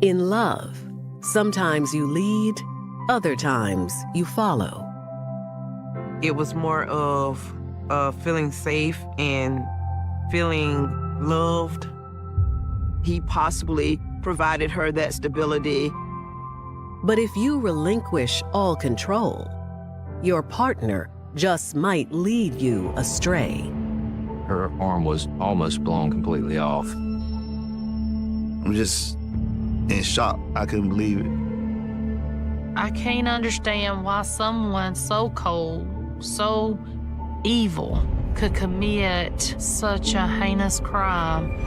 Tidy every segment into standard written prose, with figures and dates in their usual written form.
In love, sometimes you lead, other times you follow. It was more of feeling safe and feeling loved. He possibly provided her that stability. But if you relinquish all control, your partner just might lead you astray. Her arm was almost blown completely off. I'm just in shock. I couldn't believe it. I can't understand why someone so cold, so evil, could commit such a heinous crime.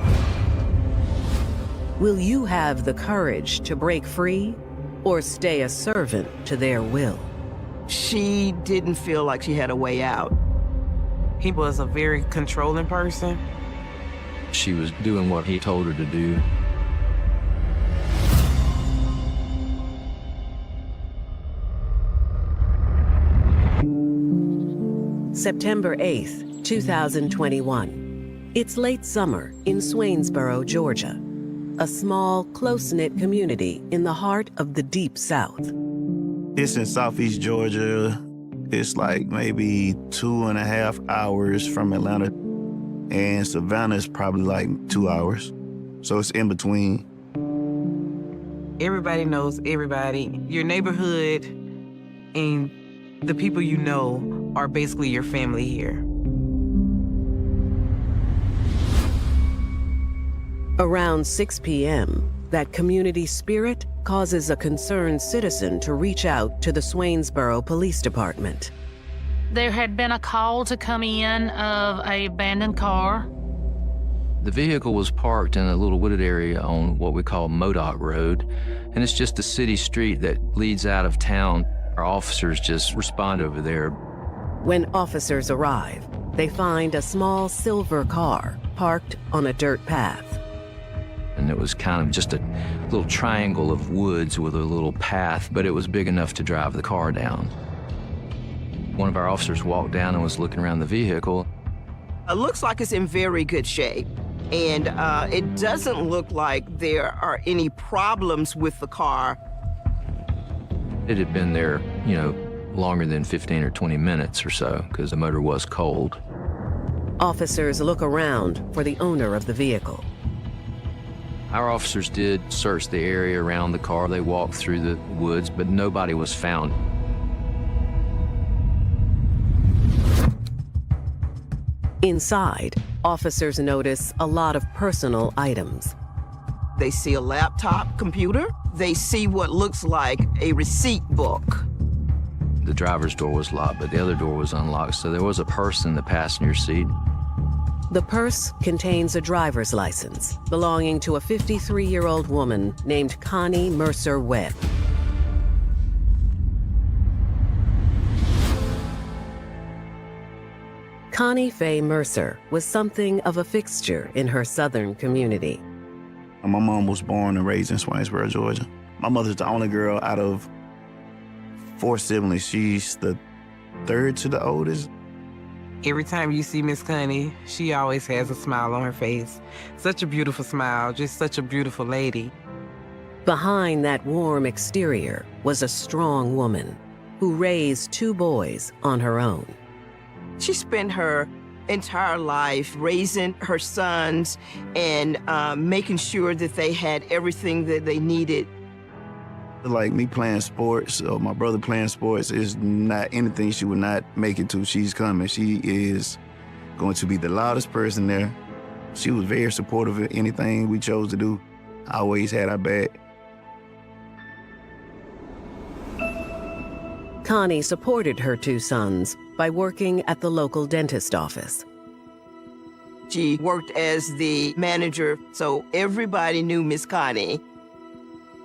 Will you have the courage to break free or stay a servant to their will? She didn't feel like she had a way out. He was a very controlling person. She was doing what he told her to do. September 8th, 2021. It's late summer in Swainsboro, Georgia, a small, close-knit community in the heart of the Deep South. It's in Southeast Georgia. It's like maybe 2.5 hours from Atlanta. And Savannah is probably like 2 hours. So it's in between. Everybody knows everybody. Your neighborhood and the people you know are basically your family here. Around 6 p.m., that community spirit causes a concerned citizen to reach out to the Swainsboro Police Department. There had been a call to come in of an abandoned car. The vehicle was parked in a little wooded area on what we call Modoc Road, and it's just a city street that leads out of town. Our officers just respond over there. When officers arrive, they find a small silver car parked on a dirt path. And it was kind of just a little triangle of woods with a little path, but it was big enough to drive the car down. One of our officers walked down and was looking around the vehicle. It looks like it's in very good shape. And it doesn't look like there are any problems with the car. It had been there, longer than 15 or 20 minutes or so, because the motor was cold. Officers look around for the owner of the vehicle. Our officers did search the area around the car. They walked through the woods, but nobody was found. Inside, officers notice a lot of personal items. They see a laptop computer. They see what looks like a receipt book. The driver's door was locked, but the other door was unlocked, so there was a purse in the passenger seat. The purse contains a driver's license belonging to a 53-year-old woman named Connie Mercer Webb. Connie Faye Mercer was something of a fixture in her southern community. My mom was born and raised in Swainsboro, Georgia. My mother's the only girl out of 4 siblings. She's the third to the oldest. Every time you see Miss Connie, she always has a smile on her face. Such a beautiful smile, just such a beautiful lady. Behind that warm exterior was a strong woman who raised 2 boys on her own. She spent her entire life raising her sons and making sure that they had everything that they needed. Like me playing sports or my brother playing sports is not anything she would not make it to. She's coming. She is going to be the loudest person there. She was very supportive of anything we chose to do. I always had our back. Connie supported her 2 sons by working at the local dentist office. She worked as the manager, so everybody knew Miss Connie.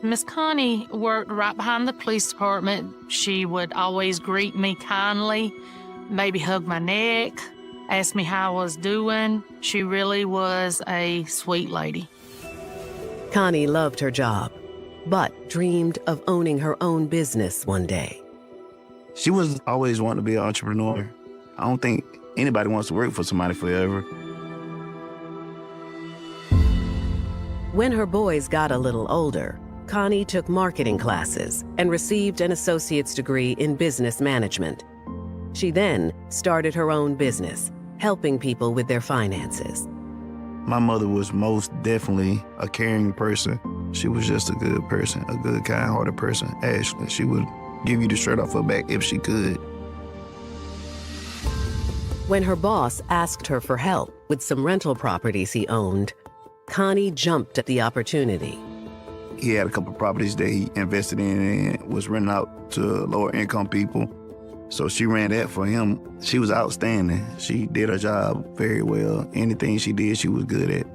Miss Connie worked right behind the police department. She would always greet me kindly, maybe hug my neck, ask me how I was doing. She really was a sweet lady. Connie loved her job, but dreamed of owning her own business one day. She was always wanting to be an entrepreneur. I don't think anybody wants to work for somebody forever. When her boys got a little older, Connie took marketing classes and received an associate's degree in business management. She then started her own business, helping people with their finances. My mother was most definitely a caring person. She was just a good person, a good, kind-hearted person. Ashley, she would give you the shirt off her back if she could. When her boss asked her for help with some rental properties he owned, Connie jumped at the opportunity. He had a couple of properties that he invested in and was renting out to lower-income people. So she ran that for him. She was outstanding. She did her job very well. Anything she did, she was good at.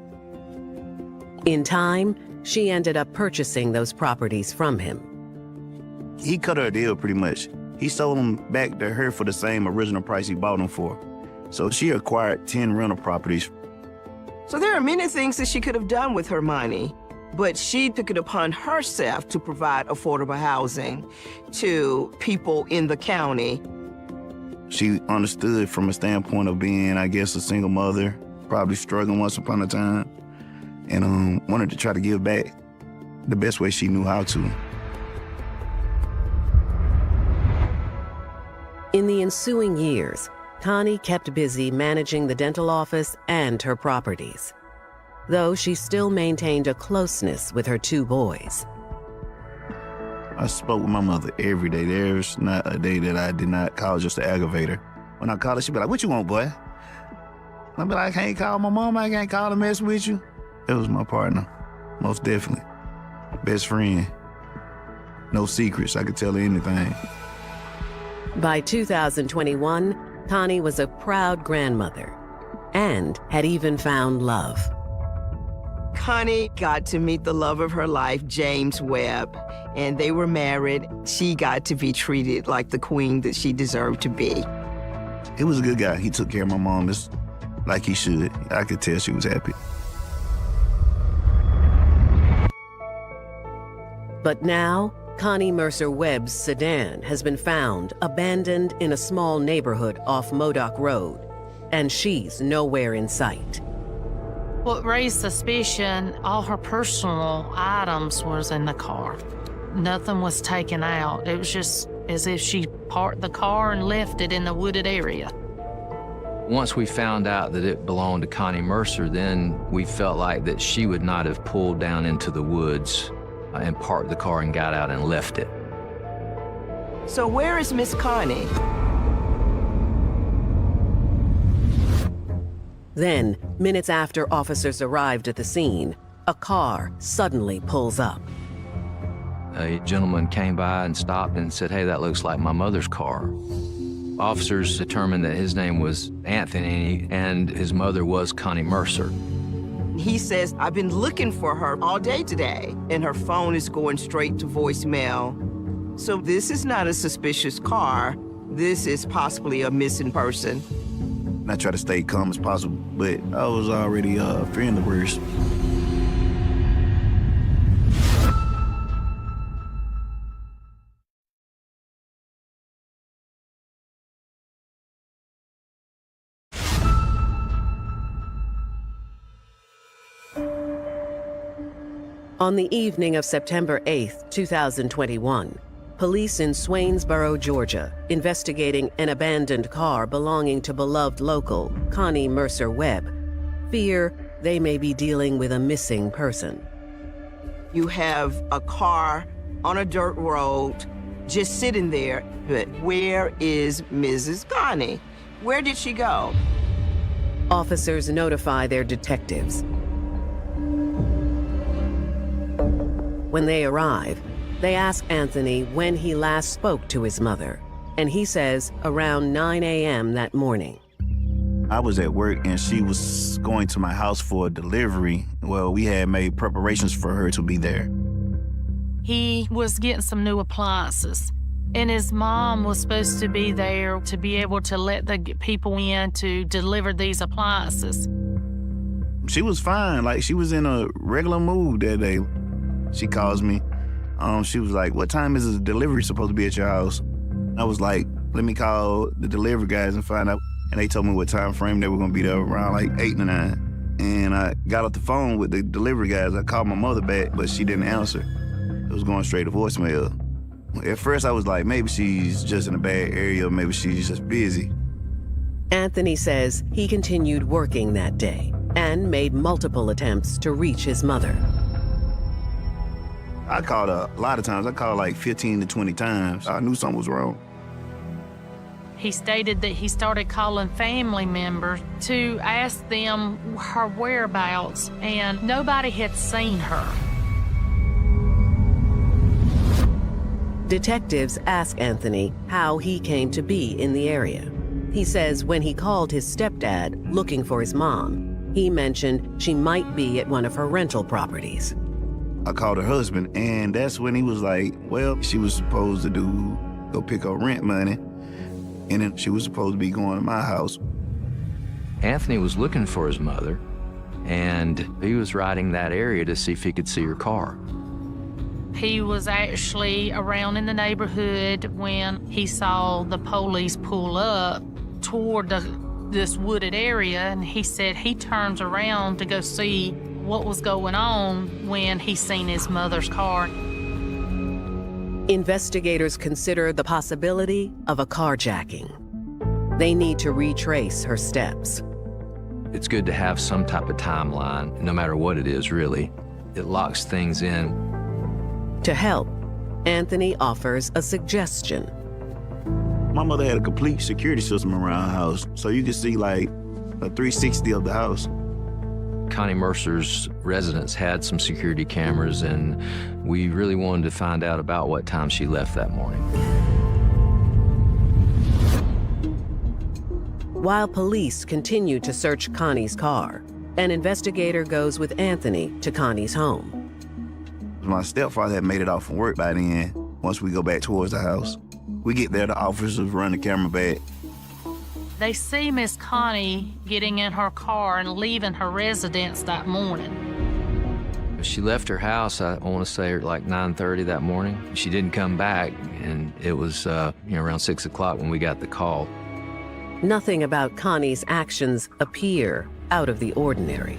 In time, she ended up purchasing those properties from him. He cut her a deal pretty much. He sold them back to her for the same original price he bought them for. So she acquired 10 rental properties. So there are many things that she could have done with her money, but she took it upon herself to provide affordable housing to people in the county. She understood from a standpoint of being, I guess, a single mother, probably struggling once upon a time, and wanted to try to give back the best way she knew how to. In the ensuing years, Connie kept busy managing the dental office and her properties, though she still maintained a closeness with her two boys. I spoke with my mother every day. There's not a day that I did not call just to aggravate her. When I call her, she'd be like, "What you want, boy?" I'd be like, "I can't call my mom. I can't call to mess with you." It was my partner, most definitely. Best friend. No secrets. I could tell her anything. By 2021, Connie was a proud grandmother and had even found love. Connie got to meet the love of her life, James Webb, and they were married. She got to be treated like the queen that she deserved to be. He was a good guy. He took care of my mom just like he should. I could tell she was happy. But now, Connie Mercer Webb's sedan has been found abandoned in a small neighborhood off Modoc Road, and she's nowhere in sight. What raised suspicion, all her personal items was in the car. Nothing was taken out. It was just as if she parked the car and left it in the wooded area. Once we found out that it belonged to Connie Mercer, then we felt like that she would not have pulled down into the woods and parked the car and got out and left it. So where is Miss Connie? Then, minutes after officers arrived at the scene, a car suddenly pulls up. A gentleman came by and stopped and said, "Hey, that looks like my mother's car." Officers determined that his name was Anthony and his mother was Connie Mercer. He says, "I've been looking for her all day today, and her phone is going straight to voicemail." So this is not a suspicious car. This is possibly a missing person. I tried to stay calm as possible, but I was already fearing the worst. On the evening of September 8, 2021, police in Swainsboro, Georgia, investigating an abandoned car belonging to beloved local Connie Mercer Webb, fear they may be dealing with a missing person. You have a car on a dirt road just sitting there, but where is Mrs. Connie? Where did she go? Officers notify their detectives. When they arrive, they ask Anthony when he last spoke to his mother, and he says around 9 a.m. that morning. I was at work and she was going to my house for a delivery. Well, we had made preparations for her to be there. He was getting some new appliances, and his mom was supposed to be there to be able to let the people in to deliver these appliances. She was fine, like she was in a regular mood that day. She calls me. She was like, "What time is the delivery supposed to be at your house?" I was like, "Let me call the delivery guys and find out." And they told me what time frame they were gonna be there, around like 8 to 9. And I got off the phone with the delivery guys. I called my mother back, but she didn't answer. It was going straight to voicemail. At first, I was like, maybe she's just in a bad area, or maybe she's just busy. Anthony says he continued working that day and made multiple attempts to reach his mother. I called her a lot of times. I called like 15 to 20 times. I knew something was wrong. He stated that he started calling family members to ask them her whereabouts, and nobody had seen her. Detectives ask Anthony how he came to be in the area. He says when he called his stepdad looking for his mom, he mentioned she might be at one of her rental properties. I called her husband, and that's when he was like, well, she was supposed to go pick up rent money, and then she was supposed to be going to my house. Anthony was looking for his mother, and he was riding that area to see if he could see her car. He was actually around in the neighborhood when he saw the police pull up toward this wooded area, and he said he turns around to go see what was going on when he seen his mother's car. Investigators consider the possibility of a carjacking. They need to retrace her steps. It's good to have some type of timeline, no matter what it is, really. It locks things in. To help, Anthony offers a suggestion. My mother had a complete security system around her house, so you could see like a 360 of the house. Connie Mercer's residence had some security cameras, and we really wanted to find out about what time she left that morning. While police continue to search Connie's car, an investigator goes with Anthony to Connie's home. My stepfather had made it off from work by then. Once we go back towards the house, we get there, the officers run the camera back. They see Miss Connie getting in her car and leaving her residence that morning. She left her house, I want to say, like 9:30 that morning. She didn't come back, and it was around 6 o'clock when we got the call. Nothing about Connie's actions appear out of the ordinary.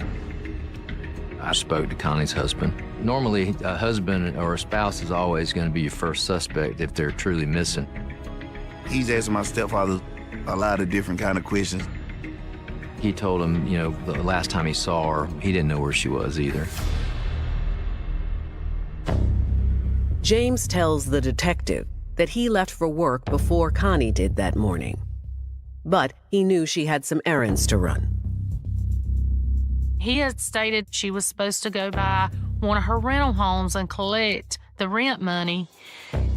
I spoke to Connie's husband. Normally, a husband or a spouse is always going to be your first suspect if they're truly missing. He's asking my stepfather a lot of different kind of questions. He told him, the last time he saw her, he didn't know where she was either. James tells the detective that he left for work before Connie did that morning. But he knew she had some errands to run. He had stated she was supposed to go by one of her rental homes and collect the rent money,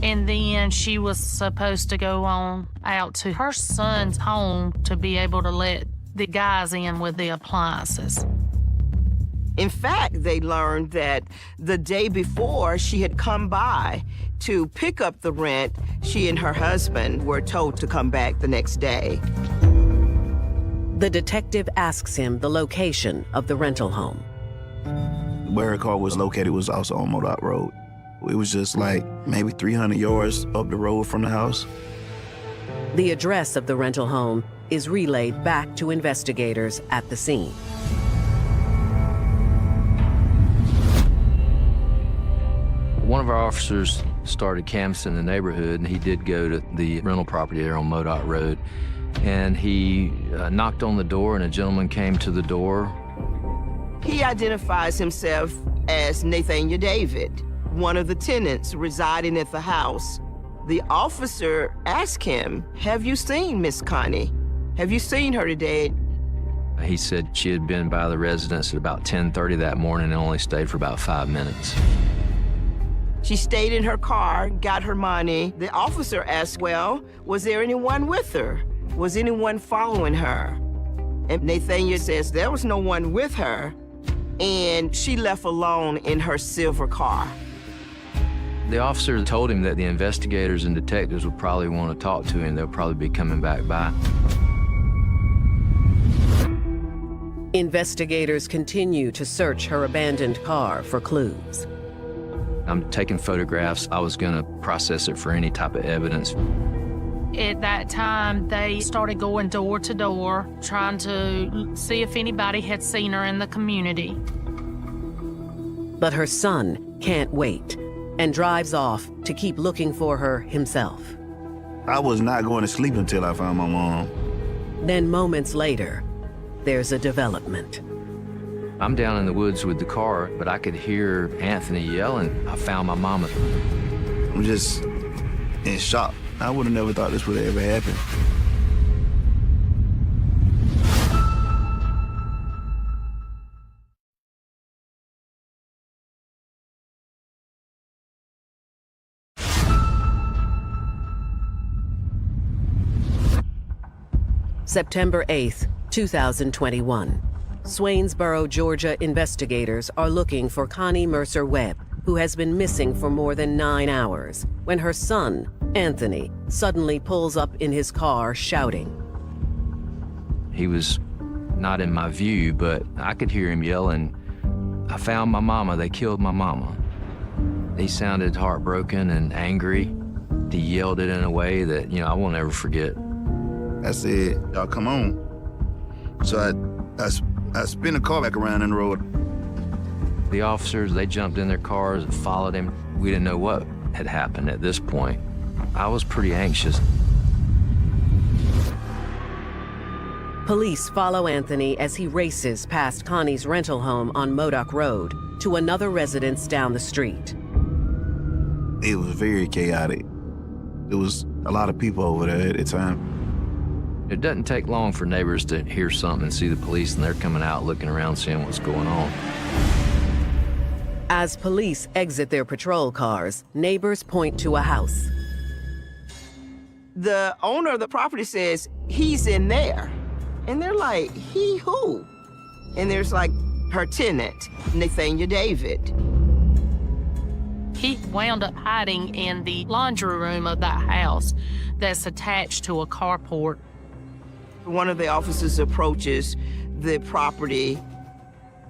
and then she was supposed to go on out to her son's home to be able to let the guys in with the appliances. In fact, they learned that the day before she had come by to pick up the rent, she and her husband were told to come back the next day. The detective asks him the location of the rental home. Where her car was located was also on Modoc Road. It was just like maybe 300 yards up the road from the house. The address of the rental home is relayed back to investigators at the scene. One of our officers started canvassing the neighborhood, and he did go to the rental property there on Modoc Road. And he knocked on the door, and a gentleman came to the door. He identifies himself as Nathaniel David, one of the tenants residing at the house. The officer asked him, "Have you seen Miss Connie? Have you seen her today?" He said she had been by the residence at about 10:30 that morning and only stayed for about 5 minutes. She stayed in her car, got her money. The officer asked, well, was there anyone with her? Was anyone following her? And Nathaniel says there was no one with her, and she left alone in her silver car. The officer told him that the investigators and detectives would probably want to talk to him. They'll probably be coming back by. Investigators continue to search her abandoned car for clues. I'm taking photographs. I was going to process it for any type of evidence. At that time, they started going door to door, trying to see if anybody had seen her in the community. But her son can't wait. and drives off to keep looking for her himself. I was not going to sleep until I found my mom. Then moments later, there's a development. I'm down in the woods with the car, but I could hear Anthony yelling, "I found my mama." I'm just in shock. I would have never thought this would have ever happened. September 8th, 2021. Swainsboro, Georgia investigators are looking for Connie Mercer Webb, who has been missing for more than 9 hours, when her son, Anthony, suddenly pulls up in his car shouting. He was not in my view, but I could hear him yelling, "I found my mama, they killed my mama." He sounded heartbroken and angry. He yelled it in a way that, I won't ever forget. I said, "Y'all come on." So I spin the car back around in the road. The officers, they jumped in their cars and followed him. We didn't know what had happened at this point. I was pretty anxious. Police follow Anthony as he races past Connie's rental home on Modoc Road to another residence down the street. It was very chaotic. There was a lot of people over there at the time. It doesn't take long for neighbors to hear something and see the police, and they're coming out looking around seeing what's going on. As police exit their patrol cars, neighbors point to a house. The owner of the property says, "He's in there." And they're like, "He who?" And there's like her tenant, Nathaniel David. He wound up hiding in the laundry room of that house that's attached to a carport. One of the officers approaches the property.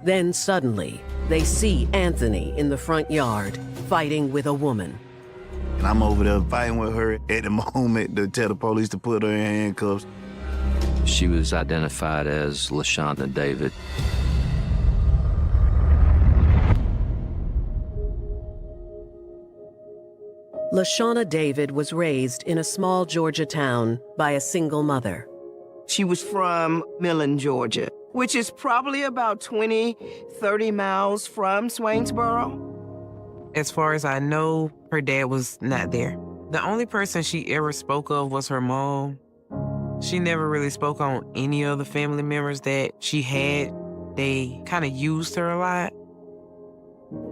Then suddenly, they see Anthony in the front yard fighting with a woman. And I'm over there fighting with her at the moment to tell the police to put her in handcuffs. She was identified as LaShonda David. LaShonda David was raised in a small Georgia town by a single mother. She was from Millen, Georgia, which is probably about 30 miles from Swainsboro. As far as I know, her dad was not there. The only person she ever spoke of was her mom. She never really spoke on any of the family members that she had. They kind of used her a lot.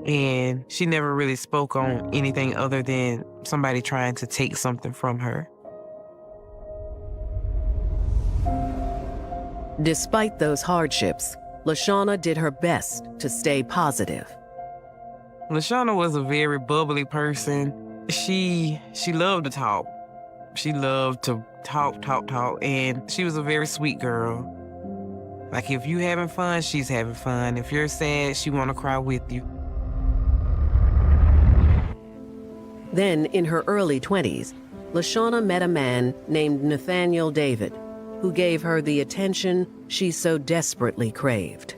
And she never really spoke on anything other than somebody trying to take something from her. Despite those hardships, LaShonda did her best to stay positive. LaShonda was a very bubbly person. She loved to talk. She loved to talk, and she was a very sweet girl. Like, if you having fun, she's having fun. If you're sad, she want to cry with you. Then, in her early 20s, LaShonda met a man named Nathaniel David, who gave her the attention she so desperately craved.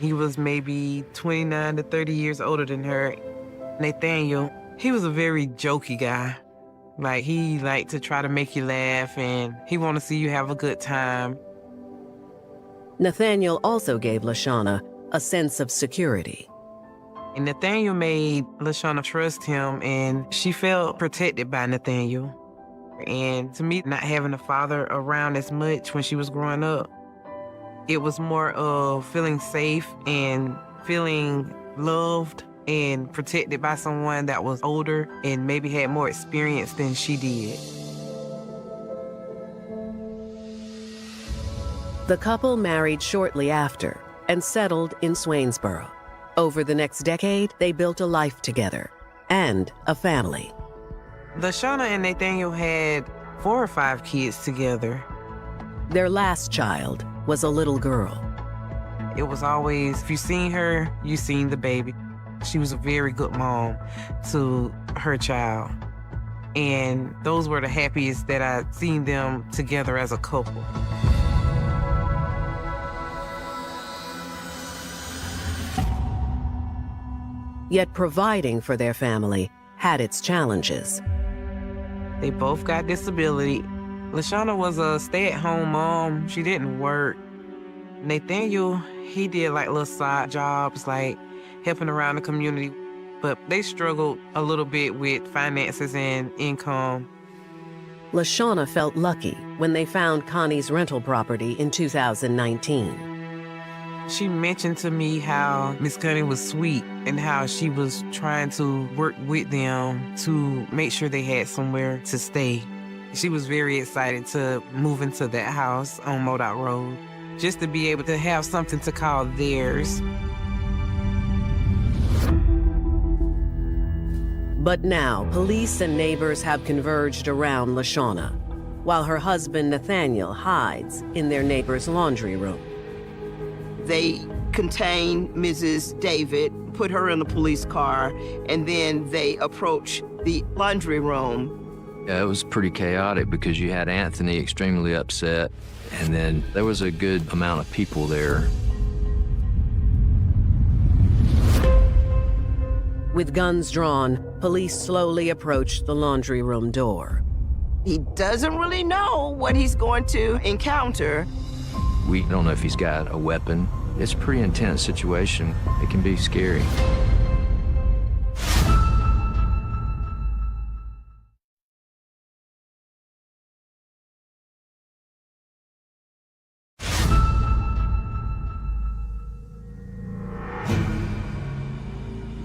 He was maybe 29 to 30 years older than her. Nathaniel, he was a very jokey guy. Like, he liked to try to make you laugh, and he wanted to see you have a good time. Nathaniel also gave LaShonda a sense of security. And Nathaniel made LaShonda trust him, and she felt protected by Nathaniel. And to me, not having a father around as much when she was growing up, it was more of feeling safe and feeling loved and protected by someone that was older and maybe had more experience than she did. The couple married shortly after and settled in Swainsboro. Over the next decade, they built a life together and a family. LaShonda and Nathaniel had 4 or 5 kids together. Their last child was a little girl. It was always, if you seen her, you seen the baby. She was a very good mom to her child. And those were the happiest that I'd seen them together as a couple. Yet providing for their family had its challenges. They both got disability. LaShawna was a stay-at-home mom. She didn't work. Nathaniel, he did like little side jobs, like helping around the community. But they struggled a little bit with finances and income. LaShawna felt lucky when they found Connie's rental property in 2019. She mentioned to me how Miss Connie was sweet and how she was trying to work with them to make sure they had somewhere to stay. She was very excited to move into that house on Modoc Road, just to be able to have something to call theirs. But now, police and neighbors have converged around LaShawna, while her husband Nathaniel hides in their neighbor's laundry room. They contain Mrs. David, put her in a police car, and then they approach the laundry room. Yeah, it was pretty chaotic because you had Anthony extremely upset, and then there was a good amount of people there. With guns drawn, police slowly approached the laundry room door. He doesn't really know what he's going to encounter. We don't know if he's got a weapon. It's a pretty intense situation. It can be scary.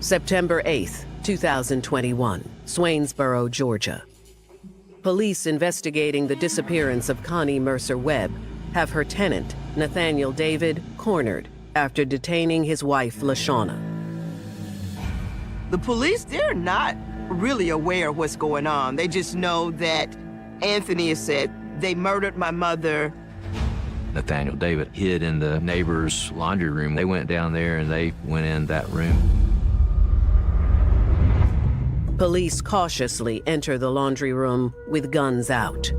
September 8th, 2021, Swainsboro, Georgia. Police investigating the disappearance of Connie Mercer Webb have her tenant, Nathaniel David, cornered after detaining his wife, LaShawna. The police, they're not really aware of what's going on. They just know that Anthony has said, they murdered my mother. Nathaniel David hid in the neighbor's laundry room. They went down there and they went in that room. Police cautiously enter the laundry room with guns out.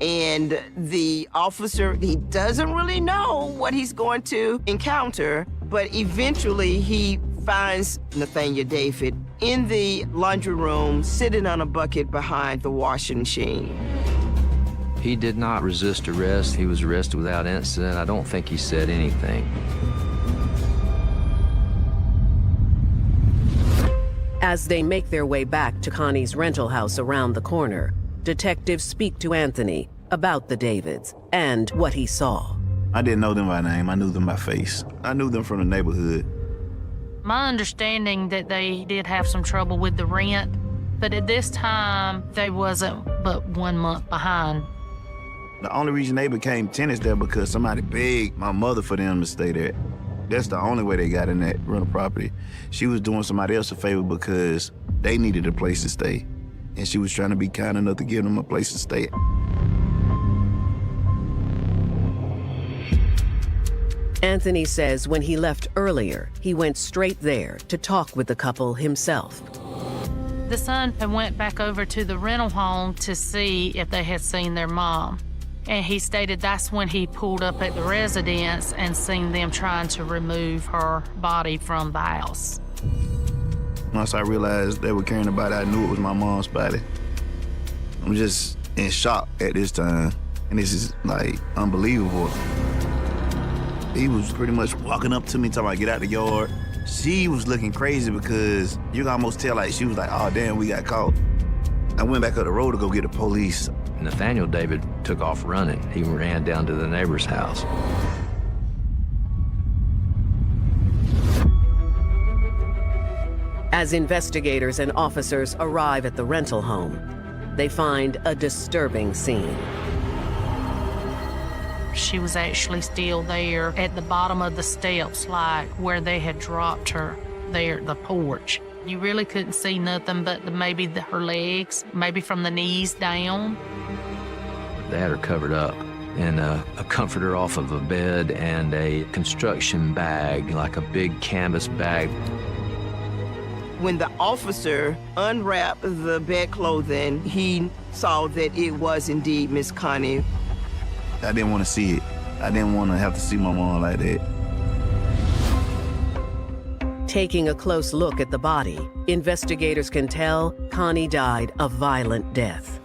And the officer, he doesn't really know what he's going to encounter, but eventually he finds Nathaniel David in the laundry room, sitting on a bucket behind the washing machine. He did not resist arrest. He was arrested without incident. I don't think he said anything. As they make their way back to Connie's rental house around the corner, detectives speak to Anthony about the Davids and what he saw. I didn't know them by name. I knew them by face. I knew them from the neighborhood. My understanding that they did have some trouble with the rent, but at this time, they wasn't but 1 month behind. The only reason they became tenants there because somebody begged my mother for them to stay there. That's the only way they got in that rental property. She was doing somebody else a favor because they needed a place to stay. And she was trying to be kind enough to give them a place to stay. Anthony says when he left earlier, he went straight there to talk with the couple himself. The son went back over to the rental home to see if they had seen their mom. And he stated that's when he pulled up at the residence and seen them trying to remove her body from the house. Once I realized they were carrying the body, I knew it was my mom's body. I'm just in shock at this time. And this is like unbelievable. He was pretty much walking up to me, talking about get out the yard. She was looking crazy because you can almost tell like she was like, oh damn, we got caught. I went back up the road to go get the police. Nathaniel David took off running. He ran down to the neighbor's house. As investigators and officers arrive at the rental home, they find a disturbing scene. She was actually still there at the bottom of the steps, like where they had dropped her there at the porch. You really couldn't see nothing but maybe her legs, maybe from the knees down. They had her covered up in a comforter off of a bed and a construction bag, like a big canvas bag. When the officer unwrapped the bed clothing, he saw that it was indeed Miss Connie. I didn't want to see it. I didn't want to have to see my mom like that. Taking a close look at the body, investigators can tell Connie died a violent death.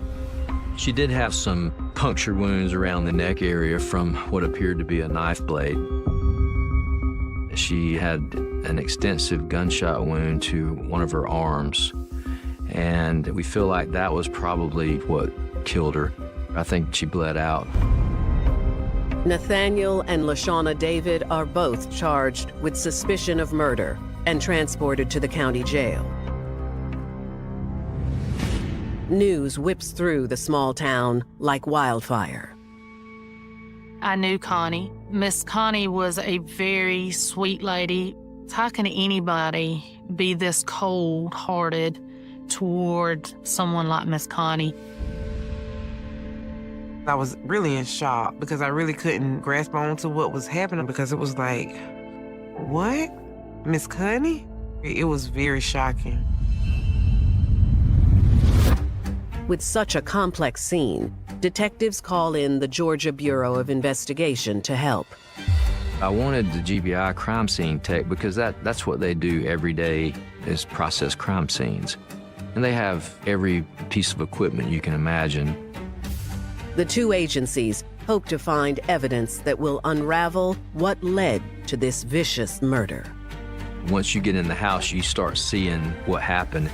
She did have some puncture wounds around the neck area from what appeared to be a knife blade. She had an extensive gunshot wound to one of her arms, and we feel like that was probably what killed her. I think she bled out. Nathaniel and LaShawna David are both charged with suspicion of murder and transported to the county jail. News whips through the small town like wildfire. I knew Connie. Miss Connie was a very sweet lady. How can anybody be this cold-hearted toward someone like Miss Connie? I was really in shock because I really couldn't grasp onto what was happening because it was like, what? Miss Connie? It was very shocking. With such a complex scene, detectives call in the Georgia Bureau of Investigation to help. I wanted the GBI crime scene tech because that's what they do every day is process crime scenes. And they have every piece of equipment you can imagine. The two agencies hope to find evidence that will unravel what led to this vicious murder. Once you get in the house, you start seeing what happened.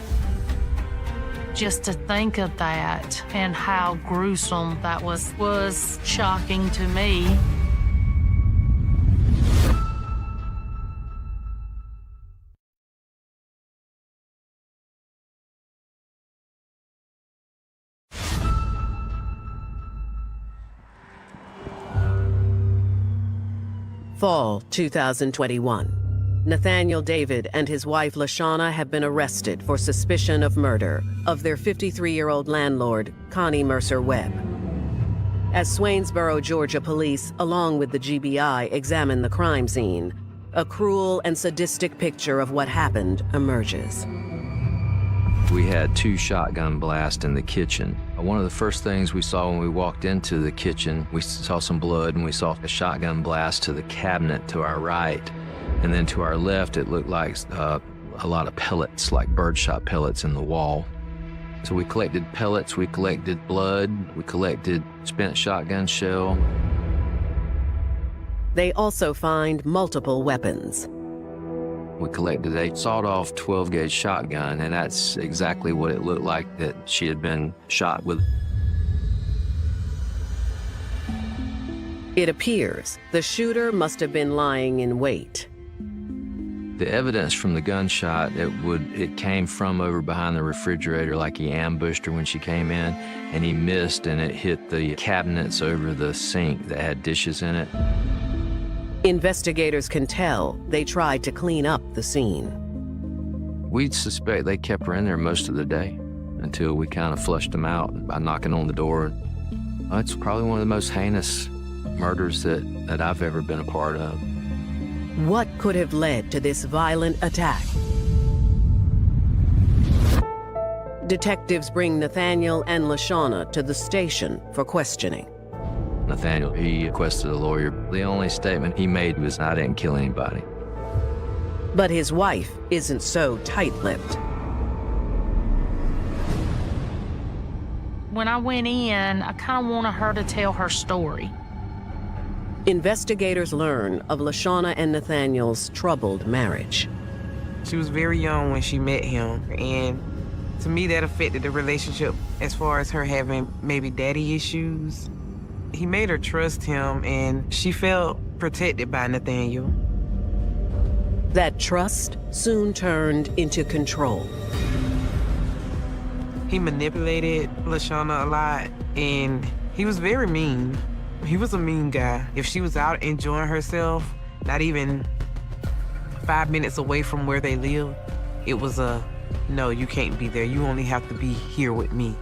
Just to think of that and how gruesome that was shocking to me. Fall 2021. Nathaniel David and his wife LaShawna have been arrested for suspicion of murder of their 53-year-old landlord, Connie Mercer Webb. As Swainsboro, Georgia police, along with the GBI, examine the crime scene, a cruel and sadistic picture of what happened emerges. We had 2 shotgun blasts in the kitchen. One of the first things we saw when we walked into the kitchen, we saw some blood and we saw a shotgun blast to the cabinet to our right. And then to our left, it looked like a lot of pellets, like birdshot pellets in the wall. So we collected pellets, we collected blood, we collected spent shotgun shell. They also find multiple weapons. We collected a sawed-off 12-gauge shotgun, and that's exactly what it looked like that she had been shot with. It appears the shooter must have been lying in wait. The evidence from the gunshot, it came from over behind the refrigerator, like he ambushed her when she came in, and he missed, and it hit the cabinets over the sink that had dishes in it. Investigators can tell they tried to clean up the scene. We suspect they kept her in there most of the day until we kind of flushed them out by knocking on the door. It's probably one of the most heinous murders that I've ever been a part of. What could have led to this violent attack? Detectives bring Nathaniel and LaShawna to the station for questioning. Nathaniel, he requested a lawyer. The only statement he made was, "I didn't kill anybody." But his wife isn't so tight-lipped. When I went in, I kind of wanted her to tell her story. Investigators learn of LaShawna and Nathaniel's troubled marriage. She was very young when she met him, and to me that affected the relationship as far as her having maybe daddy issues. He made her trust him, and she felt protected by Nathaniel. That trust soon turned into control. He manipulated LaShawna a lot, and he was very mean. He was a mean guy. If she was out enjoying herself, not even 5 minutes away from where they lived, it was no, you can't be there. You only have to be here with me.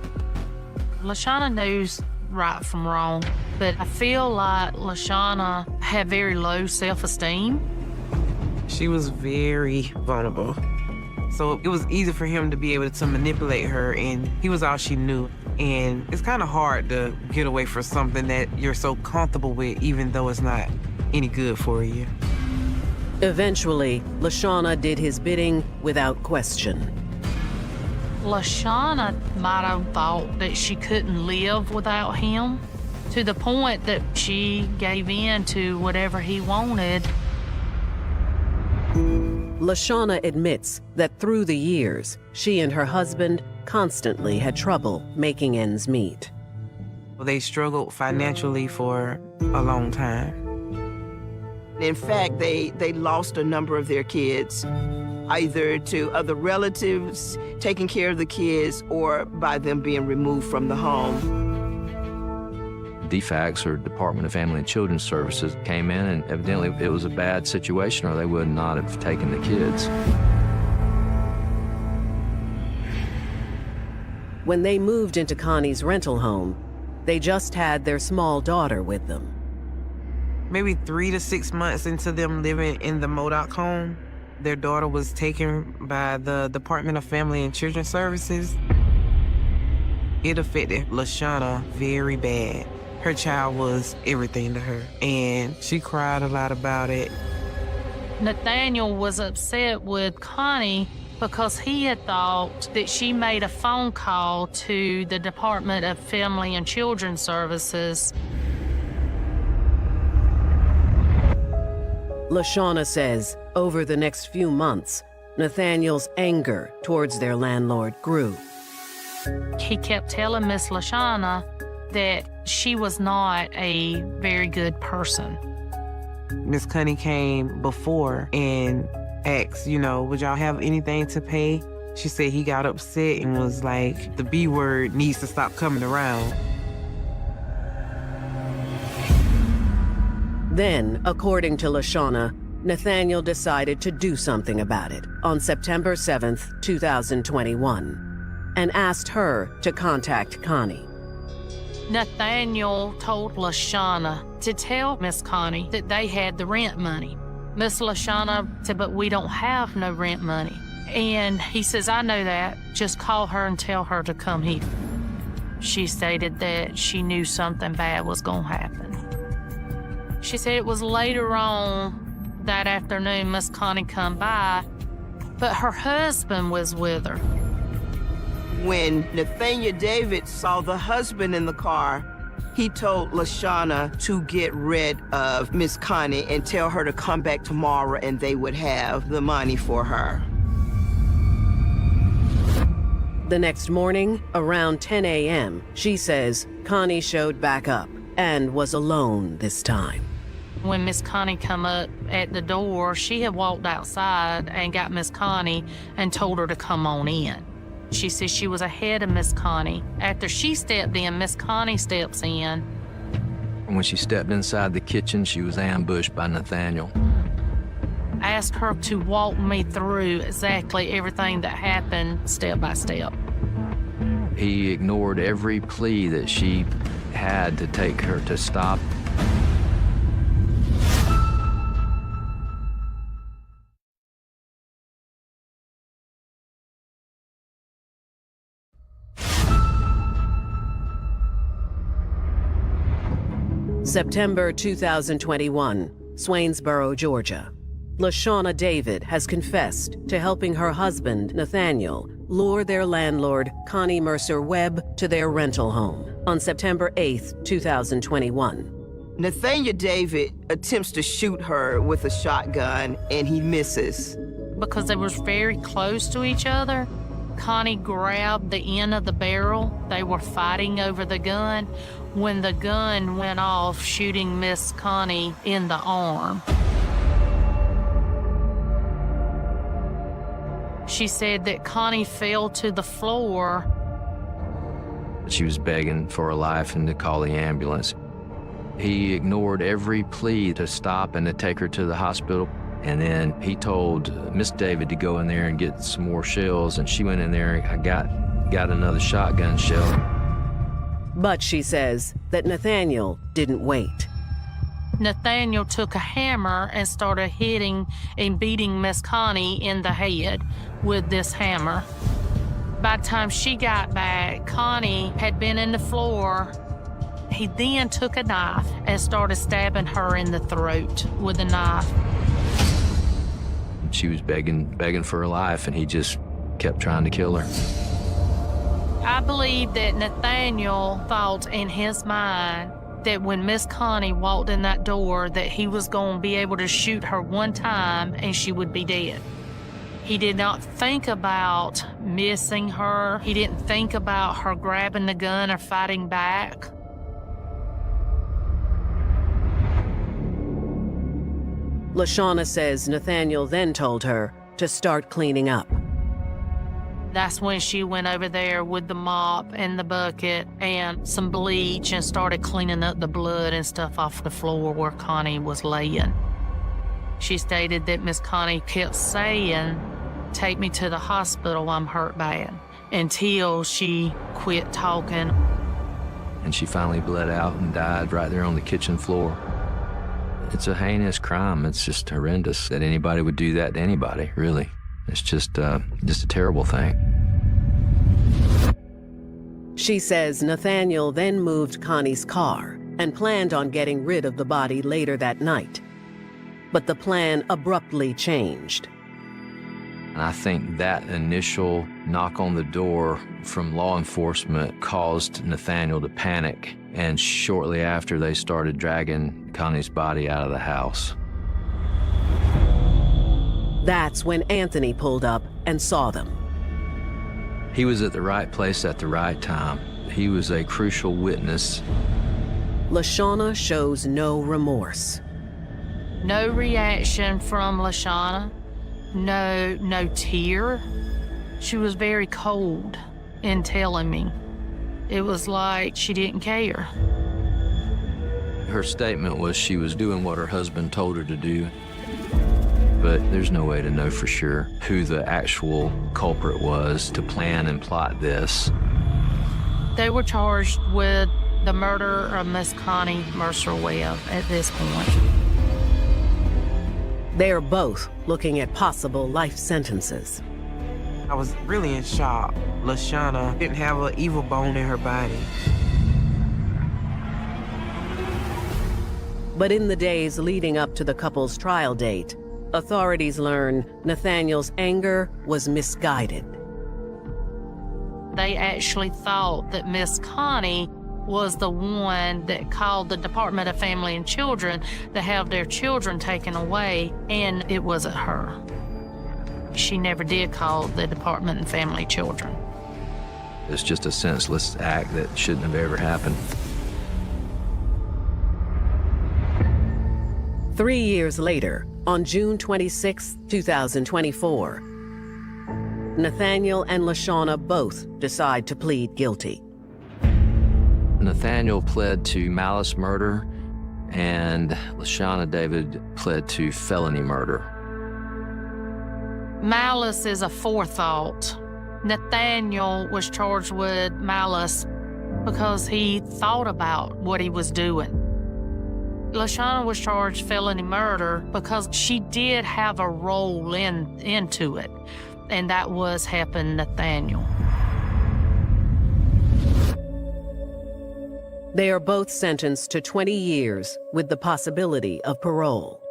LaShawna knows right from wrong, but I feel like LaShawna had very low self-esteem. She was very vulnerable. So it was easy for him to be able to manipulate her, and he was all she knew. And it's kind of hard to get away from something that you're so comfortable with, even though it's not any good for you. Eventually, LaShawna did his bidding without question. LaShawna might have thought that she couldn't live without him, to the point that she gave in to whatever he wanted. LaShawna admits that through the years, she and her husband constantly had trouble making ends meet. They struggled financially for a long time. In fact, they lost a number of their kids, either to other relatives taking care of the kids or by them being removed from the home. DFACS, or Department of Family and Children's Services, came in, and evidently it was a bad situation or they would not have taken the kids. When they moved into Connie's rental home, they just had their small daughter with them. Maybe 3 to 6 months into them living in the Modoc home, their daughter was taken by the Department of Family and Children's Services. It affected LaShawna very bad. Her child was everything to her, and she cried a lot about it. Nathaniel was upset with Connie because he had thought that she made a phone call to the Department of Family and Children's Services. LaShawna says over the next few months, Nathaniel's anger towards their landlord grew. He kept telling Miss LaShawna that she was not a very good person. Miss Connie came before and asked, would y'all have anything to pay? She said he got upset and was like, the B word needs to stop coming around. Then, according to LaShawna, Nathaniel decided to do something about it on September 7th, 2021, and asked her to contact Connie. Nathaniel told LaShawna to tell Miss Connie that they had the rent money. Miss LaShawna said, but we don't have no rent money. And he says, I know that. Just call her and tell her to come here. She stated that she knew something bad was going to happen. She said it was later on that afternoon Miss Connie come by, but her husband was with her. When Nathaniel David saw the husband in the car, he told LaShawna to get rid of Miss Connie and tell her to come back tomorrow and they would have the money for her. The next morning, around 10 a.m., she says Connie showed back up and was alone this time. When Miss Connie come up at the door, she had walked outside and got Miss Connie and told her to come on in. She says she was ahead of Miss Connie. After she stepped in, Miss Connie steps in. When she stepped inside the kitchen, she was ambushed by Nathaniel. Asked her to walk me through exactly everything that happened step by step. He ignored every plea that she had to take her to stop. September 2021, Swainsboro, Georgia. LaShawna David has confessed to helping her husband, Nathaniel, lure their landlord, Connie Mercer Webb, to their rental home on September 8th, 2021. Nathaniel David attempts to shoot her with a shotgun, and he misses. Because they were very close to each other, Connie grabbed the end of the barrel. They were fighting over the gun when the gun went off, shooting Miss Connie in the arm. She said that Connie fell to the floor. She was begging for her life and to call the ambulance. He ignored every plea to stop and to take her to the hospital. And then he told Miss David to go in there and get some more shells, and she went in there and got another shotgun shell. But she says that Nathaniel didn't wait. Nathaniel took a hammer and started hitting and beating Miss Connie in the head with this hammer. By the time she got back, Connie had been in the floor. He then took a knife and started stabbing her in the throat with a knife. She was begging for her life, and he just kept trying to kill her. I believe that Nathaniel thought in his mind that when Miss Connie walked in that door that he was going to be able to shoot her one time and she would be dead. He did not think about missing her. He didn't think about her grabbing the gun or fighting back. LaShawna says Nathaniel then told her to start cleaning up. That's when she went over there with the mop and the bucket and some bleach and started cleaning up the blood and stuff off the floor where Connie was laying. She stated that Miss Connie kept saying, "Take me to the hospital, I'm hurt bad," until she quit talking. And she finally bled out and died right there on the kitchen floor. It's a heinous crime. It's just horrendous that anybody would do that to anybody, really. It's just a terrible thing. She says Nathaniel then moved Connie's car and planned on getting rid of the body later that night. But the plan abruptly changed. And I think that initial knock on the door from law enforcement caused Nathaniel to panic. And shortly after, they started dragging Connie's body out of the house. That's when Anthony pulled up and saw them. He was at the right place at the right time. He was a crucial witness. LaShawna shows no remorse. No reaction from LaShawna. No tear. She was very cold in telling me. It was like she didn't care. Her statement was she was doing what her husband told her to do. But there's no way to know for sure who the actual culprit was to plan and plot this. They were charged with the murder of Miss Connie Mercer Webb at this point. They are both looking at possible life sentences. I was really in shock. LaShawna didn't have an evil bone in her body. But in the days leading up to the couple's trial date, authorities learn Nathaniel's anger was misguided. They actually thought that Miss Connie was the one that called the Department of Family and Children to have their children taken away, and it wasn't her. She never did call the Department of Family Children. It's just a senseless act that shouldn't have ever happened. 3 years later, on June 26, 2024, Nathaniel and LaShawna both decide to plead guilty. Nathaniel pled to malice murder, and LaShawna David pled to felony murder. Malice is a forethought. Nathaniel was charged with malice because he thought about what he was doing. LaShawna was charged felony murder because she did have a role into it, and that was helping Nathaniel. They are both sentenced to 20 years with the possibility of parole.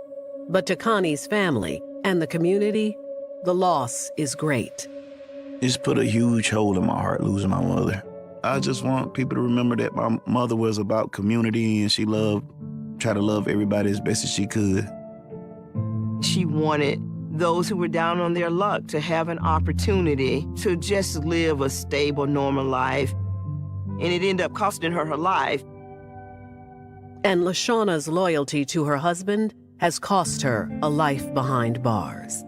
But to Connie's family and the community, the loss is great. It's put a huge hole in my heart losing my mother. I just want people to remember that my mother was about community and she tried to love everybody as best as she could. She wanted those who were down on their luck to have an opportunity to just live a stable, normal life. And it ended up costing her life. And LaShawna's loyalty to her husband has cost her a life behind bars.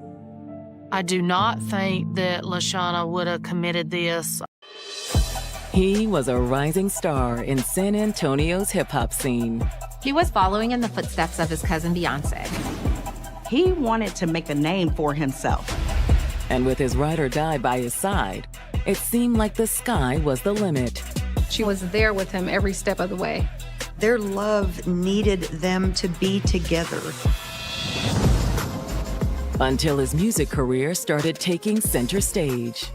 I do not think that LaShawna would have committed this. He was a rising star in San Antonio's hip-hop scene. He was following in the footsteps of his cousin Beyonce. He wanted to make a name for himself. And with his ride or die by his side, it seemed like the sky was the limit. She was there with him every step of the way. Their love needed them to be together. Until his music career started taking center stage.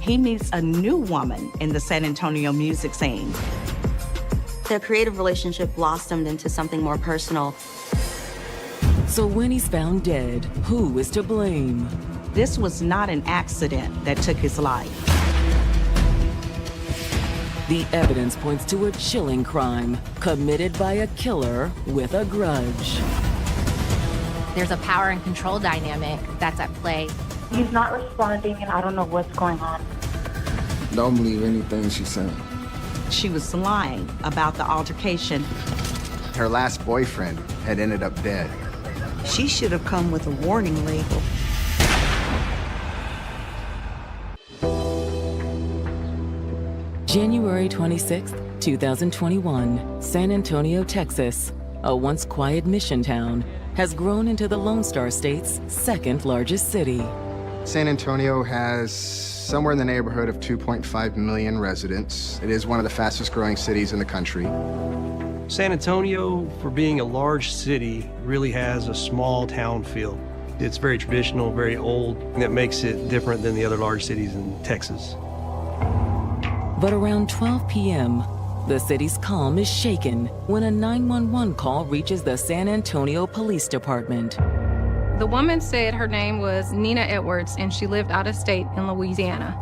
He meets a new woman in the San Antonio music scene. Their creative relationship blossomed into something more personal. So when he's found dead, who is to blame? This was not an accident that took his life. The evidence points to a chilling crime committed by a killer with a grudge. There's a power and control dynamic that's at play. He's not responding, and I don't know what's going on. Don't believe anything she's saying. She was lying about the altercation. Her last boyfriend had ended up dead. She should have come with a warning label. January 26, 2021, San Antonio, Texas, a once quiet mission town, has grown into the Lone Star State's second largest city. San Antonio has somewhere in the neighborhood of 2.5 million residents. It is one of the fastest growing cities in the country. San Antonio, for being a large city, really has a small town feel. It's very traditional, very old, and that makes it different than the other large cities in Texas. But around 12 p.m., the city's calm is shaken when a 911 call reaches the San Antonio Police Department. The woman said her name was Nina Edwards and she lived out of state in Louisiana.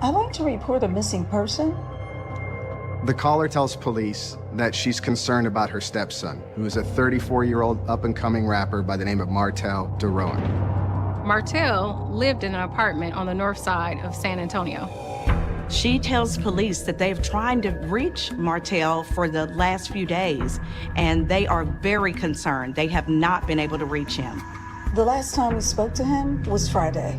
I'd like to report a missing person. The caller tells police that she's concerned about her stepson, who is a 34-year-old up-and-coming rapper by the name of Martel DeRoan. Martel lived in an apartment on the north side of San Antonio. She tells police that they've tried to reach Martel for the last few days, and they are very concerned. They have not been able to reach him. The last time we spoke to him was Friday.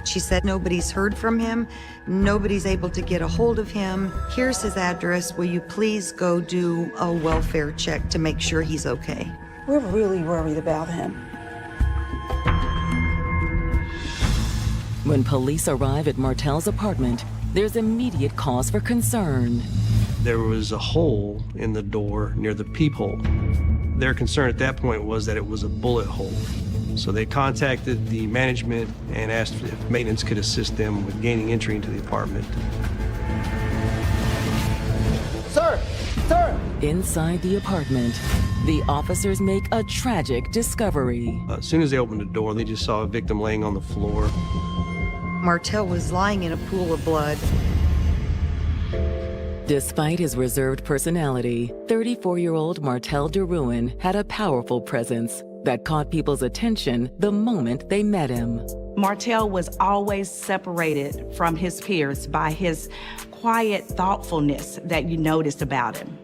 She said nobody's heard from him, nobody's able to get a hold of him. Here's his address. Will you please go do a welfare check to make sure he's okay? We're really worried about him. When police arrive at Martel's apartment, there's immediate cause for concern. There was a hole in the door near the peephole. Their concern at that point was that it was a bullet hole. So they contacted the management and asked if maintenance could assist them with gaining entry into the apartment. Sir! Sir! Inside the apartment, the officers make a tragic discovery. As soon as they opened the door, they just saw a victim laying on the floor. Martel was lying in a pool of blood. Despite his reserved personality, 34-year-old Martel DeRoan had a powerful presence that caught people's attention the moment they met him. Martel was always separated from his peers by his quiet thoughtfulness that you noticed about him.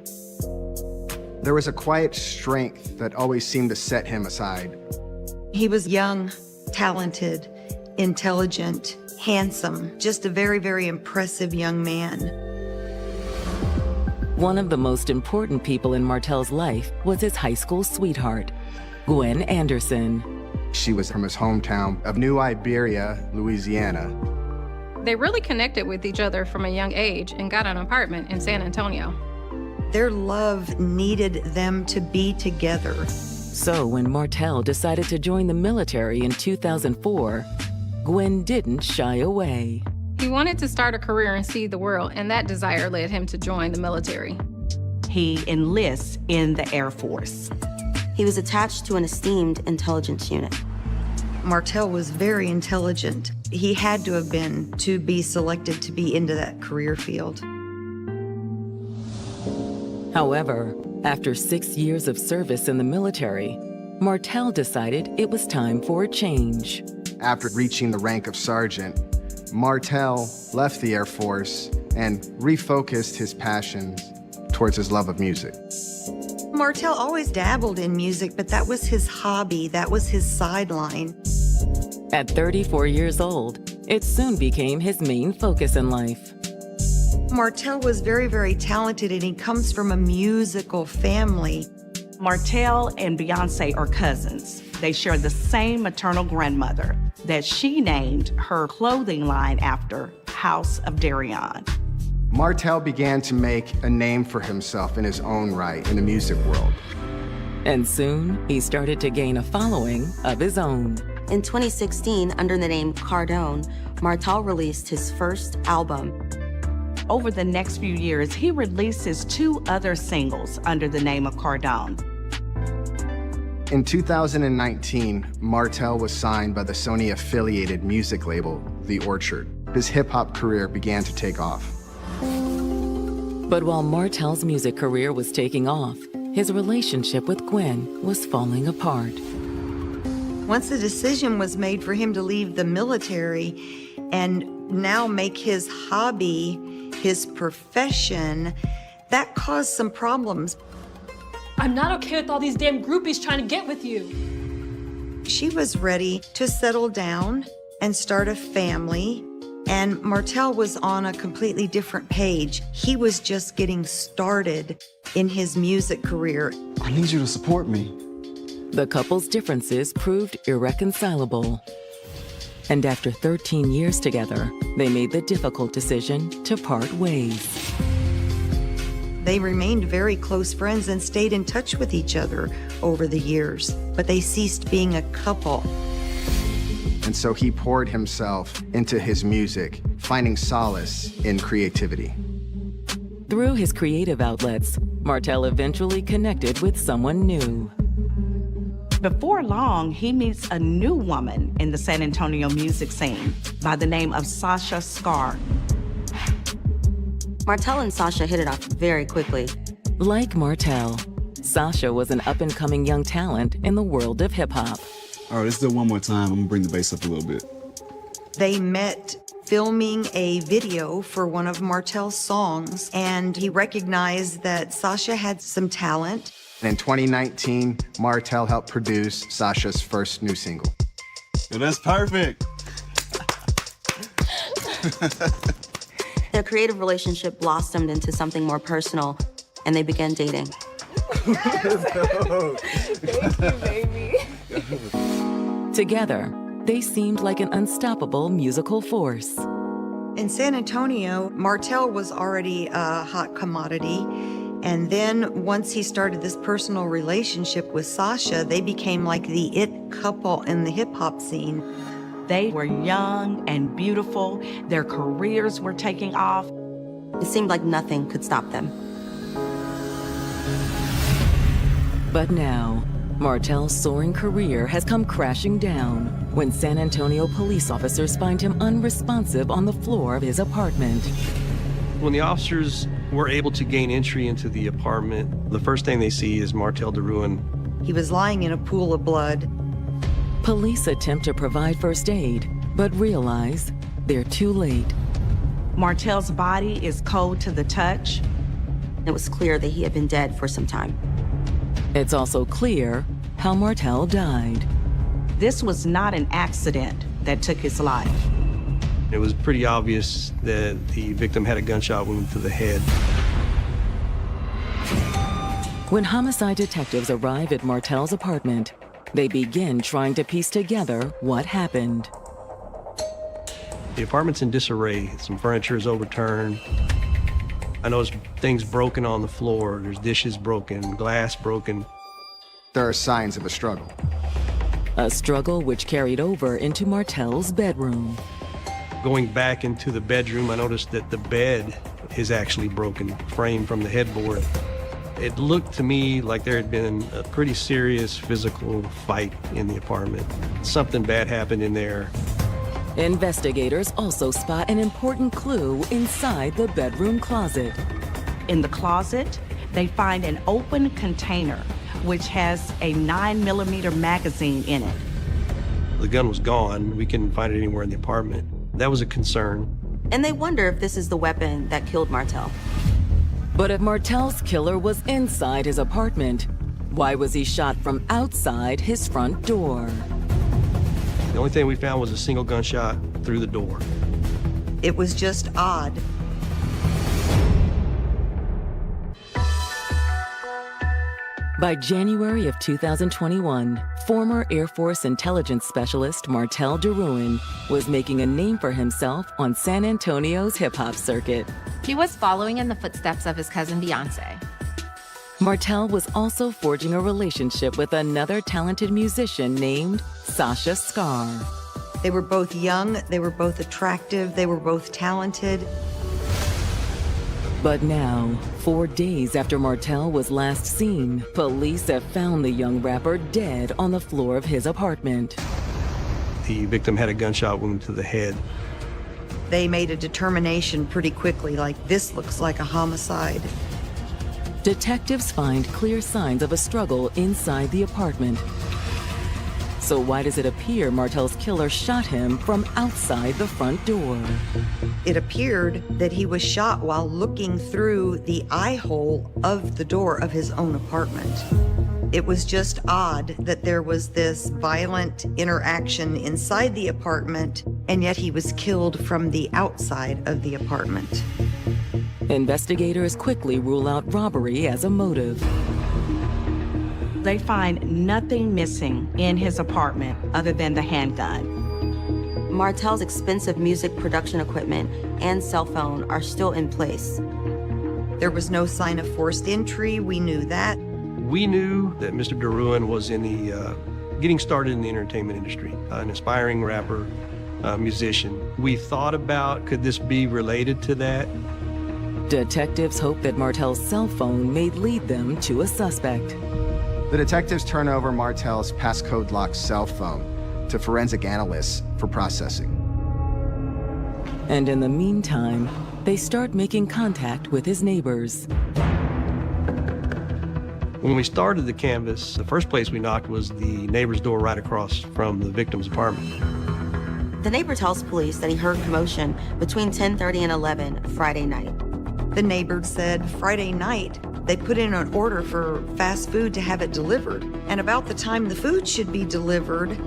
There was a quiet strength that always seemed to set him aside. He was young, talented, intelligent, handsome, just a very, very impressive young man. One of the most important people in Martel's life was his high school sweetheart, Gwen Anderson. She was from his hometown of New Iberia, Louisiana. They really connected with each other from a young age and got an apartment in San Antonio. Their love needed them to be together. So when Martel decided to join the military in 2004, Gwen didn't shy away. He wanted to start a career and see the world, and that desire led him to join the military. He enlists in the Air Force. He was attached to an esteemed intelligence unit. Martel was very intelligent. He had to have been to be selected to be into that career field. However, after 6 years of service in the military, Martel decided it was time for a change. After reaching the rank of sergeant, Martel left the Air Force and refocused his passions towards his love of music. Martel always dabbled in music, but that was his hobby, that was his sideline. At 34 years old, it soon became his main focus in life. Martel was very, very talented, and he comes from a musical family. Martel and Beyonce are cousins. They share the same maternal grandmother that she named her clothing line after, House of Deréon. Martel began to make a name for himself in his own right in the music world. And soon, he started to gain a following of his own. In 2016, under the name Cardone, Martel released his first album. Over the next few years, he releases 2 other singles under the name of Cardone. In 2019, Martell was signed by the Sony-affiliated music label, The Orchard. His hip-hop career began to take off. But while Martell's music career was taking off, his relationship with Gwen was falling apart. Once the decision was made for him to leave the military and now make his hobby his profession, that caused some problems. I'm not okay with all these damn groupies trying to get with you. She was ready to settle down and start a family, and Martell was on a completely different page. He was just getting started in his music career. I need you to support me. The couple's differences proved irreconcilable. And after 13 years together, they made the difficult decision to part ways. They remained very close friends and stayed in touch with each other over the years, but they ceased being a couple. And so he poured himself into his music, finding solace in creativity. Through his creative outlets, Martell eventually connected with someone new. Before long, he meets a new woman in the San Antonio music scene by the name of Sasha Scar. Martell and Sasha hit it off very quickly. Like Martell, Sasha was an up-and-coming young talent in the world of hip-hop. All right, let's do it one more time. I'm gonna bring the bass up a little bit. They met filming a video for one of Martell's songs, and he recognized that Sasha had some talent. In 2019, Martell helped produce Sasha's first new single. Yo, that's perfect. Their creative relationship blossomed into something more personal, and they began dating. Thank you, baby. Together, they seemed like an unstoppable musical force. In San Antonio, Martell was already a hot commodity. And then once he started this personal relationship with Sasha, they became like the it couple in the hip hop scene. They were young and beautiful. Their careers were taking off. It seemed like nothing could stop them. But now, Martell's soaring career has come crashing down when San Antonio police officers find him unresponsive on the floor of his apartment. When the officers were able to gain entry into the apartment, the first thing they see is Martell DeRuin. He was lying in a pool of blood. Police attempt to provide first aid, but realize they're too late. Martell's body is cold to the touch. It was clear that he had been dead for some time. It's also clear how Martell died. This was not an accident that took his life. It was pretty obvious that the victim had a gunshot wound to the head. When homicide detectives arrive at Martell's apartment, they begin trying to piece together what happened. The apartment's in disarray. Some furniture is overturned. I noticed things broken on the floor. There's dishes broken, glass broken. There are signs of a struggle. A struggle which carried over into Martell's bedroom. Going back into the bedroom, I noticed that the bed is actually broken, framed from the headboard. It looked to me like there had been a pretty serious physical fight in the apartment. Something bad happened in there. Investigators also spot an important clue inside the bedroom closet. In the closet, they find an open container which has a 9mm magazine in it. The gun was gone. We couldn't find it anywhere in the apartment. That was a concern. And they wonder if this is the weapon that killed Martell. But if Martell's killer was inside his apartment, why was he shot from outside his front door? The only thing we found was a single gunshot through the door. It was just odd. By January of 2021, former Air Force intelligence specialist Martell DeRuin was making a name for himself on San Antonio's hip-hop circuit. He was following in the footsteps of his cousin Beyonce. Martell was also forging a relationship with another talented musician named Sasha Scar. They were both young, they were both attractive, they were both talented. But now, 4 days after Martel was last seen, police have found the young rapper dead on the floor of his apartment. The victim had a gunshot wound to the head. They made a determination pretty quickly, like, this looks like a homicide. Detectives find clear signs of a struggle inside the apartment. So why does it appear Martel's killer shot him from outside the front door? It appeared that he was shot while looking through the eye hole of the door of his own apartment. It was just odd that there was this violent interaction inside the apartment, and yet he was killed from the outside of the apartment. Investigators quickly rule out robbery as a motive. They find nothing missing in his apartment other than the handgun. Martel's expensive music production equipment and cell phone are still in place. There was no sign of forced entry, we knew that. We knew that Mr. DeRuin was in the getting started in the entertainment industry, an aspiring rapper, musician. We thought about, could this be related to that? Detectives hope that Martel's cell phone may lead them to a suspect. The detectives turn over Martel's passcode locked cell phone to forensic analysts for processing. And in the meantime, they start making contact with his neighbors. When we started the canvass, the first place we knocked was the neighbor's door right across from the victim's apartment. The neighbor tells police that he heard commotion between 10:30 and 11 Friday night. The neighbor said Friday night, they put in an order for fast food to have it delivered. And about the time the food should be delivered,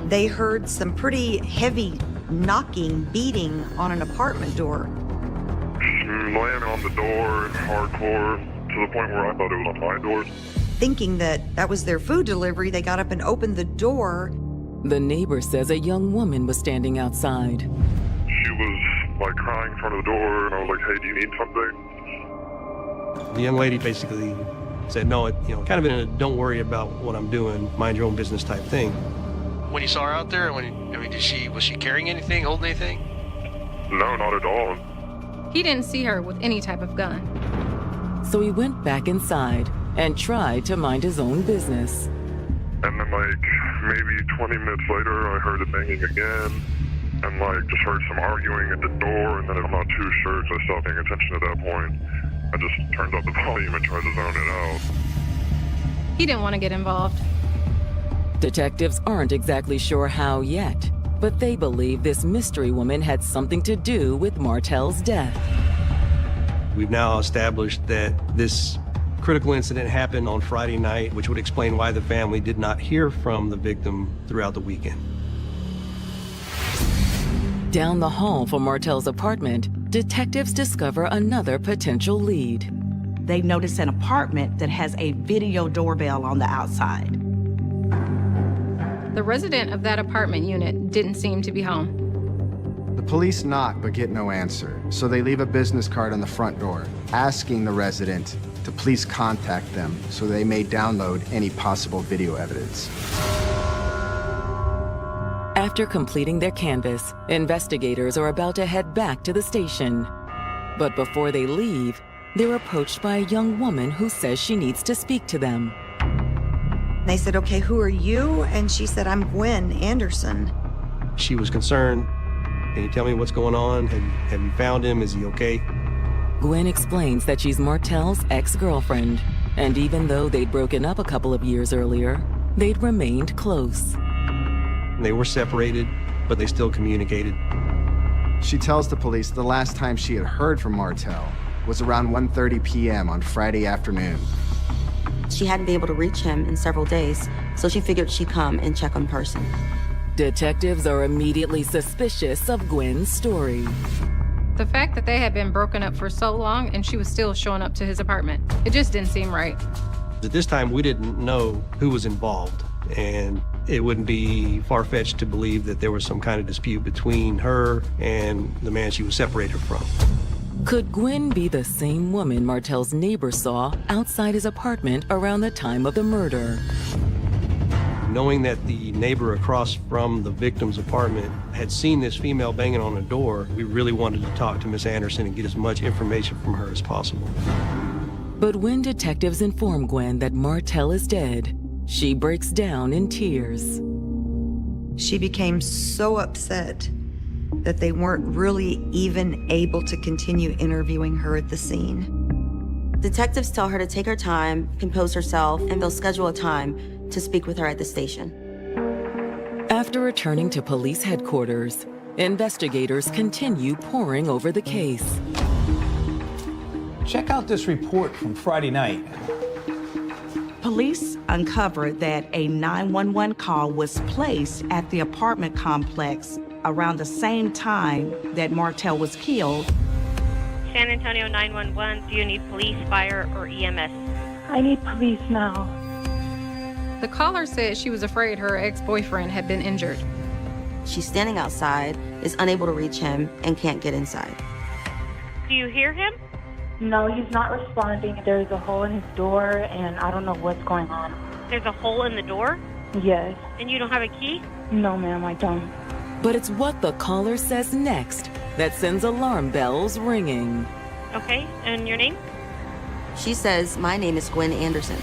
they heard some pretty heavy knocking, beating on an apartment door. Laying on the door hardcore to the point where I thought it was on my door. Thinking that was their food delivery, they got up and opened the door. The neighbor says a young woman was standing outside. She was like crying in front of the door, and I was like, "Hey, do you need something?" The young lady basically said, no, kind of in a don't worry about what I'm doing, mind your own business type thing. When you saw her out there, was she carrying anything, holding anything? No, not at all. He didn't see her with any type of gun. So he went back inside and tried to mind his own business. And then maybe 20 minutes later, I heard it banging again, and just heard some arguing at the door, and then I'm not too sure because I stopped paying attention at that point. I just turned up the volume and tried to zone it out. He didn't want to get involved. Detectives aren't exactly sure how yet, but they believe this mystery woman had something to do with Martel's death. We've now established that this critical incident happened on Friday night, which would explain why the family did not hear from the victim throughout the weekend. Down the hall from Martel's apartment, detectives discover another potential lead. They notice an apartment that has a video doorbell on the outside. The resident of that apartment unit didn't seem to be home. The police knock but get no answer, so they leave a business card on the front door, asking the resident to please contact them so they may download any possible video evidence. After completing their canvass, investigators are about to head back to the station. But before they leave, they're approached by a young woman who says she needs to speak to them. They said, "Okay, who are you?" And she said, "I'm Gwen Anderson." She was concerned. Can you tell me what's going on? Have you found him? Is he okay? Gwen explains that she's Martel's ex-girlfriend, and even though they'd broken up a couple of years earlier, they'd remained close. They were separated, but they still communicated. She tells the police the last time she had heard from Martel was around 1:30 p.m. on Friday afternoon. She hadn't been able to reach him in several days, so she figured she'd come and check in person. Detectives are immediately suspicious of Gwen's story. The fact that they had been broken up for so long and she was still showing up to his apartment, it just didn't seem right. At this time, we didn't know who was involved, and it wouldn't be far-fetched to believe that there was some kind of dispute between her and the man she was separated from. Could Gwen be the same woman Martel's neighbor saw outside his apartment around the time of the murder? Knowing that the neighbor across from the victim's apartment had seen this female banging on the door, we really wanted to talk to Miss Anderson and get as much information from her as possible. But when detectives inform Gwen that Martell is dead, she breaks down in tears. She became so upset that they weren't really even able to continue interviewing her at the scene. Detectives tell her to take her time, compose herself, and they'll schedule a time to speak with her at the station. After returning to police headquarters, investigators continue poring over the case. Check out this report from Friday night. Police uncovered that a 911 call was placed at the apartment complex around the same time that Martell was killed. San Antonio 911, do you need police, fire, or EMS? I need police now. The caller said she was afraid her ex-boyfriend had been injured. She's standing outside, is unable to reach him, and can't get inside. Do you hear him? No, he's not responding. There's a hole in his door, and I don't know what's going on. There's a hole in the door? Yes. And you don't have a key? No, ma'am, I don't. But it's what the caller says next that sends alarm bells ringing. Okay, and your name? She says, "My name is Gwen Anderson."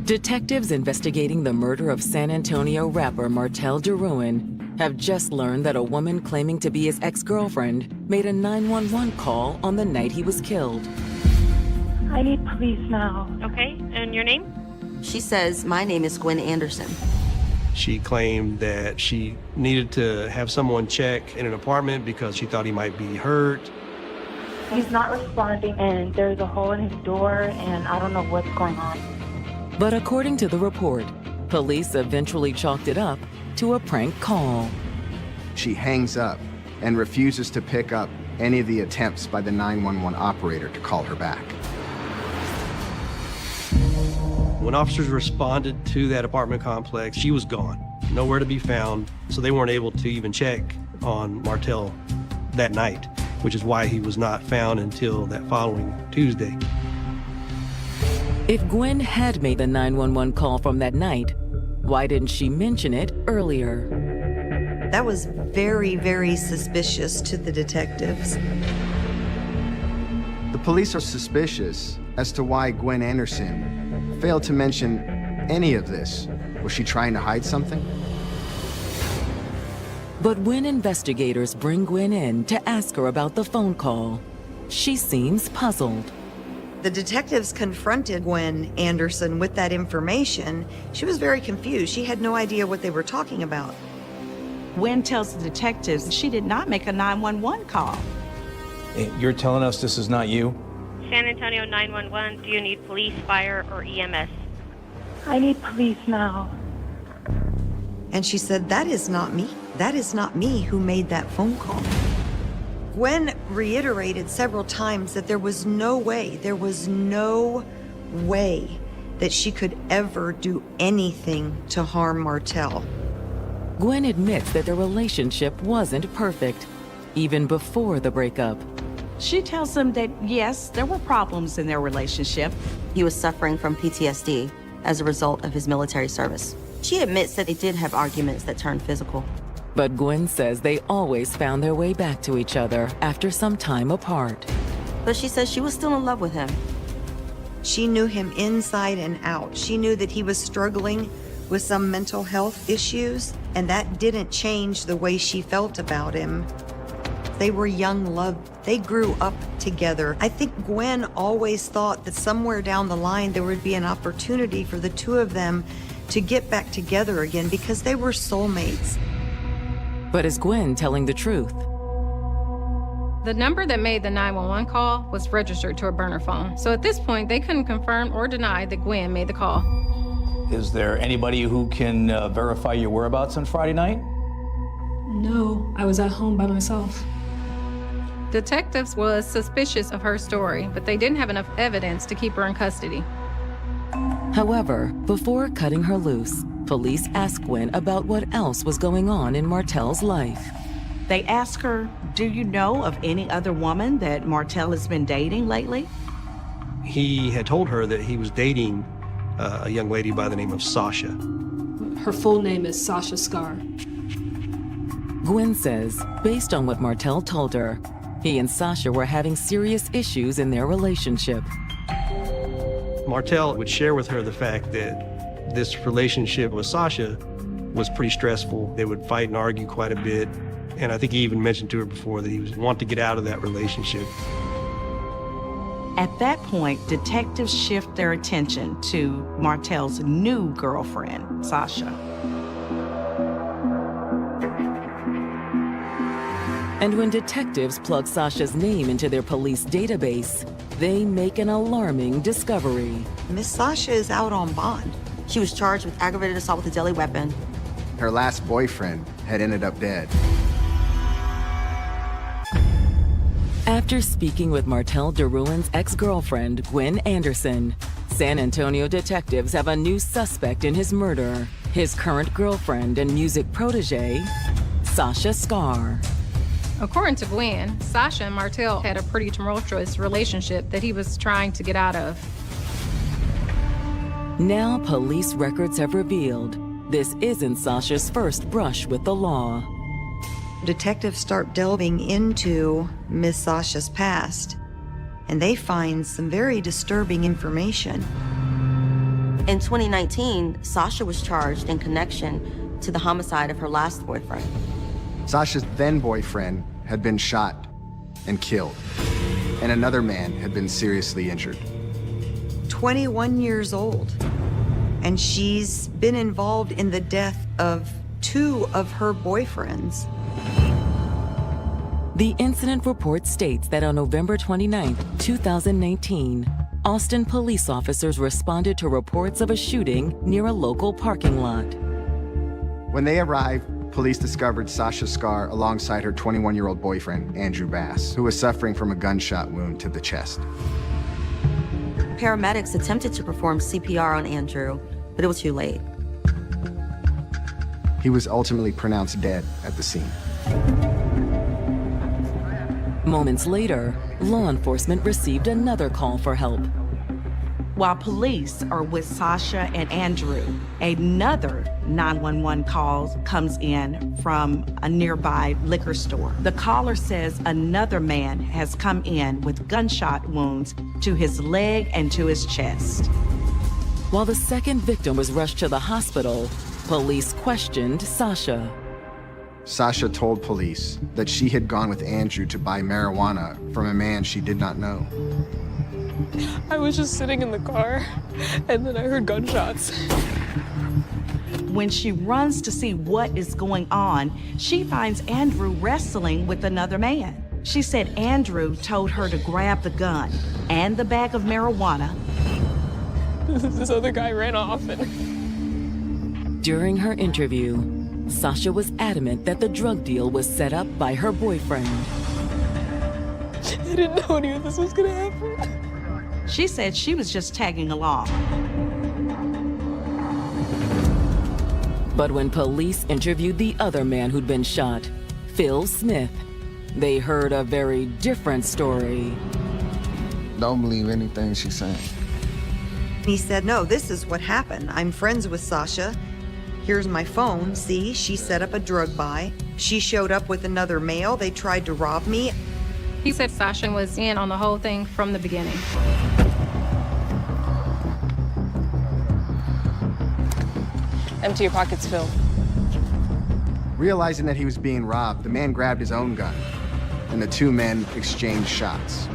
Detectives investigating the murder of San Antonio rapper Martell DeRuin have just learned that a woman claiming to be his ex-girlfriend made a 911 call on the night he was killed. I need police now. Okay, and your name? She says, "My name is Gwen Anderson." She claimed that she needed to have someone check in an apartment because she thought he might be hurt. He's not responding, and there's a hole in his door, and I don't know what's going on. But according to the report, police eventually chalked it up to a prank call. She hangs up and refuses to pick up any of the attempts by the 911 operator to call her back. When officers responded to that apartment complex, she was gone, nowhere to be found, so they weren't able to even check on Martell that night, which is why he was not found until that following Tuesday. If Gwen had made the 911 call from that night, why didn't she mention it earlier? That was very, very suspicious to the detectives. The police are suspicious as to why Gwen Anderson failed to mention any of this. Was she trying to hide something? But when investigators bring Gwen in to ask her about the phone call, she seems puzzled. The detectives confronted Gwen Anderson with that information. She was very confused. She had no idea what they were talking about. Gwen tells the detectives she did not make a 911 call. You're telling us this is not you? San Antonio 911, do you need police, fire, or EMS? I need police now. And she said, "That is not me. That is not me who made that phone call." Gwen reiterated several times that there was no way that she could ever do anything to harm Martell. Gwen admits that their relationship wasn't perfect, even before the breakup. She tells them that, yes, there were problems in their relationship. He was suffering from PTSD as a result of his military service. She admits that they did have arguments that turned physical. But Gwen says they always found their way back to each other after some time apart. But she says she was still in love with him. She knew him inside and out. She knew that he was struggling with some mental health issues, and that didn't change the way she felt about him. They were young love. They grew up together. I think Gwen always thought that somewhere down the line there would be an opportunity for the two of them to get back together again because they were soulmates. But is Gwen telling the truth? The number that made the 911 call was registered to a burner phone. So at this point, they couldn't confirm or deny that Gwen made the call. Is there anybody who can verify your whereabouts on Friday night? No, I was at home by myself. Detectives was suspicious of her story, but they didn't have enough evidence to keep her in custody. However, before cutting her loose, police asked Gwen about what else was going on in Martell's life. They asked her, "Do you know of any other woman that Martell has been dating lately?" He had told her that he was dating a young lady by the name of Sasha. Her full name is Sasha Scar. Gwen says, based on what Martel told her, he and Sasha were having serious issues in their relationship. Martel would share with her the fact that this relationship with Sasha was pretty stressful. They would fight and argue quite a bit. And I think he even mentioned to her before that he was wanting to get out of that relationship. At that point, detectives shift their attention to Martel's new girlfriend, Sasha. And when detectives plug Sasha's name into their police database, they make an alarming discovery. Miss Sasha is out on bond. She was charged with aggravated assault with a deadly weapon. Her last boyfriend had ended up dead. After speaking with Martel DeRuin's ex-girlfriend, Gwen Anderson, San Antonio detectives have a new suspect in his murder, his current girlfriend and music protege, Sasha Scar. According to Gwen, Sasha and Martel had a pretty tumultuous relationship that he was trying to get out of. Now police records have revealed this isn't Sasha's first brush with the law. Detectives start delving into Miss Sasha's past, and they find some very disturbing information. In 2019, Sasha was charged in connection to the homicide of her last boyfriend. Sasha's then boyfriend had been shot and killed, and another man had been seriously injured. 21 years old, and she's been involved in the death of 2 of her boyfriends. The incident report states that on November 29, 2019, Austin police officers responded to reports of a shooting near a local parking lot. When they arrived, police discovered Sasha Scar alongside her 21-year-old boyfriend, Andrew Bass, who was suffering from a gunshot wound to the chest. Paramedics attempted to perform CPR on Andrew, but it was too late. He was ultimately pronounced dead at the scene. Moments later, law enforcement received another call for help. While police are with Sasha and Andrew, another 911 call comes in from a nearby liquor store. The caller says another man has come in with gunshot wounds to his leg and to his chest. While the second victim was rushed to the hospital, police questioned Sasha. Sasha told police that she had gone with Andrew to buy marijuana from a man she did not know. I was just sitting in the car, and then I heard gunshots. When she runs to see what is going on, she finds Andrew wrestling with another man. She said Andrew told her to grab the gun and the bag of marijuana. This other guy ran off and... During her interview, Sasha was adamant that the drug deal was set up by her boyfriend. I didn't know any of this was gonna happen. She said she was just tagging along. But when police interviewed the other man who'd been shot, Phil Smith, they heard a very different story. Don't believe anything she's saying. He said, no, this is what happened. I'm friends with Sasha. Here's my phone. See, she set up a drug buy. She showed up with another male. They tried to rob me. He said Sasha was in on the whole thing from the beginning. Empty your pockets, Phil. Realizing that he was being robbed, the man grabbed his own gun, and the 2 men exchanged shots.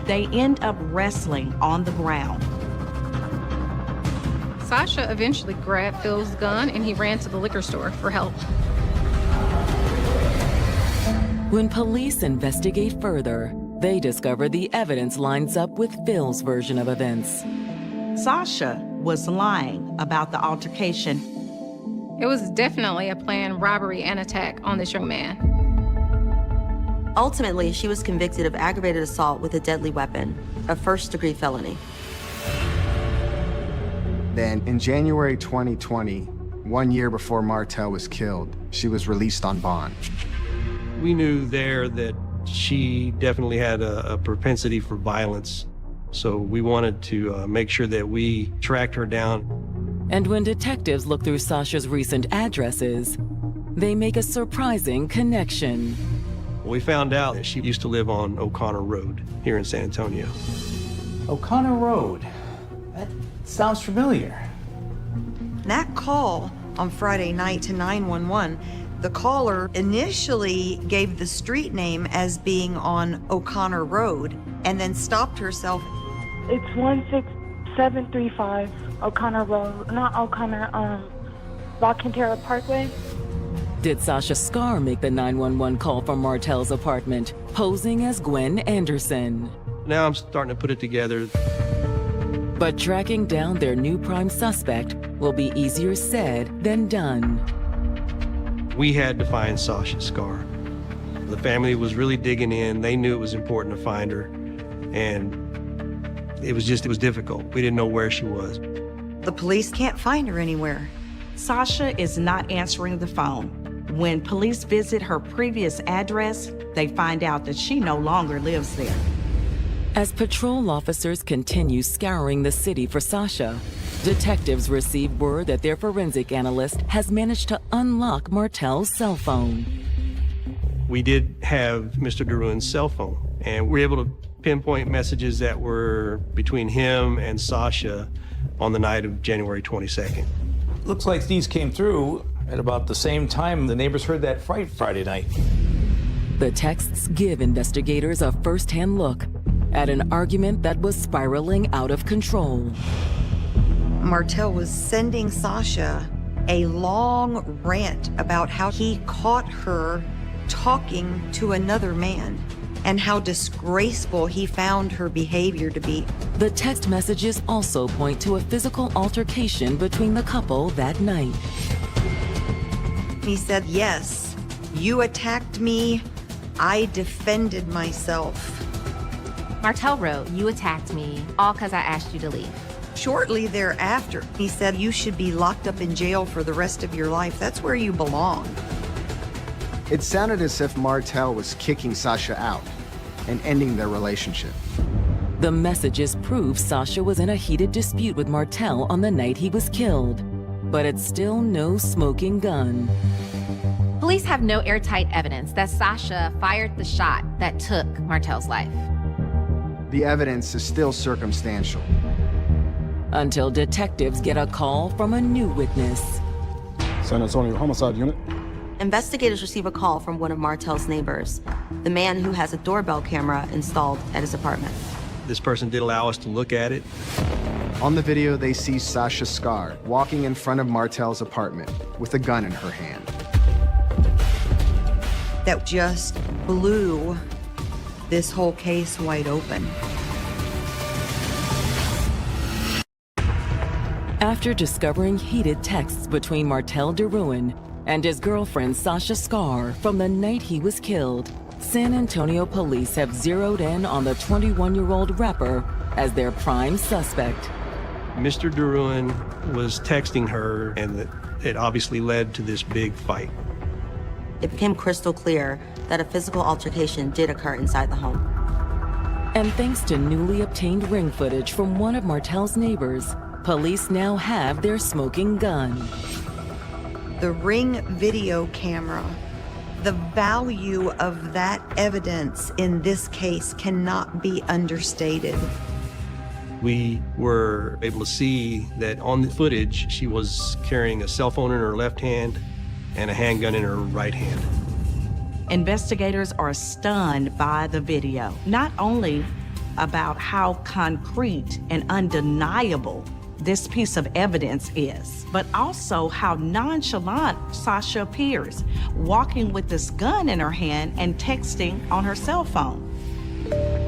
They end up wrestling on the ground. Sasha eventually grabbed Phil's gun and he ran to the liquor store for help. When police investigate further, they discover the evidence lines up with Phil's version of events. Sasha was lying about the altercation. It was definitely a planned robbery and attack on this young man. Ultimately, she was convicted of aggravated assault with a deadly weapon, a first-degree felony. Then, in January 2020, 1 year before Martel was killed, she was released on bond. We knew there that She definitely had a propensity for violence. So we wanted to make sure that we tracked her down. And when detectives look through Sasha's recent addresses, they make a surprising connection. We found out that she used to live on O'Connor Road here in San Antonio. O'Connor Road. That sounds familiar. That call on Friday night to 911, the caller initially gave the street name as being on O'Connor Road and then stopped herself. It's 16735 O'Connor Road, not O'Connor, La Cantera Parkway. Did Sasha Scar make the 911 call from Martell's apartment, posing as Gwen Anderson? Now I'm starting to put it together. But tracking down their new prime suspect will be easier said than done. We had to find Sasha Scar. The family was really digging in. They knew it was important to find her. And it was difficult. We didn't know where she was. The police can't find her anywhere. Sasha is not answering the phone. When police visit her previous address, they find out that she no longer lives there. As patrol officers continue scouring the city for Sasha, detectives receive word that their forensic analyst has managed to unlock Martell's cell phone. We did have Mr. DeRuin's cell phone, and we were able to pinpoint messages that were between him and Sasha on the night of January 22nd. Looks like these came through at about the same time the neighbors heard that fight Friday night. The texts give investigators a first-hand look at an argument that was spiraling out of control. Martell was sending Sasha a long rant about how he caught her talking to another man and how disgraceful he found her behavior to be. The text messages also point to a physical altercation between the couple that night. He said, "Yes, you attacked me. I defended myself." Martell wrote, "You attacked me, all because I asked you to leave." Shortly thereafter, he said, "You should be locked up in jail for the rest of your life. That's where you belong." It sounded as if Martell was kicking Sasha out and ending their relationship. The messages prove Sasha was in a heated dispute with Martell on the night he was killed, but it's still no smoking gun. Police have no airtight evidence that Sasha fired the shot that took Martell's life. The evidence is still circumstantial. Until detectives get a call from a new witness. San Antonio Homicide Unit. Investigators receive a call from one of Martell's neighbors, the man who has a doorbell camera installed at his apartment. This person did allow us to look at it. On the video, they see Sasha Scar walking in front of Martell's apartment with a gun in her hand. That just blew this whole case wide open. After discovering heated texts between Martell DeRuin and his girlfriend Sasha Scar from the night he was killed, San Antonio police have zeroed in on the 21-year-old rapper as their prime suspect. Mr. DeRuin was texting her, and it obviously led to this big fight. It became crystal clear that a physical altercation did occur inside the home. And thanks to newly obtained ring footage from one of Martell's neighbors, police now have their smoking gun. The Ring video camera, the value of that evidence in this case cannot be understated. We were able to see that on the footage, she was carrying a cell phone in her left hand and a handgun in her right hand. Investigators are stunned by the video, not only about how concrete and undeniable this piece of evidence is, but also how nonchalant Sasha appears, walking with this gun in her hand and texting on her cell phone.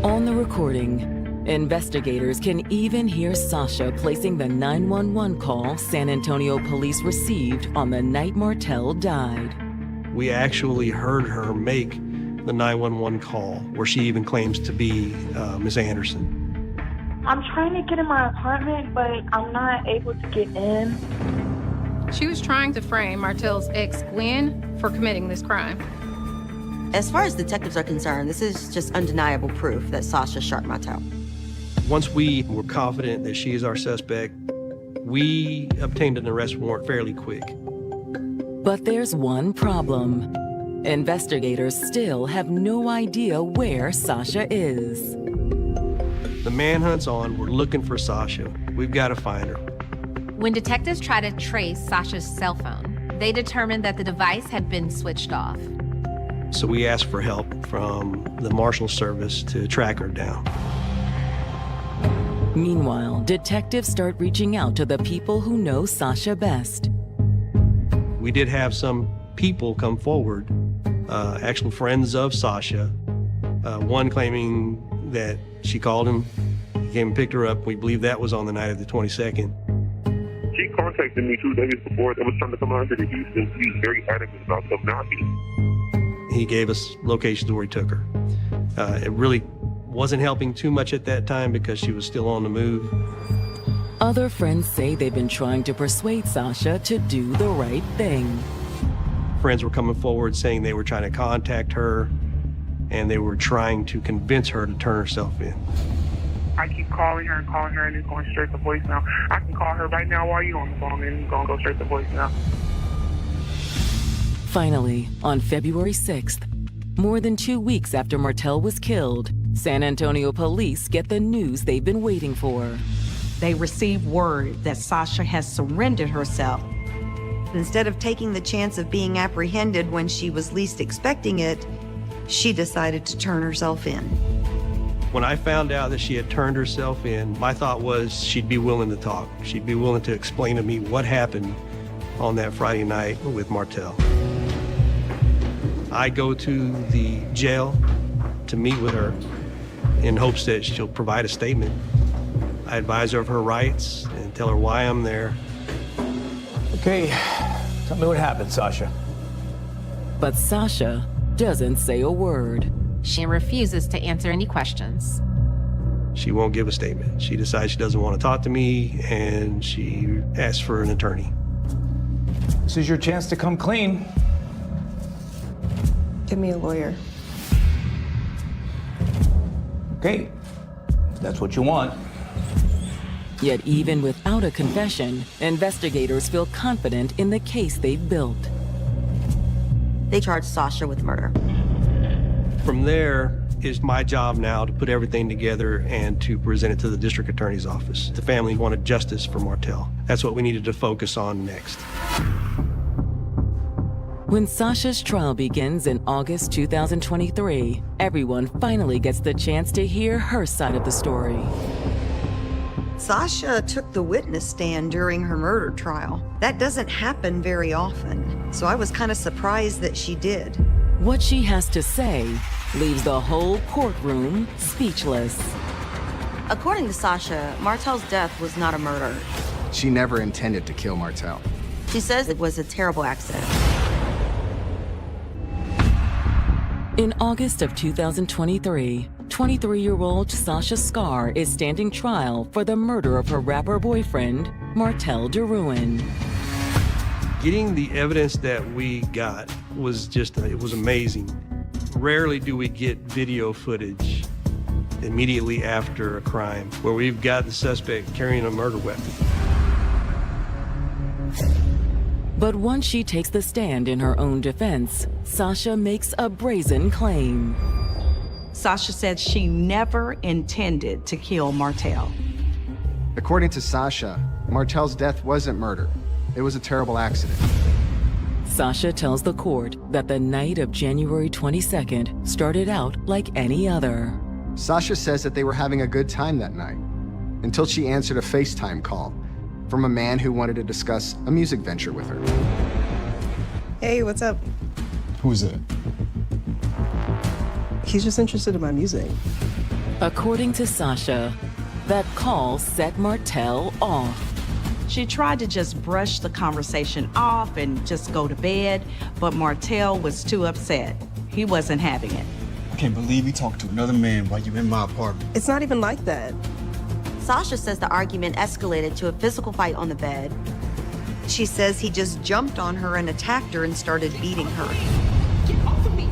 On the recording, investigators can even hear Sasha placing the 911 call San Antonio police received on the night Martell died. We actually heard her make the 911 call where she even claims to be Ms. Anderson. I'm trying to get in my apartment, but I'm not able to get in. She was trying to frame Martell's ex, Gwen, for committing this crime. As far as detectives are concerned, this is just undeniable proof that Sasha shot Martel. Once we were confident that she is our suspect, we obtained an arrest warrant fairly quick. But there's one problem. Investigators still have no idea where Sasha is. The manhunt's on. We're looking for Sasha. We've got to find her. When detectives tried to trace Sasha's cell phone, they determined that the device had been switched off. So we asked for help from the Marshal Service to track her down. Meanwhile, detectives start reaching out to the people who know Sasha best. We did have some people come forward, actual friends of Sasha, one claiming that she called him, he came and picked her up. We believe that was on the night of the 22nd. She contacted me 2 days before that was trying to come out here to Houston. He was very adamant about coming out here. He gave us locations where he took her. It really wasn't helping too much at that time because she was still on the move. Other friends say they've been trying to persuade Sasha to do the right thing. Friends were coming forward saying they were trying to contact her and they were trying to convince her to turn herself in. I keep calling her and it's going straight to voicemail. I can call her right now while you're on the phone and it's going to go straight to voicemail. Finally, on February 6th, more than 2 weeks after Martel was killed, San Antonio police get the news they've been waiting for. They receive word that Sasha has surrendered herself. Instead of taking the chance of being apprehended when she was least expecting it, she decided to turn herself in. When I found out that she had turned herself in, my thought was she'd be willing to talk. She'd be willing to explain to me what happened on that Friday night with Martel. I go to the jail to meet with her in hopes that she'll provide a statement. I advise her of her rights and tell her why I'm there. Okay, tell me what happened, Sasha. But Sasha doesn't say a word. She refuses to answer any questions. She won't give a statement. She decides she doesn't want to talk to me, and she asks for an attorney. This is your chance to come clean. Give me a lawyer. Okay, if that's what you want. Yet even without a confession, investigators feel confident in the case they've built. They charged Sasha with murder. From there is my job now to put everything together and to present it to the district attorney's office. The family wanted justice for Martel. That's what we needed to focus on next. When Sasha's trial begins in August 2023, everyone finally gets the chance to hear her side of the story. Sasha took the witness stand during her murder trial. That doesn't happen very often, so I was kind of surprised that she did. What she has to say leaves the whole courtroom speechless. According to Sasha, Martel's death was not a murder. She never intended to kill Martel. She says it was a terrible accident. In August of 2023, 23-year-old Sasha Scar is standing trial for the murder of her rapper boyfriend, Martel DeRuin. Getting the evidence that we got was just, it was amazing. Rarely do we get video footage immediately after a crime where we've got the suspect carrying a murder weapon. But once she takes the stand in her own defense, Sasha makes a brazen claim. Sasha said she never intended to kill Martel. According to Sasha, Martel's death wasn't murder. It was a terrible accident. Sasha tells the court that the night of January 22nd started out like any other. Sasha says that they were having a good time that night, until she answered a FaceTime call from a man who wanted to discuss a music venture with her. Hey, what's up? Who's it? He's just interested in my music. According to Sasha, that call set Martel off. She tried to just brush the conversation off and just go to bed, but Martel was too upset. He wasn't having it. I can't believe you talked to another man while you in my apartment. It's not even like that. Sasha says the argument escalated to a physical fight on the bed. She says he just jumped on her and attacked her and started beating her. Get off of me.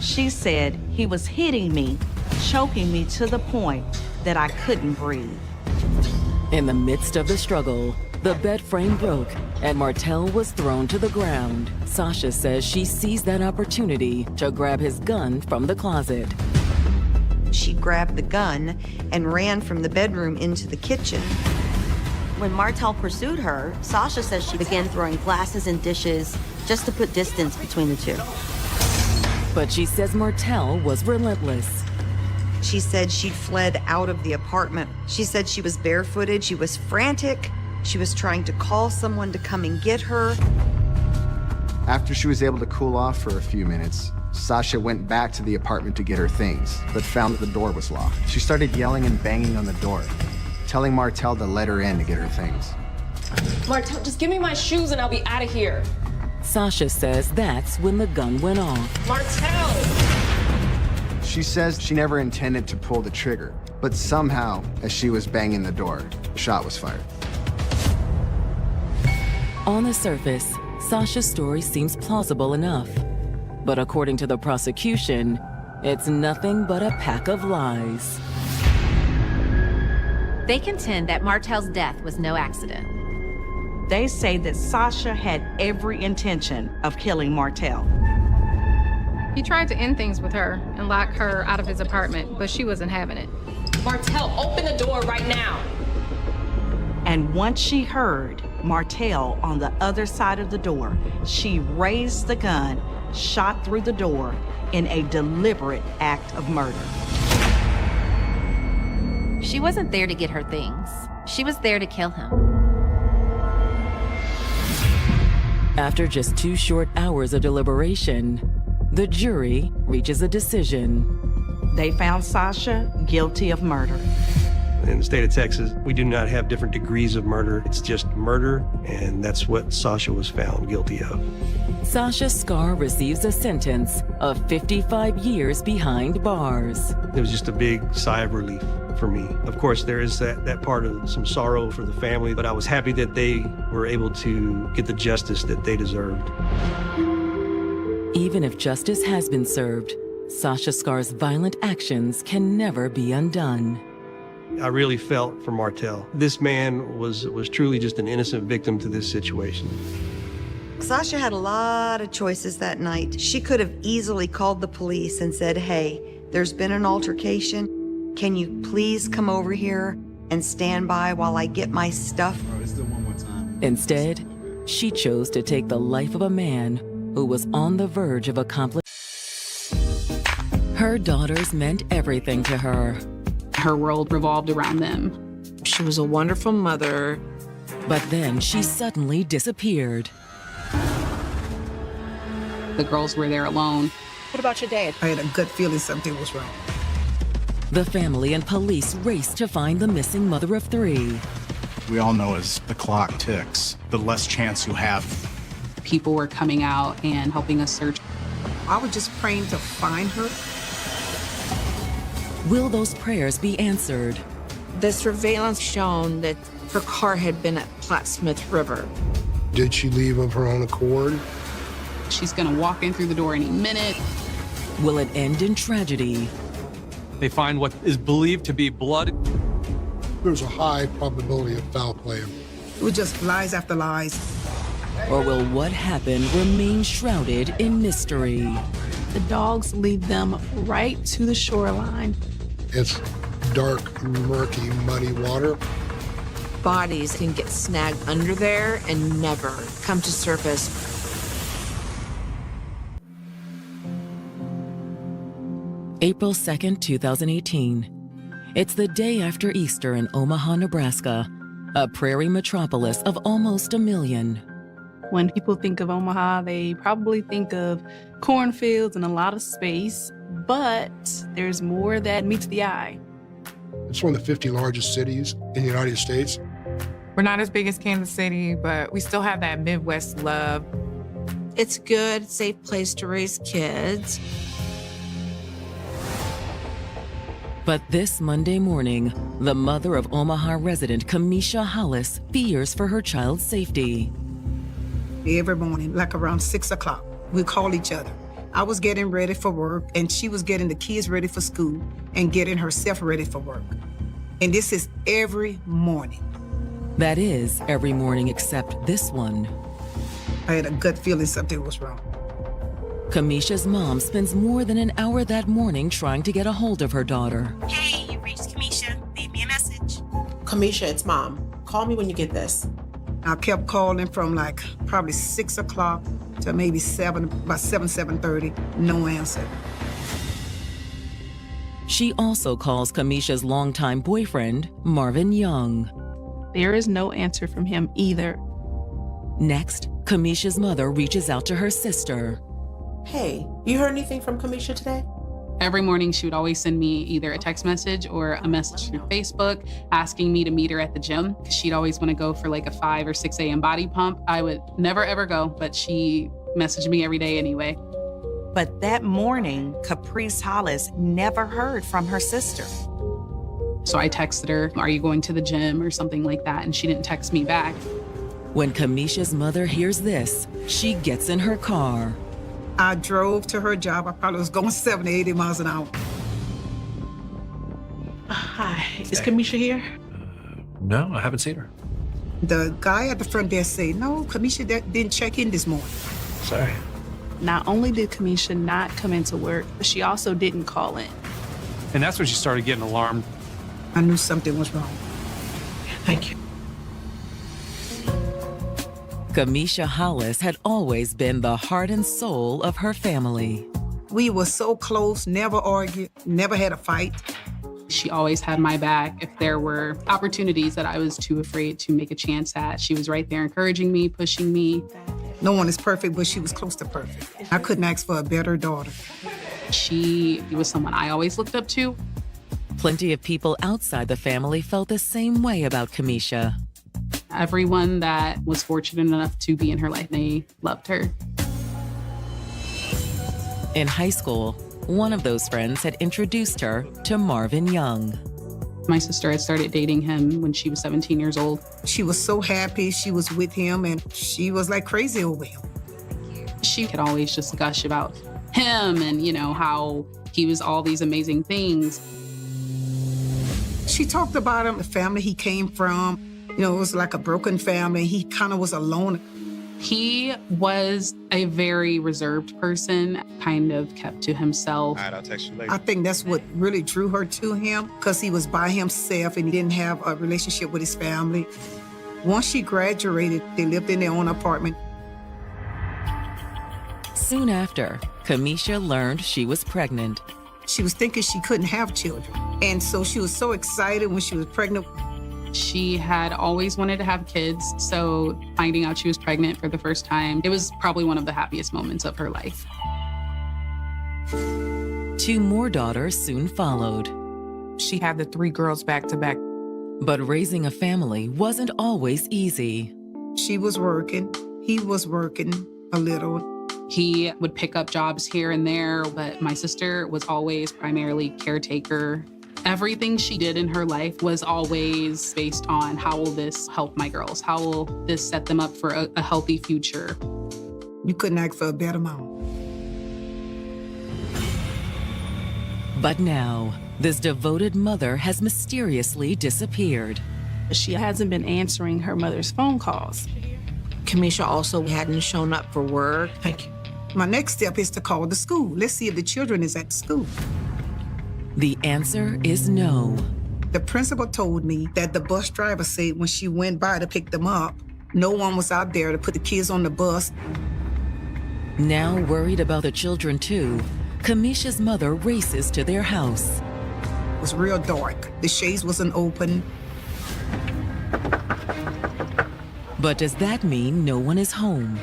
She said he was hitting me, choking me to the point that I couldn't breathe. In the midst of the struggle, the bed frame broke and Martel was thrown to the ground. Sasha says she seized that opportunity to grab his gun from the closet. She grabbed the gun and ran from the bedroom into the kitchen. When Martel pursued her, Sasha says she began throwing glasses and dishes just to put distance between the two. But she says Martel was relentless. She said she'd fled out of the apartment. She said she was barefooted, she was frantic, she was trying to call someone to come and get her. After she was able to cool off for a few minutes, Sasha went back to the apartment to get her things, but found that the door was locked. She started yelling and banging on the door, telling Martel to let her in to get her things. Martel, just give me my shoes and I'll be out of here. Sasha says that's when the gun went off. Martel! She says she never intended to pull the trigger, but somehow, as she was banging the door, a shot was fired. On the surface, Sasha's story seems plausible enough. But according to the prosecution, it's nothing but a pack of lies. They contend that Martel's death was no accident. They say that Sasha had every intention of killing Martel. He tried to end things with her and lock her out of his apartment, but she wasn't having it. Martel, open the door right now. And once she heard Martel on the other side of the door, she raised the gun, shot through the door in a deliberate act of murder. She wasn't there to get her things. She was there to kill him. After just 2 short hours of deliberation, the jury reaches a decision. They found Sasha guilty of murder. In the state of Texas, we do not have different degrees of murder. It's just murder, and that's what Sasha was found guilty of. Sasha Scar receives a sentence of 55 years behind bars. It was just a big sigh of relief for me. Of course, there is that part of some sorrow for the family, but I was happy that they were able to get the justice that they deserved. Even if justice has been served, Sasha Scar's violent actions can never be undone. I really felt for Martel. This man was truly just an innocent victim to this situation. Sasha had a lot of choices that night. She could have easily called the police and said, hey, there's been an altercation. Can you please come over here and stand by while I get my stuff? Instead, she chose to take the life of a man who was on the verge of accomplishing. Her daughters meant everything to her. Her world revolved around them. She was a wonderful mother. But then she suddenly disappeared. The girls were there alone. What about your dad? I had a gut feeling something was wrong. The family and police raced to find the missing mother of 3. We all know as the clock ticks, the less chance you have. People were coming out and helping us search. I was just praying to find her. Will those prayers be answered? The surveillance shown that her car had been at Plattsmouth River. Did she leave of her own accord? She's gonna walk in through the door any minute. Will it end in tragedy? They find what is believed to be blood. There's a high probability of foul play. It was just lies after lies. Or will what happened remain shrouded in mystery? The dogs lead them right to the shoreline. It's dark, murky, muddy water. Bodies can get snagged under there and never come to surface. April 2nd, 2018. It's the day after Easter in Omaha, Nebraska, a prairie metropolis of almost 1 million. When people think of Omaha, they probably think of cornfields and a lot of space, but there's more that meets the eye. It's one of the 50 largest cities in the United States. We're not as big as Kansas City, but we still have that Midwest love. It's a good, safe place to raise kids. But this Monday morning, the mother of Omaha resident Kamisha Hollis fears for her child's safety. Every morning, like around 6 o'clock, we call each other. I was getting ready for work, and she was getting the kids ready for school and getting herself ready for work. And this is every morning. That is, every morning except this one. I had a gut feeling something was wrong. Kamisha's mom spends more than an hour that morning trying to get a hold of her daughter. Hey, you reached Kamisha. Leave me a message. Kamisha, it's Mom. Call me when you get this. I kept calling from like probably 6 o'clock to maybe 7:30, no answer. She also calls Kamisha's longtime boyfriend, Marvin Young. There is no answer from him either. Next, Kamisha's mother reaches out to her sister. Hey, you heard anything from Kamisha today? Every morning, she would always send me either a text message or a message through Facebook asking me to meet her at the gym. She'd always want to go for like a 5 or 6 a.m. body pump. I would never, ever go, but she messaged me every day anyway. But that morning, Caprice Hollis never heard from her sister. So I texted her, "Are you going to the gym?" or something like that, and she didn't text me back. When Kamisha's mother hears this, she gets in her car. I drove to her job. I probably was going 70, 80 miles an hour. Hi, is Kamisha here? No, I haven't seen her. The guy at the front desk said, no, Kamisha didn't check in this morning. Sorry. Not only did Kamisha not come into work, but she also didn't call in. And that's when she started getting alarmed. I knew something was wrong. Thank you. Kamisha Hollis had always been the heart and soul of her family. We were so close, never argued, never had a fight. She always had my back. If there were opportunities that I was too afraid to make a chance at, she was right there encouraging me, pushing me. No one is perfect, but she was close to perfect. I couldn't ask for a better daughter. She was someone I always looked up to. Plenty of people outside the family felt the same way about Kamisha. Everyone that was fortunate enough to be in her life, they loved her. In high school, one of those friends had introduced her to Marvin Young. My sister had started dating him when she was 17 years old. She was so happy she was with him, and she was like crazy over him. She could always just gush about him and, how he was all these amazing things. She talked about him, the family he came from. It was like a broken family. He kind of was alone. He was a very reserved person, kind of kept to himself. All right, I'll text you later. I think that's what really drew her to him, because he was by himself and he didn't have a relationship with his family. Once she graduated, they lived in their own apartment. Soon after, Kamisha learned she was pregnant. She was thinking she couldn't have children. And so she was so excited when she was pregnant. She had always wanted to have kids, so finding out she was pregnant for the first time, it was probably one of the happiest moments of her life. 2 more daughters soon followed. She had the 3 girls back to back. But raising a family wasn't always easy. She was working. He was working a little. He would pick up jobs here and there, but my sister was always primarily caretaker. Everything she did in her life was always based on how will this help my girls? How will this set them up for a healthy future? You couldn't ask for a better mom. But now, this devoted mother has mysteriously disappeared. She hasn't been answering her mother's phone calls. Kamisha also hadn't shown up for work. Thank you. My next step is to call the school. Let's see if the children is at school. The answer is no. The principal told me that the bus driver said when she went by to pick them up, no one was out there to put the kids on the bus. Now worried about the children too, Kamisha's mother races to their house. It was real dark. The shades wasn't open. But does that mean no one is home?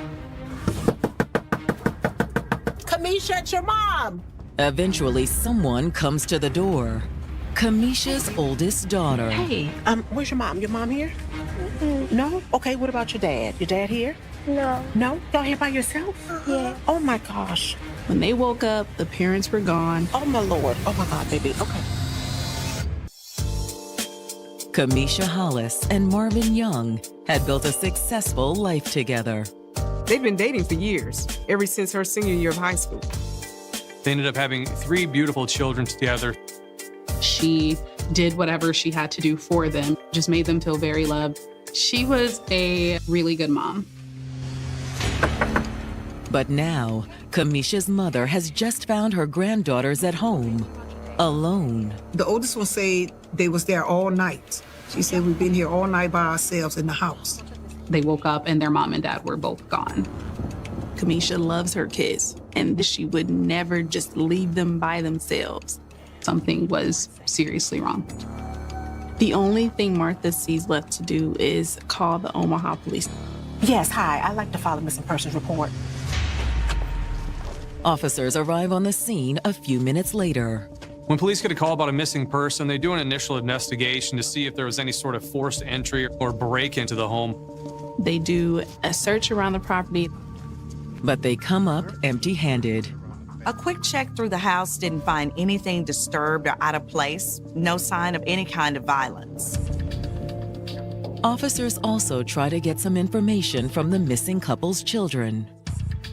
Kamisha, it's your mom! Eventually, someone comes to the door. Kamisha's oldest daughter. Hey, where's your mom? Your mom here? No? Okay, what about your dad? Your dad here? No. No? Y'all here by yourself? Yeah. Oh my gosh. When they woke up, the parents were gone. Oh my Lord. Oh my God, baby. Okay. Kamisha Hollis and Marvin Young had built a successful life together. They've been dating for years, ever since her senior year of high school. They ended up having 3 beautiful children together. She did whatever she had to do for them, just made them feel very loved. She was a really good mom. But now, Kamisha's mother has just found her granddaughters at home, alone. The oldest one said they was there all night. She said, we've been here all night by ourselves in the house. They woke up and their mom and dad were both gone. Kamisha loves her kids, and she would never just leave them by themselves. Something was seriously wrong. The only thing Martha sees left to do is call the Omaha police. Yes, hi. I'd like to file a missing persons report. Officers arrive on the scene a few minutes later. When police get a call about a missing person, they do an initial investigation to see if there was any sort of forced entry or break into the home. They do a search around the property. But they come up empty-handed. A quick check through the house didn't find anything disturbed or out of place, no sign of any kind of violence. Officers also try to get some information from the missing couple's children.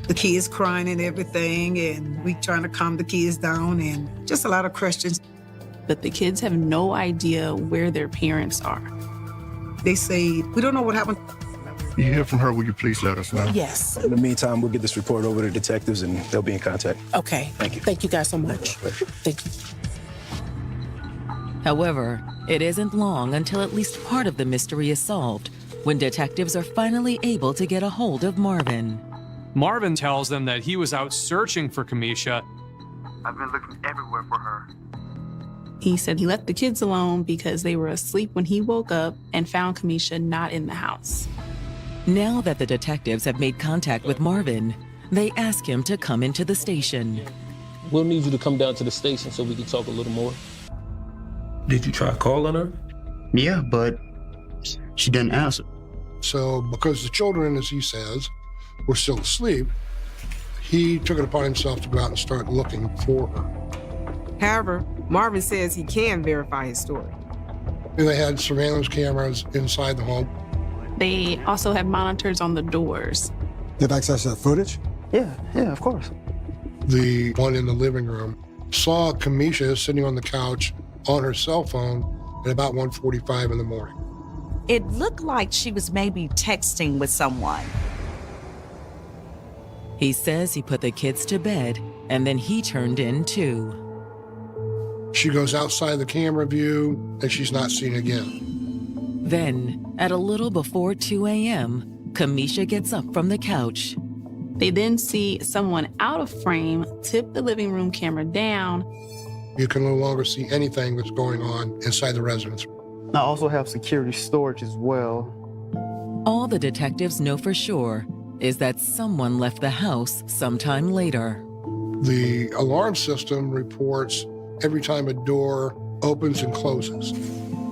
The kids crying and everything, and we trying to calm the kids down, and just a lot of questions. But the kids have no idea where their parents are. They say, we don't know what happened. You hear from her, will you please let us know? Yes. In the meantime, we'll get this report over to detectives and they'll be in contact. Okay. Thank you. Thank you guys so much. Thank you. However, it isn't long until at least part of the mystery is solved when detectives are finally able to get a hold of Marvin. Marvin tells them that he was out searching for Kamisha. I've been looking everywhere for her. He said he left the kids alone because they were asleep when he woke up and found Kamisha not in the house. Now that the detectives have made contact with Marvin, they ask him to come into the station. We'll need you to come down to the station so we can talk a little more. Did you try calling her? Yeah, but she didn't answer. So because the children, as he says, were still asleep, he took it upon himself to go out and start looking for her. However, Marvin says he can verify his story. And they had surveillance cameras inside the home. They also have monitors on the doors. They have access to that footage? Yeah, of course. The one in the living room saw Kamisha sitting on the couch on her cell phone at about 1:45 in the morning. It looked like she was maybe texting with someone. He says he put the kids to bed and then he turned in too. She goes outside the camera view and she's not seen again. Then, at a little before 2 a.m., Kamisha gets up from the couch. They then see someone out of frame tip the living room camera down. You can no longer see anything that's going on inside the residence. I also have security storage as well. All the detectives know for sure is that someone left the house sometime later. The alarm system reports every time a door opens and closes.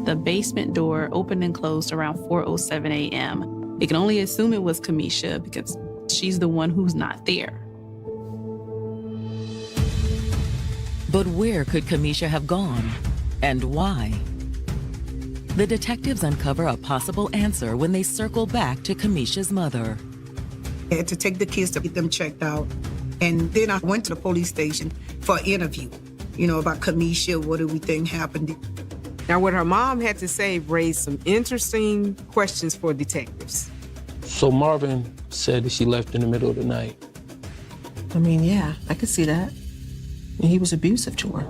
The basement door opened and closed around 4:07 a.m. They can only assume it was Kamisha because she's the one who's not there. But where could Kamisha have gone? And why? The detectives uncover a possible answer when they circle back to Kamisha's mother. I had to take the kids to get them checked out. And then I went to the police station for an interview, about Kamisha, what do we think happened. Now, what her mom had to say raised some interesting questions for detectives. So Marvin said that she left in the middle of the night. I mean, yeah, I could see that. And he was abusive to her.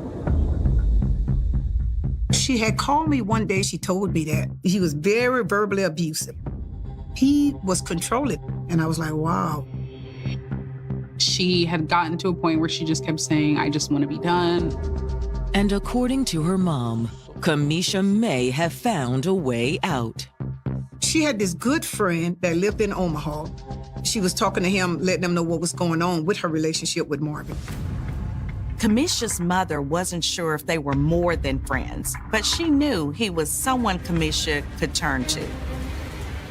She had called me one day, she told me that. He was very verbally abusive. He was controlling, and I was like, wow. She had gotten to a point where she just kept saying, I just want to be done. And according to her mom, Kamisha may have found a way out. She had this good friend that lived in Omaha. She was talking to him, letting him know what was going on with her relationship with Marvin. Kamisha's mother wasn't sure if they were more than friends, but she knew he was someone Kamisha could turn to.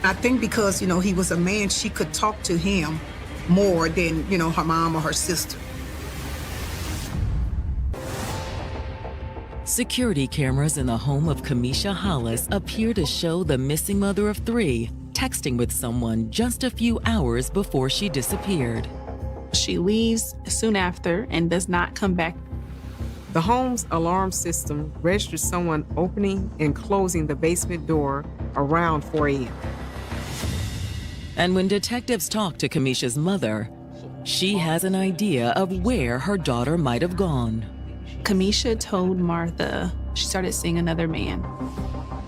I think because, he was a man, she could talk to him more than, her mom or her sister. Security cameras in the home of Kamisha Hollis appear to show the missing mother of 3 texting with someone just a few hours before she disappeared. She leaves soon after and does not come back. The home's alarm system registered someone opening and closing the basement door around 4 a.m. And when detectives talk to Kamisha's mother, she has an idea of where her daughter might have gone. Kamisha told Martha she started seeing another man.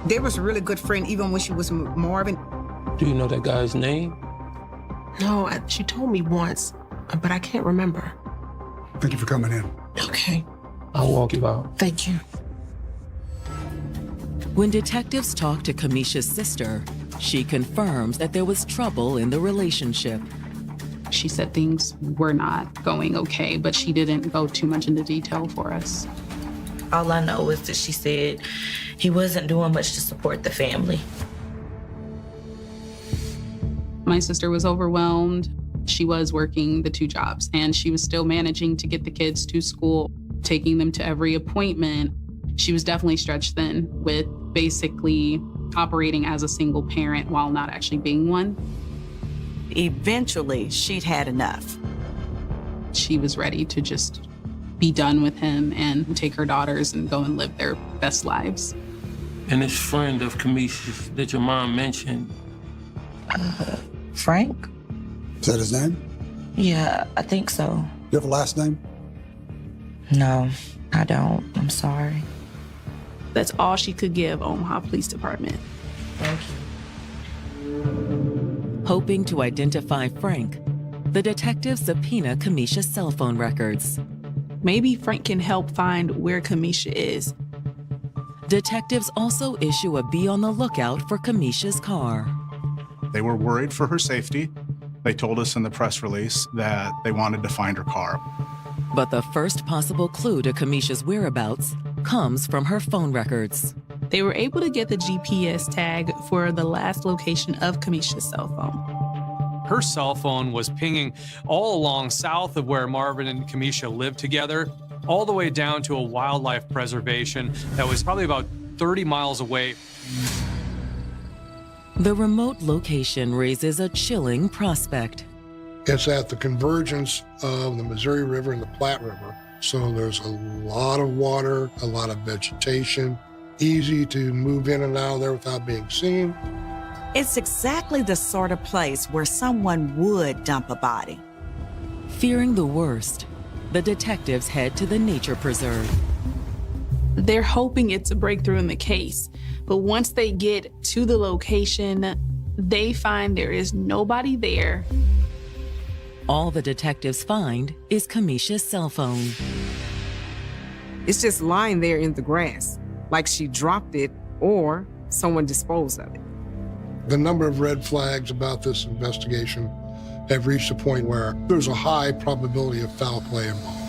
They was a really good friend even when she was with Marvin. Do you know that guy's name? No, she told me once, but I can't remember. Thank you for coming in. Okay, I'll walk you out. thank you. When detectives talk to Kamisha's sister, she confirms that there was trouble in the relationship. She said things were not going okay, but she didn't go too much into detail for us. All I know is that she said he wasn't doing much to support the family. My sister was overwhelmed. She was working the 2 jobs, and she was still managing to get the kids to school, taking them to every appointment. She was definitely stretched thin with basically operating as a single parent while not actually being one. Eventually, she'd had enough. She was ready to just be done with him and take her daughters and go and live their best lives. And this friend of Kamisha's that your mom mentioned. Frank? Is that his name? Yeah, I think so. You have a last name? No, I don't. I'm sorry. That's all she could give Omaha Police Department. Thank you. Hoping to identify Frank, the detectives subpoena Kamisha's cell phone records. Maybe Frank can help find where Kamisha is. Detectives also issue a be on the lookout for Kamisha's car. They were worried for her safety. They told us in the press release that they wanted to find her car. But the first possible clue to Kamisha's whereabouts comes from her phone records. They were able to get the GPS tag for the last location of Kamisha's cell phone. Her cell phone was pinging all along south of where Marvin and Kamisha lived together, all the way down to a wildlife preservation that was probably about 30 miles away. The remote location raises a chilling prospect. It's at the convergence of the Missouri River and the Platte River. So there's a lot of water, a lot of vegetation, easy to move in and out of there without being seen. It's exactly the sort of place where someone would dump a body. Fearing the worst, the detectives head to the nature preserve. They're hoping it's a breakthrough in the case, but once they get to the location, they find there is nobody there. All the detectives find is Kamisha's cell phone. It's just lying there in the grass, like she dropped it or someone disposed of it. The number of red flags about this investigation have reached a point where there's a high probability of foul play involved.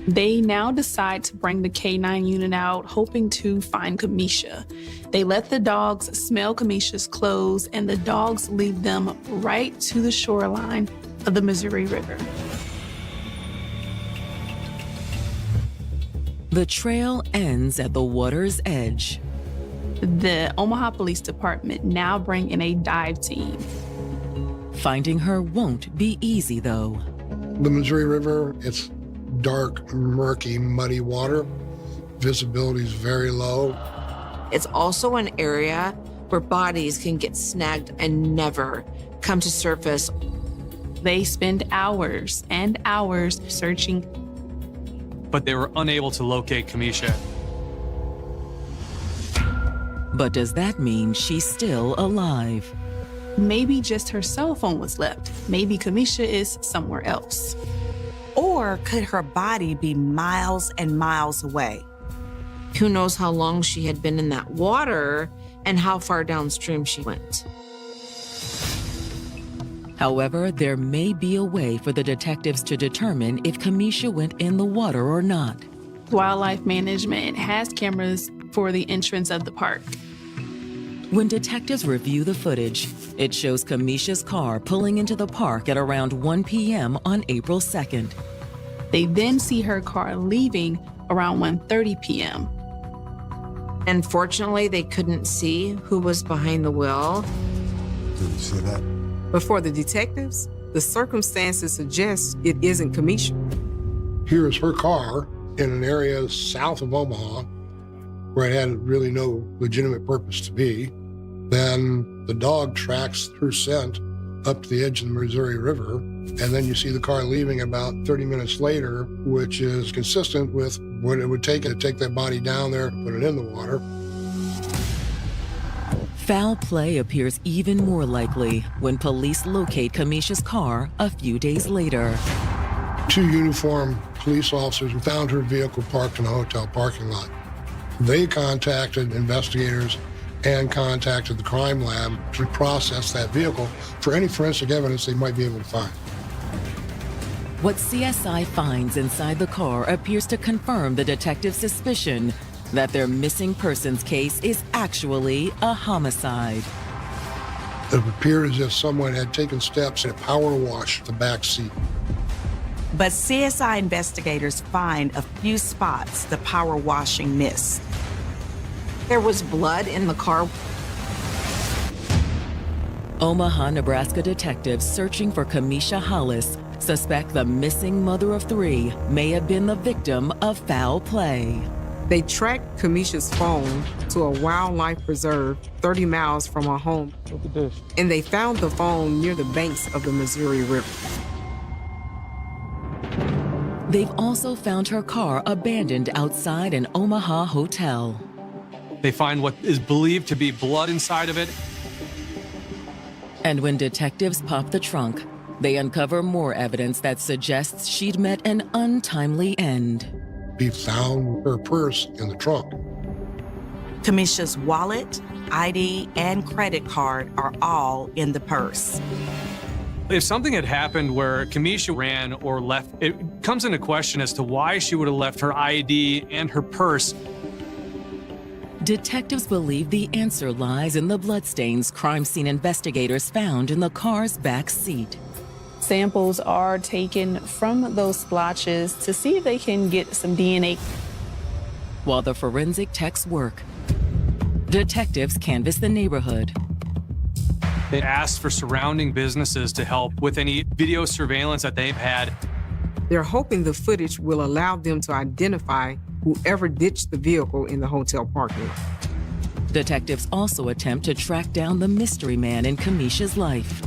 They now decide to bring the K-9 unit out, hoping to find Kamisha. They let the dogs smell Kamisha's clothes, and the dogs lead them right to the shoreline of the Missouri River. The trail ends at the water's edge. The Omaha Police Department now bring in a dive team. Finding her won't be easy, though. The Missouri River, it's dark, murky, muddy water. Visibility is very low. It's also an area where bodies can get snagged and never come to surface. They spend hours and hours searching, but they were unable to locate Kamisha. But does that mean she's still alive? Maybe just her cell phone was left. Maybe Kamisha is somewhere else. Or could her body be miles and miles away? Who knows how long she had been in that water and how far downstream she went. However, there may be a way for the detectives to determine if Kamisha went in the water or not. Wildlife Management has cameras for the entrance of the park. When detectives review the footage, it shows Kamisha's car pulling into the park at around 1 p.m. on April 2nd. They then see her car leaving around 1:30 p.m. Unfortunately, they couldn't see who was behind the wheel. Did you see that? But for the detectives, the circumstances suggest it isn't Kamisha. Here is her car in an area south of Omaha where it had really no legitimate purpose to be. Then the dog tracks her scent up to the edge of the Missouri River, and then you see the car leaving about 30 minutes later, which is consistent with what it would take to take that body down there and put it in the water. Foul play appears even more likely when police locate Kamisha's car a few days later. 2 uniformed police officers found her vehicle parked in a hotel parking lot. They contacted investigators and contacted the crime lab to process that vehicle for any forensic evidence they might be able to find. What CSI finds inside the car appears to confirm the detective's suspicion that their missing persons case is actually a homicide. It appeared as if someone had taken steps to power wash the back seat. But CSI investigators find a few spots the power washing missed. There was blood in the car. Omaha, Nebraska detectives searching for Kamisha Hollis suspect the missing mother of 3 may have been the victim of foul play. They tracked Kamisha's phone to a wildlife preserve 30 miles from her home. Look at this. And they found the phone near the banks of the Missouri River. They've also found her car abandoned outside an Omaha hotel. They find what is believed to be blood inside of it. And when detectives pop the trunk, they uncover more evidence that suggests she'd met an untimely end. We found her purse in the trunk. Kamisha's wallet, ID, and credit card are all in the purse. If something had happened where Kamisha ran or left, it comes into question as to why she would have left her ID and her purse. Detectives believe the answer lies in the bloodstains crime scene investigators found in the car's back seat. Samples are taken from those splotches to see if they can get some DNA. While the forensic techs work, detectives canvass the neighborhood. They asked for surrounding businesses to help with any video surveillance that they've had. They're hoping the footage will allow them to identify whoever ditched the vehicle in the hotel parking lot. Detectives also attempt to track down the mystery man in Kamisha's life.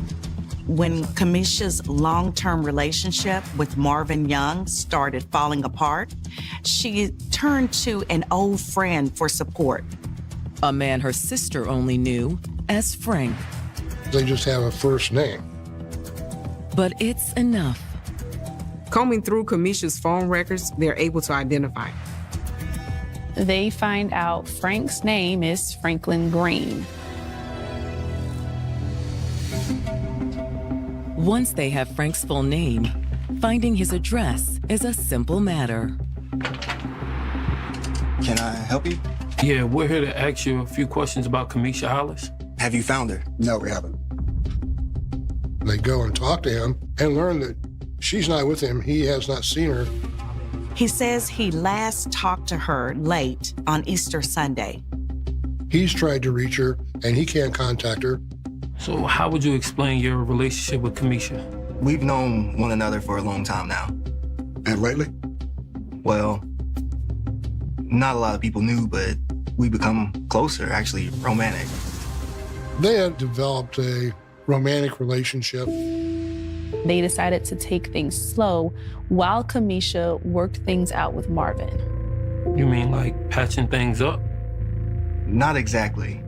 When Kamisha's long-term relationship with Marvin Young started falling apart, she turned to an old friend for support. A man her sister only knew as Frank. They just have a first name. But it's enough. Combing through Kamisha's phone records, they're able to identify. They find out Frank's name is Franklin Green. Once they have Frank's full name, finding his address is a simple matter. Can I help you? Yeah, we're here to ask you a few questions about Kamisha Hollis. Have you found her? No, we haven't. They go and talk to him and learn that she's not with him. He has not seen her. He says he last talked to her late on Easter Sunday. He's tried to reach her and he can't contact her. So how would you explain your relationship with Kamisha? We've known one another for a long time now. And lately? Well, not a lot of people knew, but we become closer, actually romantic. They had developed a romantic relationship. They decided to take things slow while Kamisha worked things out with Marvin. You mean like patching things up? Not exactly.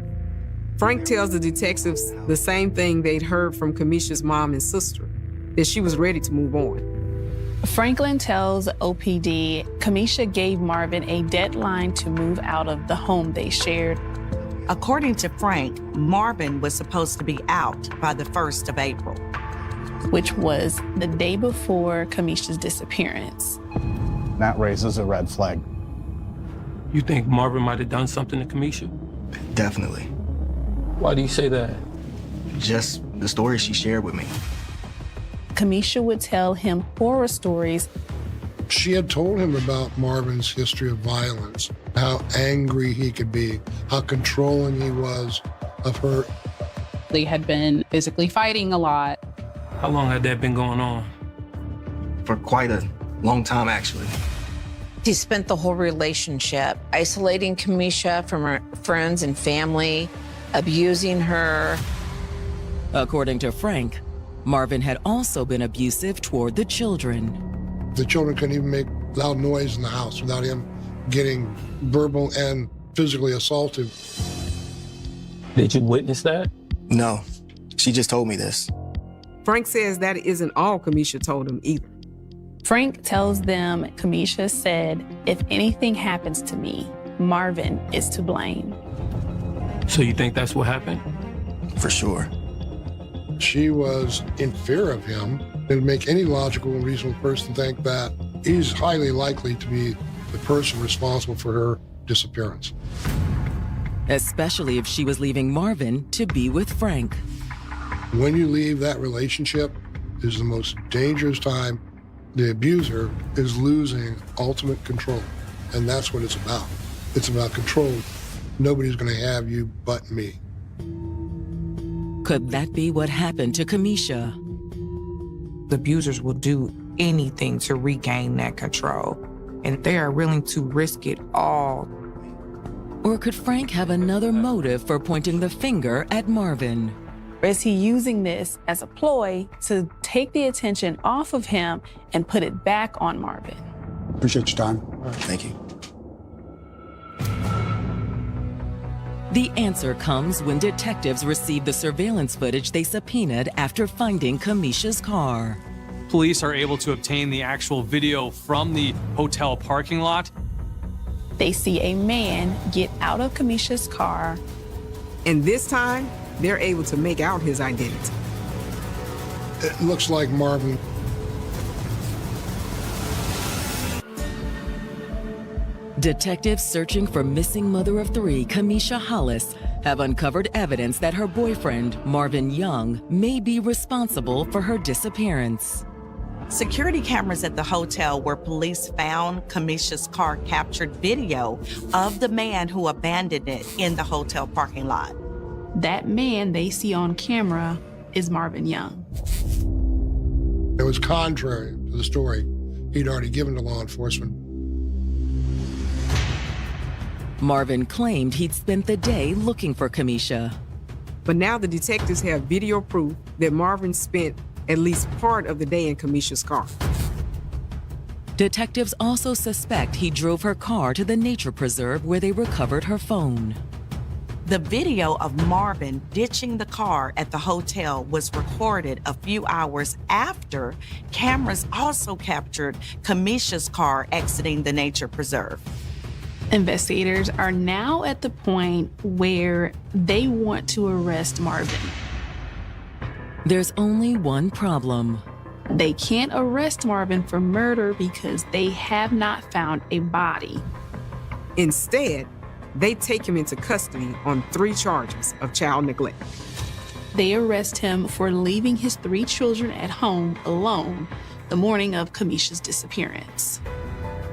Frank tells the detectives the same thing they'd heard from Kamisha's mom and sister, that she was ready to move on. Franklin tells OPD Kamisha gave Marvin a deadline to move out of the home they shared. According to Frank, Marvin was supposed to be out by the 1st of April, which was the day before Kamisha's disappearance. That raises a red flag. You think Marvin might have done something to Kamisha? Definitely. Why do you say that? Just the stories she shared with me. Kamisha would tell him horror stories. She had told him about Marvin's history of violence, how angry he could be, how controlling he was of her. They had been physically fighting a lot. How long had that been going on? For quite a long time, actually. He spent the whole relationship isolating Kamisha from her friends and family, abusing her. According to Frank, Marvin had also been abusive toward the children. The children couldn't even make loud noise in the house without him getting verbal and physically assaulted. Did you witness that? No, she just told me this. Frank says that isn't all Kamisha told him either. Frank tells them Kamisha said, if anything happens to me, Marvin is to blame. So you think that's what happened? For sure. She was in fear of him. It would make any logical and reasonable person think that he's highly likely to be the person responsible for her disappearance. Especially if she was leaving Marvin to be with Frank. When you leave that relationship is the most dangerous time. The abuser is losing ultimate control, and that's what it's about. It's about control. Nobody's going to have you but me. Could that be what happened to Kamisha? The abusers will do anything to regain that control, and they are willing to risk it all. Or could Frank have another motive for pointing the finger at Marvin? Is he using this as a ploy to take the attention off of him and put it back on Marvin? Appreciate your time. Thank you. The answer comes when detectives receive the surveillance footage they subpoenaed after finding Kamisha's car. Police are able to obtain the actual video from the hotel parking lot. They see a man get out of Kamisha's car. And this time, they're able to make out his identity. It looks like Marvin. Detectives searching for missing mother of three, Kamisha Hollis, have uncovered evidence that her boyfriend, Marvin Young, may be responsible for her disappearance. Security cameras at the hotel where police found Kamisha's car captured video of the man who abandoned it in the hotel parking lot. That man they see on camera is Marvin Young. It was contrary to the story he'd already given to law enforcement. Marvin claimed he'd spent the day looking for Kamisha. But now the detectives have video proof that Marvin spent at least part of the day in Kamisha's car. Detectives also suspect he drove her car to the nature preserve where they recovered her phone. The video of Marvin ditching the car at the hotel was recorded a few hours after cameras also captured Kamisha's car exiting the nature preserve. Investigators are now at the point where they want to arrest Marvin. There's only one problem. They can't arrest Marvin for murder because they have not found a body. Instead, they take him into custody on 3 charges of child neglect. They arrest him for leaving his 3 children at home alone the morning of Kamisha's disappearance.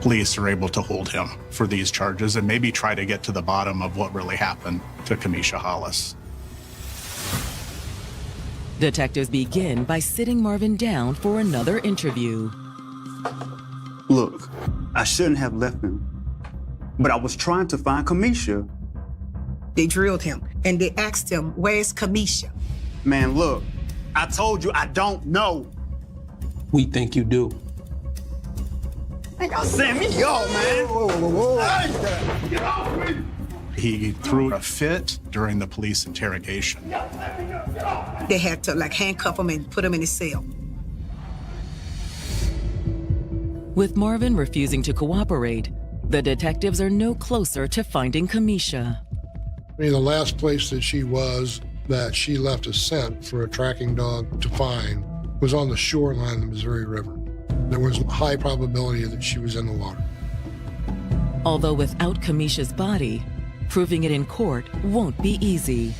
Police are able to hold him for these charges and maybe try to get to the bottom of what really happened to Kamisha Hollis. Detectives begin by sitting Marvin down for another interview. Look, I shouldn't have left him, but I was trying to find Kamisha. They drilled him and they asked him, where's Kamisha? Man, look, I told you I don't know. We think you do. Ain't gonna send me off, man. Whoa. Hey, get off me. He threw a fit during the police interrogation. They had to handcuff him and put him in a cell. With Marvin refusing to cooperate, the detectives are no closer to finding Kamisha. The last place that she left a scent for a tracking dog to find was on the shoreline of the Missouri River. There was a high probability that she was in the water. Although without Kamisha's body, proving it in court won't be easy.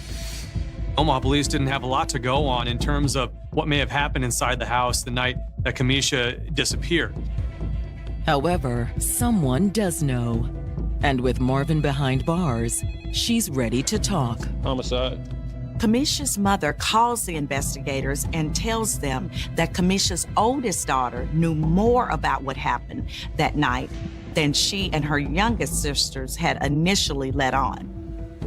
Omaha police didn't have a lot to go on in terms of what may have happened inside the house the night that Kamisha disappeared. However, someone does know. And with Marvin behind bars, she's ready to talk. Homicide. Kamisha's mother calls the investigators and tells them that Kamisha's oldest daughter knew more about what happened that night than she and her youngest sisters had initially let on.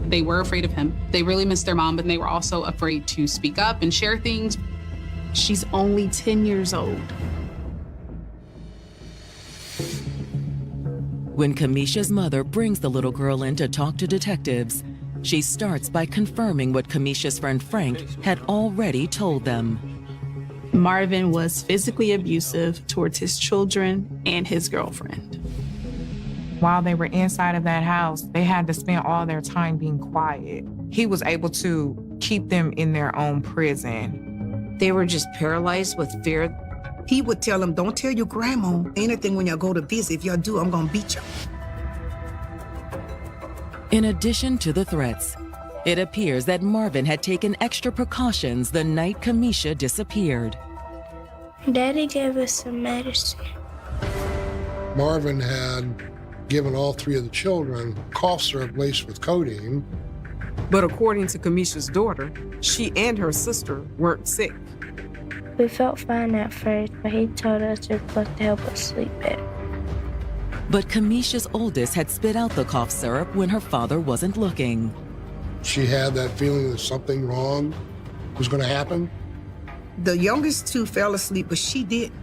They were afraid of him. They really missed their mom, but they were also afraid to speak up and share things. She's only 10 years old. When Kamisha's mother brings the little girl in to talk to detectives, she starts by confirming what Kamisha's friend Frank had already told them. Marvin was physically abusive towards his children and his girlfriend. While they were inside of that house, they had to spend all their time being quiet. He was able to keep them in their own prison. They were just paralyzed with fear. He would tell them, don't tell your grandma anything when y'all go to visit. If y'all do, I'm gonna beat y'all. In addition to the threats, it appears that Marvin had taken extra precautions the night Kamisha disappeared. Daddy gave us some medicine. Marvin had given all three of the children cough syrup laced with codeine. But according to Kamisha's daughter, she and her sister weren't sick. We felt fine at first, but he told us it was supposed to help us sleep better. But Kamisha's oldest had spit out the cough syrup when her father wasn't looking. She had that feeling that something wrong was going to happen. The youngest two fell asleep, but she didn't.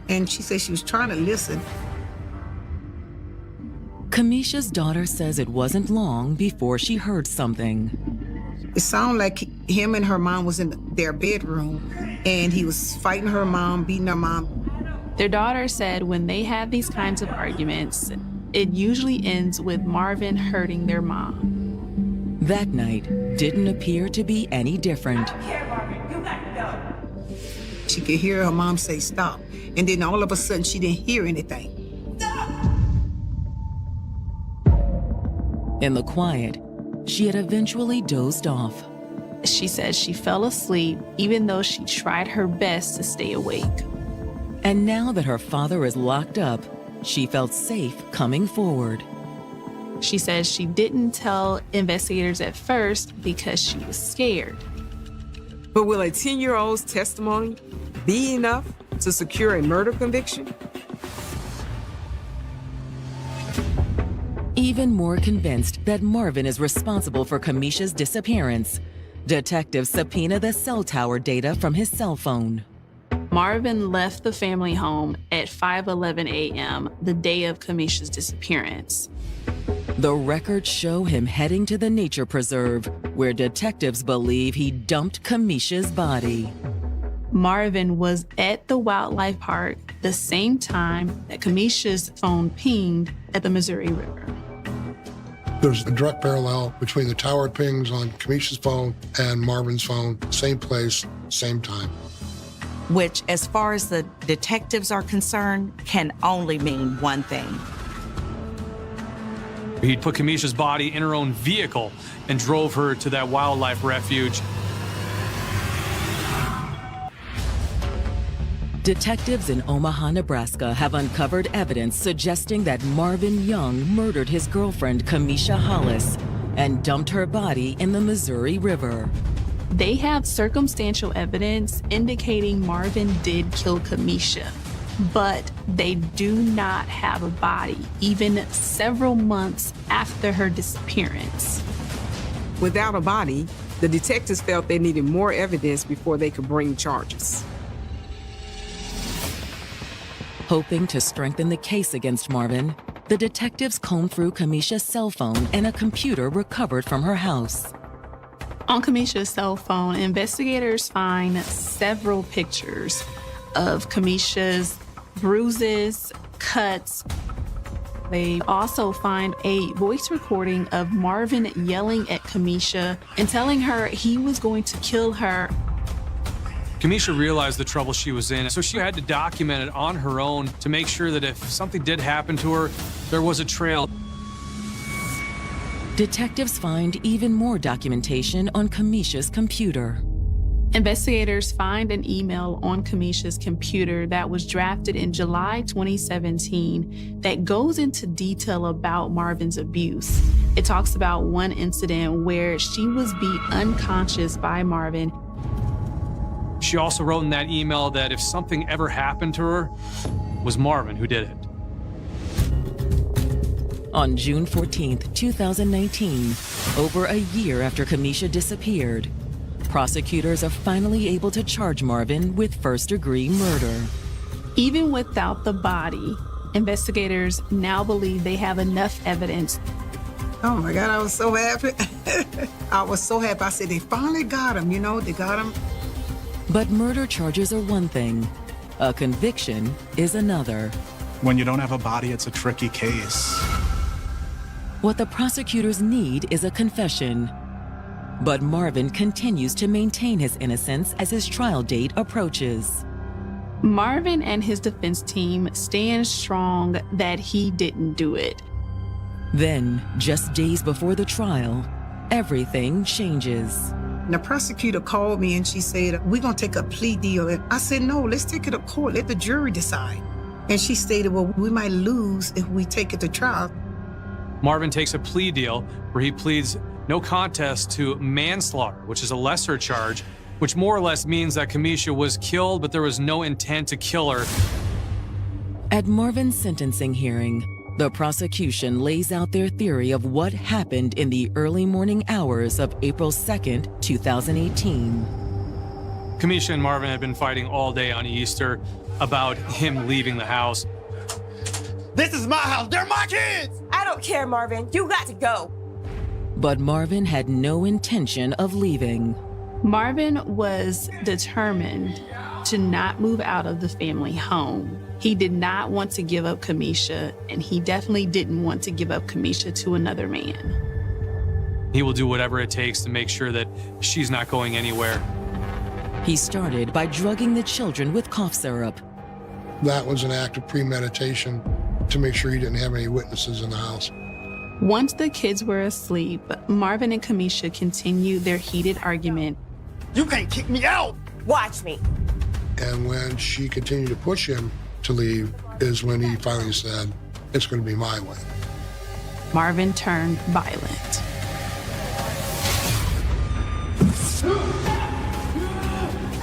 And she said she was trying to listen. Kamisha's daughter says it wasn't long before she heard something. It sounded like him and her mom was in their bedroom, and he was fighting her mom, beating her mom. Their daughter said when they have these kinds of arguments, it usually ends with Marvin hurting their mom. That night didn't appear to be any different. She could hear her mom say stop, and then all of a sudden she didn't hear anything. In the quiet, she had eventually dozed off. She said she fell asleep even though she tried her best to stay awake. And now that her father is locked up, she felt safe coming forward. She says she didn't tell investigators at first because she was scared. But will a 10-year-old's testimony be enough to secure a murder conviction? Even more convinced that Marvin is responsible for Kamisha's disappearance, detectives subpoena the cell tower data from his cell phone. Marvin left the family home at 5:11 a.m. the day of Kamisha's disappearance. The records show him heading to the nature preserve, where detectives believe he dumped Kamisha's body. Marvin was at the wildlife park the same time that Kamisha's phone pinged at the Missouri River. There's a direct parallel between the tower pings on Kamisha's phone and Marvin's phone, same place, same time. Which, as far as the detectives are concerned, can only mean one thing. He put Kamisha's body in her own vehicle and drove her to that wildlife refuge. Detectives in Omaha, Nebraska have uncovered evidence suggesting that Marvin Young murdered his girlfriend, Kamisha Hollis, and dumped her body in the Missouri River. They have circumstantial evidence indicating Marvin did kill Kamisha, but they do not have a body, even several months after her disappearance. Without a body, the detectives felt they needed more evidence before they could bring charges. Hoping to strengthen the case against Marvin, the detectives combed through Kamisha's cell phone and a computer recovered from her house. On Kamisha's cell phone, investigators find several pictures of Kamisha's bruises, cuts. They also find a voice recording of Marvin yelling at Kamisha and telling her he was going to kill her. Kamisha realized the trouble she was in, so she had to document it on her own to make sure that if something did happen to her, there was a trail. Detectives find even more documentation on Kamisha's computer. Investigators find an email on Kamisha's computer that was drafted in July 2017 that goes into detail about Marvin's abuse. It talks about one incident where she was beat unconscious by Marvin. She also wrote in that email that if something ever happened to her, it was Marvin who did it. On June 14th, 2019, over a year after Kamisha disappeared, prosecutors are finally able to charge Marvin with first-degree murder. Even without the body, investigators now believe they have enough evidence. Oh my God, I was so happy. I was so happy. I said, they finally got him, they got him. But murder charges are one thing. A conviction is another. When you don't have a body, it's a tricky case. What the prosecutors need is a confession. But Marvin continues to maintain his innocence as his trial date approaches. Marvin and his defense team stand strong that he didn't do it. Then, just days before the trial, everything changes. The prosecutor called me and she said, we're going to take a plea deal. And I said, no, let's take it to court. Let the jury decide. And she stated, well, we might lose if we take it to trial. Marvin takes a plea deal where he pleads no contest to manslaughter, which is a lesser charge, which more or less means that Kamisha was killed, but there was no intent to kill her. At Marvin's sentencing hearing, the prosecution lays out their theory of what happened in the early morning hours of April 2nd, 2018. Kamisha and Marvin had been fighting all day on Easter about him leaving the house. This is my house. They're my kids. I don't care, Marvin. You got to go. But Marvin had no intention of leaving. Marvin was determined to not move out of the family home. He did not want to give up Kamisha, and he definitely didn't want to give up Kamisha to another man. He will do whatever it takes to make sure that she's not going anywhere. He started by drugging the children with cough syrup. That was an act of premeditation to make sure he didn't have any witnesses in the house. Once the kids were asleep, Marvin and Kamisha continued their heated argument. You can't kick me out! Watch me. And when she continued to push him to leave is when he finally said, it's going to be my way. Marvin turned violent.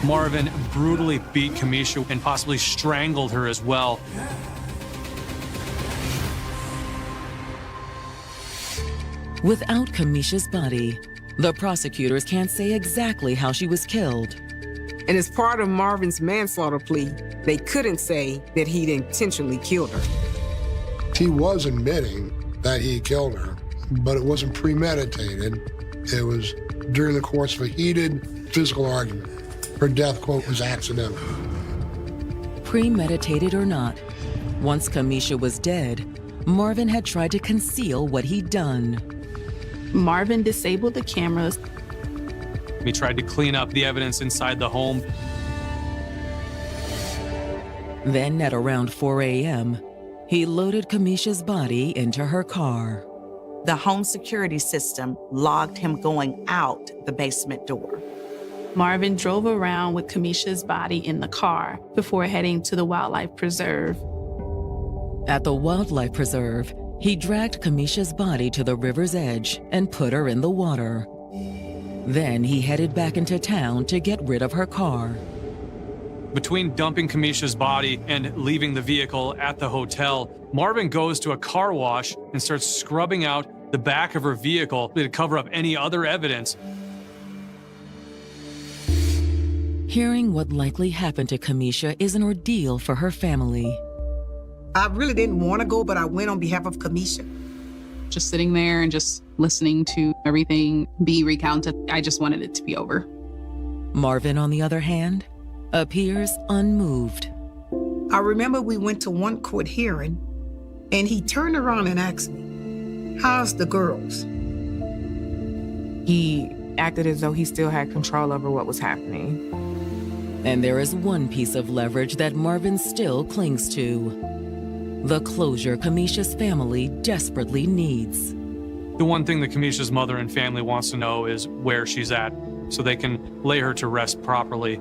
Marvin brutally beat Kamisha and possibly strangled her as well. Without Kamisha's body, the prosecutors can't say exactly how she was killed. And as part of Marvin's manslaughter plea, they couldn't say that he'd intentionally killed her. He was admitting that he killed her, but it wasn't premeditated. It was during the course of a heated physical argument. Her death, quote, was accidental. Premeditated or not, once Kamisha was dead, Marvin had tried to conceal what he'd done. Marvin disabled the cameras. He tried to clean up the evidence inside the home. Then at around 4 a.m., he loaded Kamisha's body into her car. The home security system logged him going out the basement door. Marvin drove around with Kamisha's body in the car before heading to the wildlife preserve. At the wildlife preserve, he dragged Kamisha's body to the river's edge and put her in the water. Then he headed back into town to get rid of her car. Between dumping Kamisha's body and leaving the vehicle at the hotel, Marvin goes to a car wash and starts scrubbing out the back of her vehicle to cover up any other evidence. Hearing what likely happened to Kamisha is an ordeal for her family. I really didn't want to go, but I went on behalf of Kamisha. Just sitting there and just listening to everything be recounted, I just wanted it to be over. Marvin, on the other hand, appears unmoved. I remember we went to one court hearing, and he turned around and asked me, how's the girls? He acted as though he still had control over what was happening. And there is one piece of leverage that Marvin still clings to. The closure Kamisha's family desperately needs. The one thing that Kamisha's mother and family wants to know is where she's at. so they can lay her to rest properly.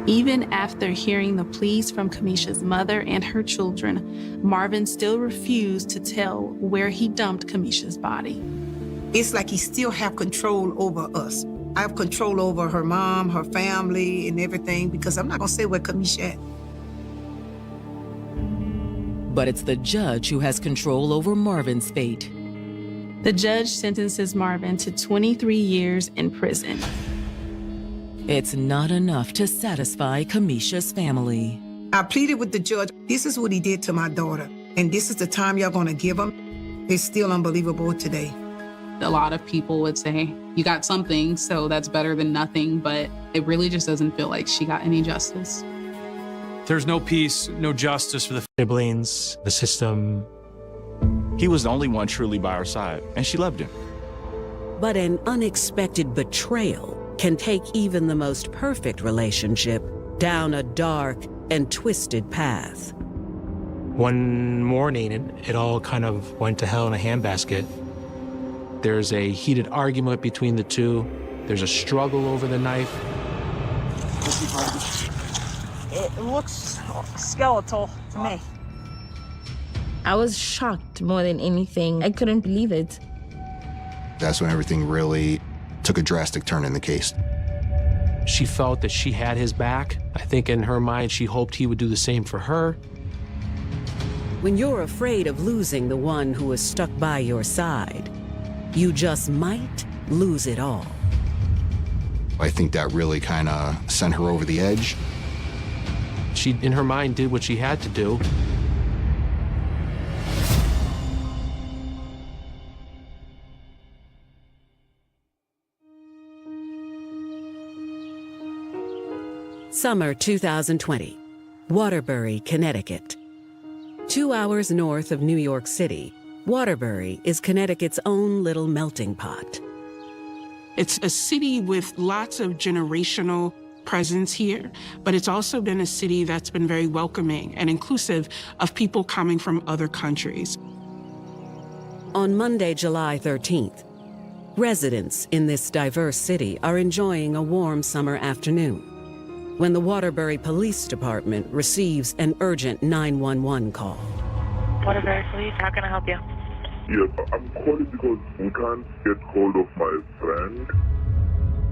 Even after hearing the pleas from Kamisha's mother and her children, Marvin still refused to tell where he dumped Kamisha's body. It's like he still have control over us. I have control over her mom, her family, and everything, because I'm not gonna say where Kamisha at. But it's the judge who has control over Marvin's fate. The judge sentences Marvin to 23 years in prison. It's not enough to satisfy Kamisha's family. I pleaded with the judge. This is what he did to my daughter, and this is the time y'all gonna give him. It's still unbelievable today. A lot of people would say, you got something, so that's better than nothing, but it really just doesn't feel like she got any justice. There's no peace, no justice for the siblings, the system. He was the only one truly by her side, and she loved him. But an unexpected betrayal can take even the most perfect relationship down a dark and twisted path. One morning, it all kind of went to hell in a handbasket. There's a heated argument between the two. There's a struggle over the knife. It looks skeletal to me. I was shocked more than anything. I couldn't believe it. That's when everything really took a drastic turn in the case. She felt that she had his back. I think in her mind, she hoped he would do the same for her. When you're afraid of losing the one who is stuck by your side, you just might lose it all. I think that really kind of sent her over the edge. She, in her mind, did what she had to do. Summer 2020, Waterbury, Connecticut. 2 hours north of New York City, Waterbury is Connecticut's own little melting pot. It's a city with lots of generational presence here, but it's also been a city that's been very welcoming and inclusive of people coming from other countries. On Monday, July 13th, residents in this diverse city are enjoying a warm summer afternoon when the Waterbury Police Department receives an urgent 911 call. Waterbury Police, how can I help you? Yes, I'm calling because we can't get hold of my friend.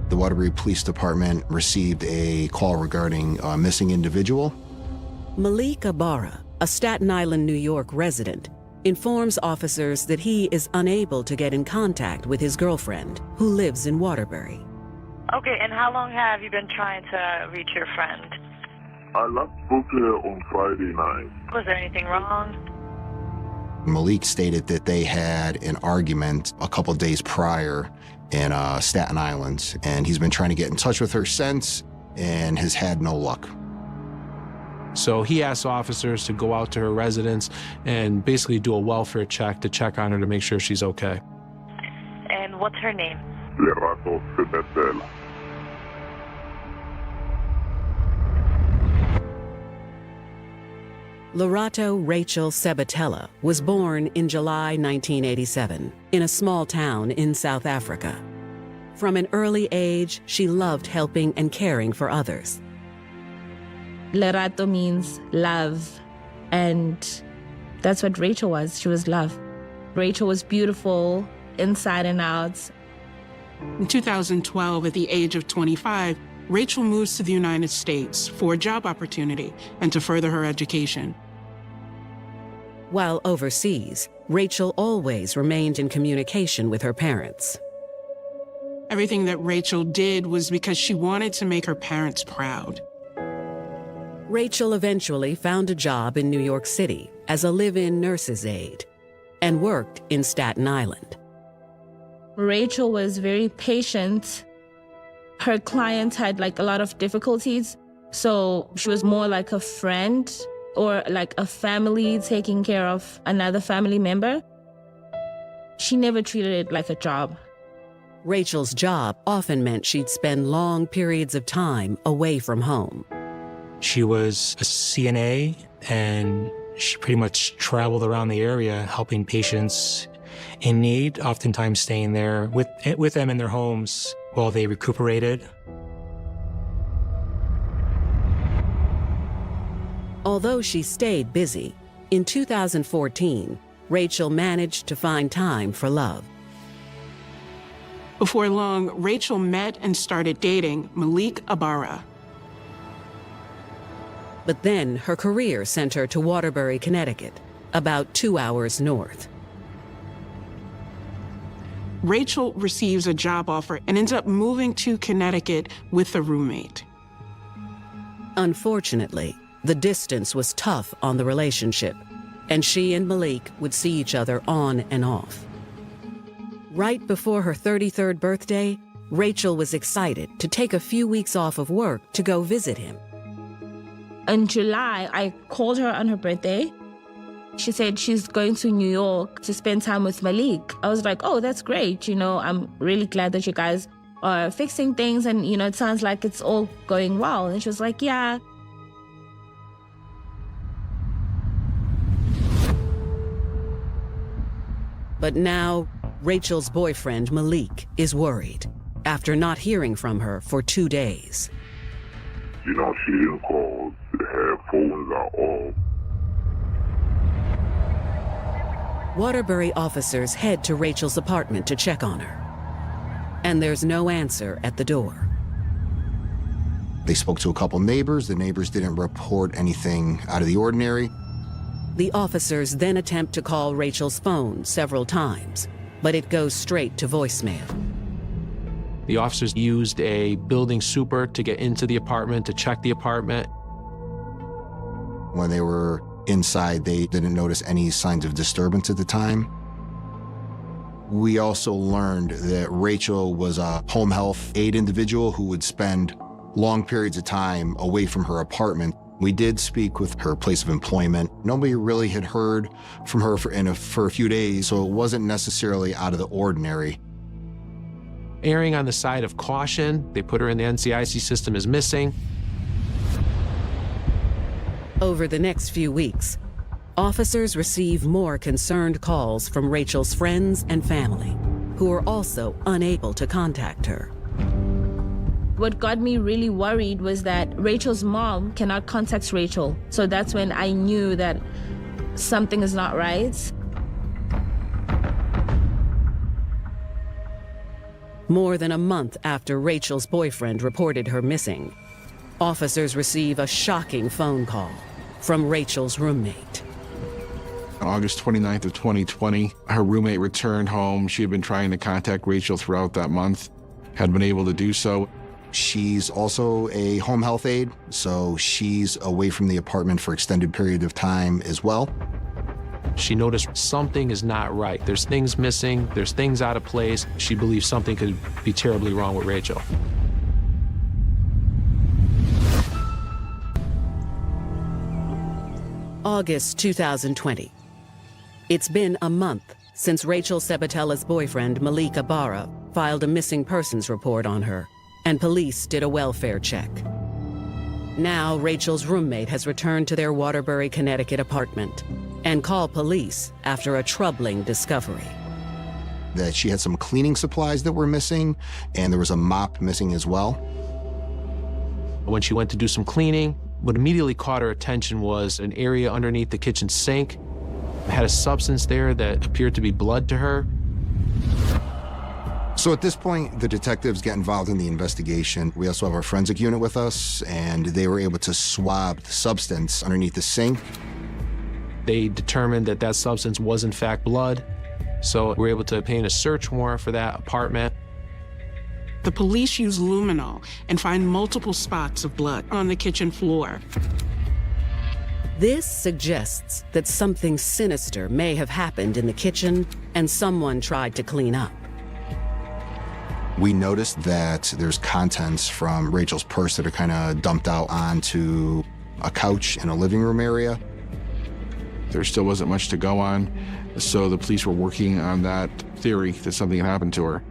The Waterbury Police Department received a call regarding a missing individual. Malik Ibarra, a Staten Island, New York resident, informs officers that he is unable to get in contact with his girlfriend, who lives in Waterbury. Okay, and how long have you been trying to reach your friend? I last spoke to her on Friday night. Was there anything wrong? Malik stated that they had an argument a couple of days prior in Staten Island, and he's been trying to get in touch with her since and has had no luck. So he asked officers to go out to her residence and basically do a welfare check to check on her to make sure she's okay. And what's her name? Lerato Sabatella. Lerato Rachel Sabatella was born in July 1987 in a small town in South Africa. From an early age, she loved helping and caring for others. Lerato means love, and that's what Rachel was. She was love. Rachel was beautiful inside and out. In 2012, at the age of 25, Rachel moves to the United States for a job opportunity and to further her education. While overseas, Rachel always remained in communication with her parents. Everything that Rachel did was because she wanted to make her parents proud. Rachel eventually found a job in New York City as a live-in nurse's aide and worked in Staten Island. Rachel was very patient. Her clients had a lot of difficulties, so she was more like a friend or like a family taking care of another family member. She never treated it like a job. Rachel's job often meant she'd spend long periods of time away from home. She was a CNA, and she pretty much traveled around the area helping patients in need, oftentimes staying there with them in their homes while they recuperated. Although she stayed busy, in 2014, Rachel managed to find time for love. Before long, Rachel met and started dating Malik Ibarra. But then her career sent her to Waterbury, Connecticut, about 2 hours north. Rachel receives a job offer and ends up moving to Connecticut with a roommate. Unfortunately, the distance was tough on the relationship, and she and Malik would see each other on and off. Right before her 33rd birthday, Rachel was excited to take a few weeks off of work to go visit him. In July, I called her on her birthday. She said she's going to New York to spend time with Malik. I was like, oh, that's great. I'm really glad that you guys are fixing things and, it sounds like it's all going well. And she was like, yeah. But now, Rachel's boyfriend, Malik, is worried after not hearing from her for 2 days. She didn't call. Her phones are off. Waterbury officers head to Rachel's apartment to check on her. And there's no answer at the door. They spoke to a couple neighbors. The neighbors didn't report anything out of the ordinary. The officers then attempt to call Rachel's phone several times, but it goes straight to voicemail. The officers used a building super to get into the apartment, to check the apartment. When they were inside, they didn't notice any signs of disturbance at the time. We also learned that Rachel was a home health aide individual who would spend long periods of time away from her apartment. We did speak with her place of employment. Nobody really had heard from her for a few days, so it wasn't necessarily out of the ordinary. Erring on the side of caution, they put her in the NCIC system as missing. Over the next few weeks, officers receive more concerned calls from Rachel's friends and family, who are also unable to contact her. What got me really worried was that Rachel's mom cannot contact Rachel. So that's when I knew that something is not right. More than a month after Rachel's boyfriend reported her missing, officers receive a shocking phone call from Rachel's roommate. On August 29th of 2020, her roommate returned home. She had been trying to contact Rachel throughout that month, had been able to do so. She's also a home health aide, so she's away from the apartment for extended period of time as well. She noticed something is not right. There's things missing, there's things out of place. She believes something could be terribly wrong with Rachel. August 2020. It's been a month since Rachel Sabatella's boyfriend, Malik Ibarra, filed a missing persons report on her, and police did a welfare check. Now, Rachel's roommate has returned to their Waterbury, Connecticut apartment and called police after a troubling discovery. That she had some cleaning supplies that were missing, and there was a mop missing as well. When she went to do some cleaning, what immediately caught her attention was an area underneath the kitchen sink. It had a substance there that appeared to be blood to her. So at this point, the detectives get involved in the investigation. We also have our forensic unit with us, and they were able to swab the substance underneath the sink. They determined that that substance was in fact blood, so we were able to obtain a search warrant for that apartment. The police use luminol and find multiple spots of blood on the kitchen floor. This suggests that something sinister may have happened in the kitchen and someone tried to clean up. We noticed that there's contents from Rachel's purse that are kind of dumped out onto a couch in a living room area. There still wasn't much to go on, so the police were working on that theory that something had happened to her.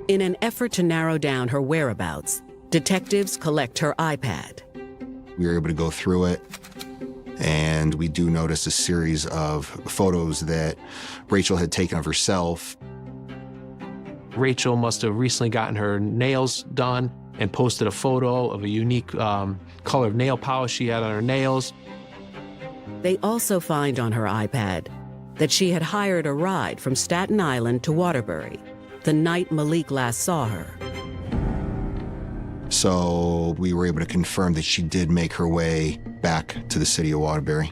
In an effort to narrow down her whereabouts, detectives collect her iPad. We were able to go through it And we do notice a series of photos that Rachel had taken of herself. Rachel must have recently gotten her nails done and posted a photo of a unique color of nail polish she had on her nails. They also find on her iPad that she had hired a ride from Staten Island to Waterbury the night Malik last saw her. So we were able to confirm that she did make her way back to the city of Waterbury.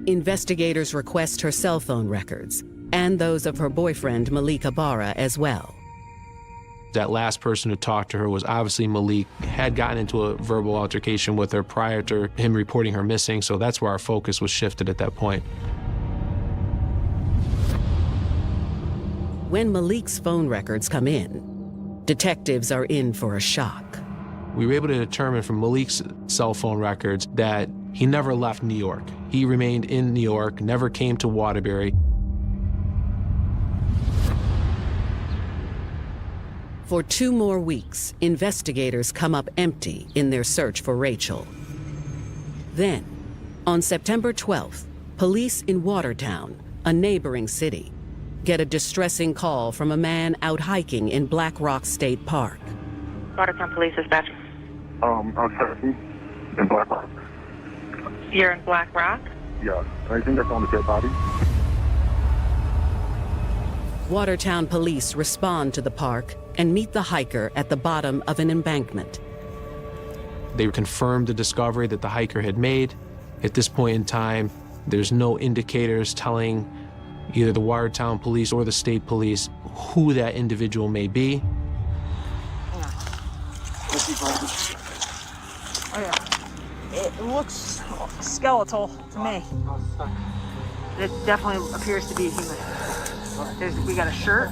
Investigators request her cell phone records and those of her boyfriend Malik Ibarra as well. That last person who talked to her was obviously Malik, had gotten into a verbal altercation with her prior to him reporting her missing, so that's where our focus was shifted at that point. When Malik's phone records come in, detectives are in for a shock. We were able to determine from Malik's cell phone records that he never left New York. He remained in New York, never came to Waterbury. For 2 more weeks, investigators come up empty in their search for Rachel. Then, on September 12th, police in Watertown, a neighboring city, get a distressing call from a man out hiking in Black Rock State Park. Watertown Police Dispatch. I'm hiking in Black Rock. You're in Black Rock? Yeah, I think I found a dead body. Watertown police respond to the park and meet the hiker at the bottom of an embankment. They confirmed the discovery that the hiker had made. At this point in time, there's no indicators telling either the Watertown police or the state police who that individual may be. Oh yeah. It looks skeletal to me. It definitely appears to be a human. We got a shirt.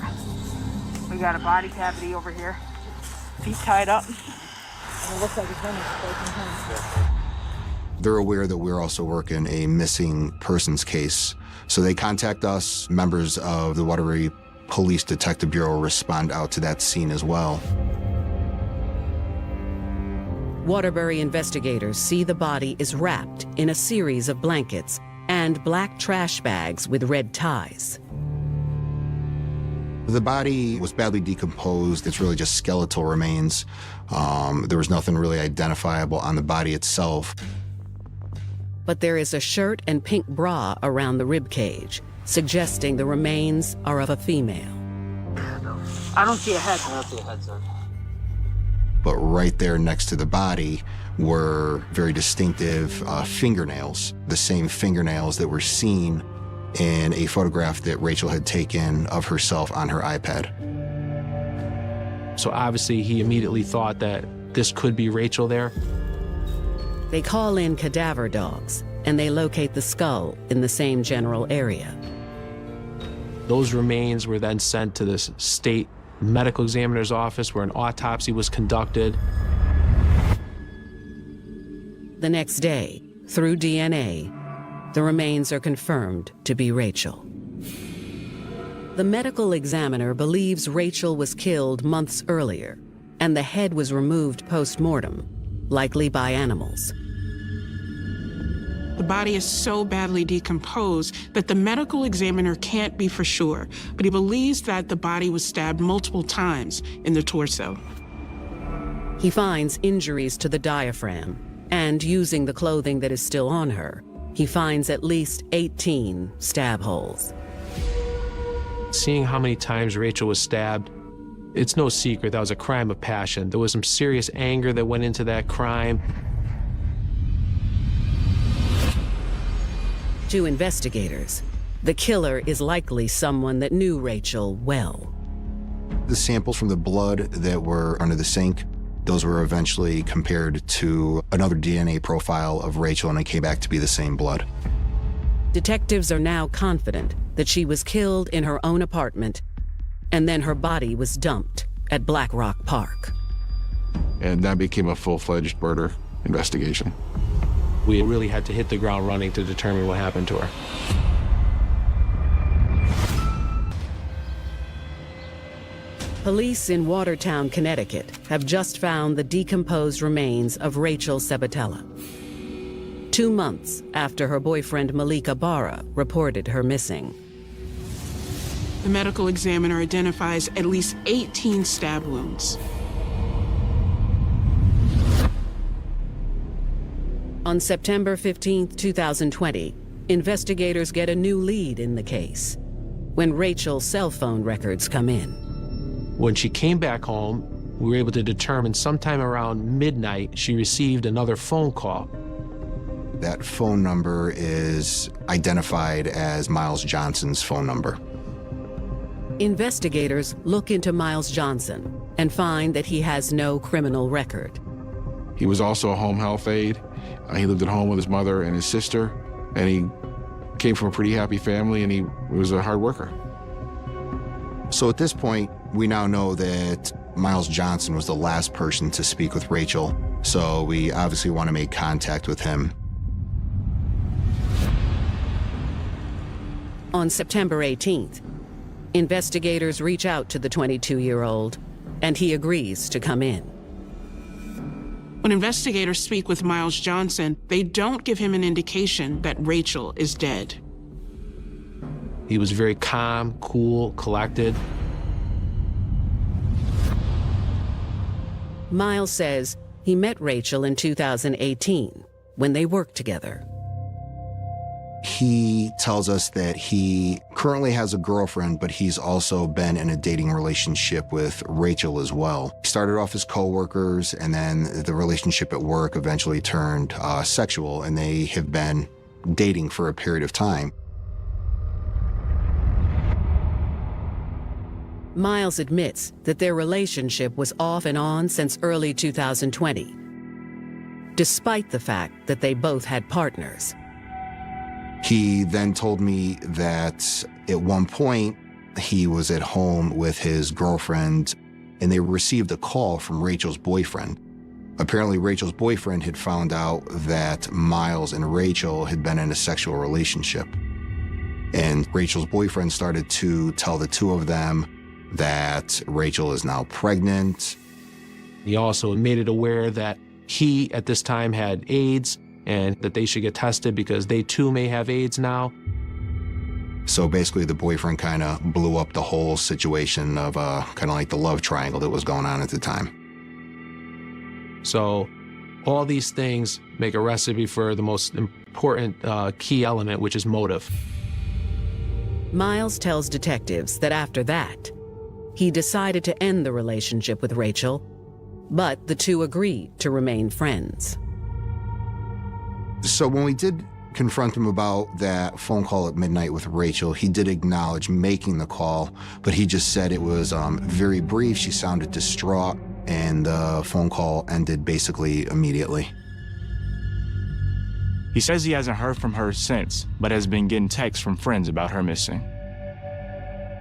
We got a body cavity over here. Feet tied up. And it looks like it's been broken home. They're aware that we're also working a missing persons case. So they contact us. Members of the Waterbury Police Detective Bureau respond out to that scene as well. Waterbury investigators see the body is wrapped in a series of blankets and black trash bags with red ties. The body was badly decomposed. It's really just skeletal remains. There was nothing really identifiable on the body itself. But there is a shirt and pink bra around the rib cage, suggesting the remains are of a female. I don't see a head. Sir. But right there next to the body were very distinctive fingernails, the same fingernails that were seen in a photograph that Rachel had taken of herself on her iPad. So obviously he immediately thought that this could be Rachel there. They call in cadaver dogs, and they locate the skull in the same general area. Those remains were then sent to the state medical examiner's office where an autopsy was conducted. The next day, through DNA, the remains are confirmed to be Rachel. The medical examiner believes Rachel was killed months earlier, and the head was removed post-mortem, likely by animals. The body is so badly decomposed that the medical examiner can't be for sure, but he believes that the body was stabbed multiple times in the torso. He finds injuries to the diaphragm, and using the clothing that is still on her, he finds at least 18 stab holes. Seeing how many times Rachel was stabbed, it's no secret that was a crime of passion. There was some serious anger that went into that crime. To investigators, the killer is likely someone that knew Rachel well. The samples from the blood that were under the sink, those were eventually compared to another DNA profile of Rachel, and it came back to be the same blood. Detectives are now confident that she was killed in her own apartment, and then her body was dumped at Black Rock Park. And that became a full-fledged murder investigation. We really had to hit the ground running to determine what happened to her. Police in Watertown, Connecticut, have just found the decomposed remains of Rachel Sabatella. 2 months after her boyfriend Malika Barra reported her missing. The medical examiner identifies at least 18 stab wounds. On September 15, 2020, investigators get a new lead in the case when Rachel's cell phone records come in. When she came back home, we were able to determine sometime around midnight she received another phone call. That phone number is identified as Miles Johnson's phone number. Investigators look into Miles Johnson and find that he has no criminal record. He was also a home health aide. He lived at home with his mother and his sister, and he came from a pretty happy family, and he was a hard worker. So at this point, we now know that Miles Johnson was the last person to speak with Rachel, so we obviously want to make contact with him. On September 18th, investigators reach out to the 22-year-old, and he agrees to come in. When investigators speak with Miles Johnson, they don't give him an indication that Rachel is dead. He was very calm, cool, collected. Miles says he met Rachel in 2018 when they worked together. He tells us that he currently has a girlfriend, but he's also been in a dating relationship with Rachel as well. He started off as co-workers, and then the relationship at work eventually turned sexual, and they have been dating for a period of time. Miles admits that their relationship was off and on since early 2020, despite the fact that they both had partners. He then told me that at one point he was at home with his girlfriend and they received a call from Rachel's boyfriend. Apparently Rachel's boyfriend had found out that Miles and Rachel had been in a sexual relationship. And Rachel's boyfriend started to tell the two of them that Rachel is now pregnant. He also made it aware that he, at this time, had AIDS and that they should get tested because they too may have AIDS now. So basically the boyfriend kind of blew up the whole situation of kind of like the love triangle that was going on at the time. So all these things make a recipe for the most important key element, which is motive. Miles tells detectives that after that, he decided to end the relationship with Rachel, but the two agreed to remain friends. So when we did confront him about that phone call at midnight with Rachel, he did acknowledge making the call, but he just said it was very brief. She sounded distraught, and the phone call ended basically immediately. He says he hasn't heard from her since, but has been getting texts from friends about her missing.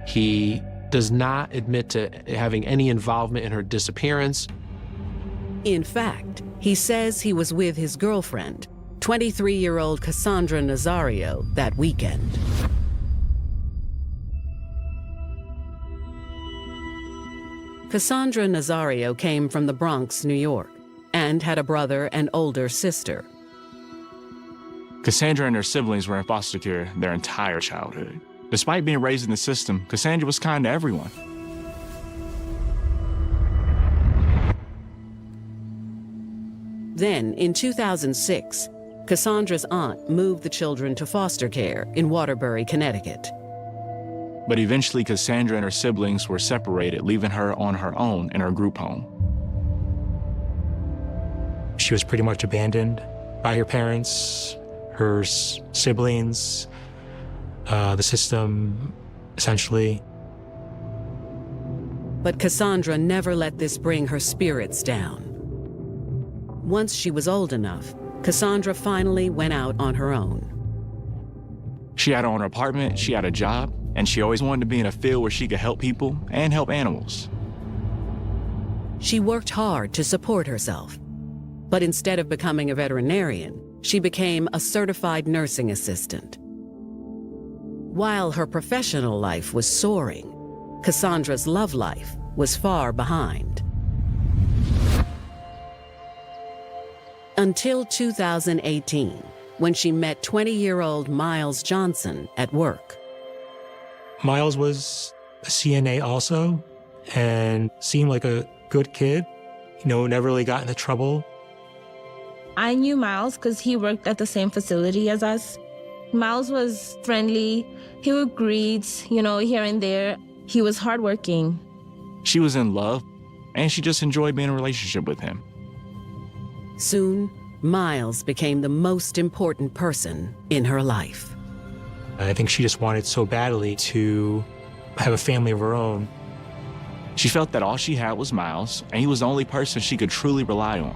He does not admit to having any involvement in her disappearance. In fact, he says he was with his girlfriend, 23-year-old Cassandra Nazario, that weekend. Cassandra Nazario came from the Bronx, New York, and had a brother and older sister. Cassandra and her siblings were in foster care their entire childhood. Despite being raised in the system, Cassandra was kind to everyone. Then, in 2006, Cassandra's aunt moved the children to foster care in Waterbury, Connecticut. But eventually, Cassandra and her siblings were separated, leaving her on her own in her group home. She was pretty much abandoned by her parents, her siblings, the system, essentially. But Cassandra never let this bring her spirits down. Once she was old enough, Cassandra finally went out on her own. She had her own apartment, she had a job, and she always wanted to be in a field where she could help people and help animals. She worked hard to support herself, but instead of becoming a veterinarian, she became a certified nursing assistant. While her professional life was soaring, Cassandra's love life was far behind. Until 2018, when she met 20-year-old Miles Johnson at work. Miles was a CNA also and seemed like a good kid, never really got into trouble. I knew Miles because he worked at the same facility as us. Miles was friendly. He would greet, here and there. He was hardworking. She was in love, and she just enjoyed being in a relationship with him. Soon, Miles became the most important person in her life. I think she just wanted so badly to have a family of her own. She felt that all she had was Miles, and he was the only person she could truly rely on.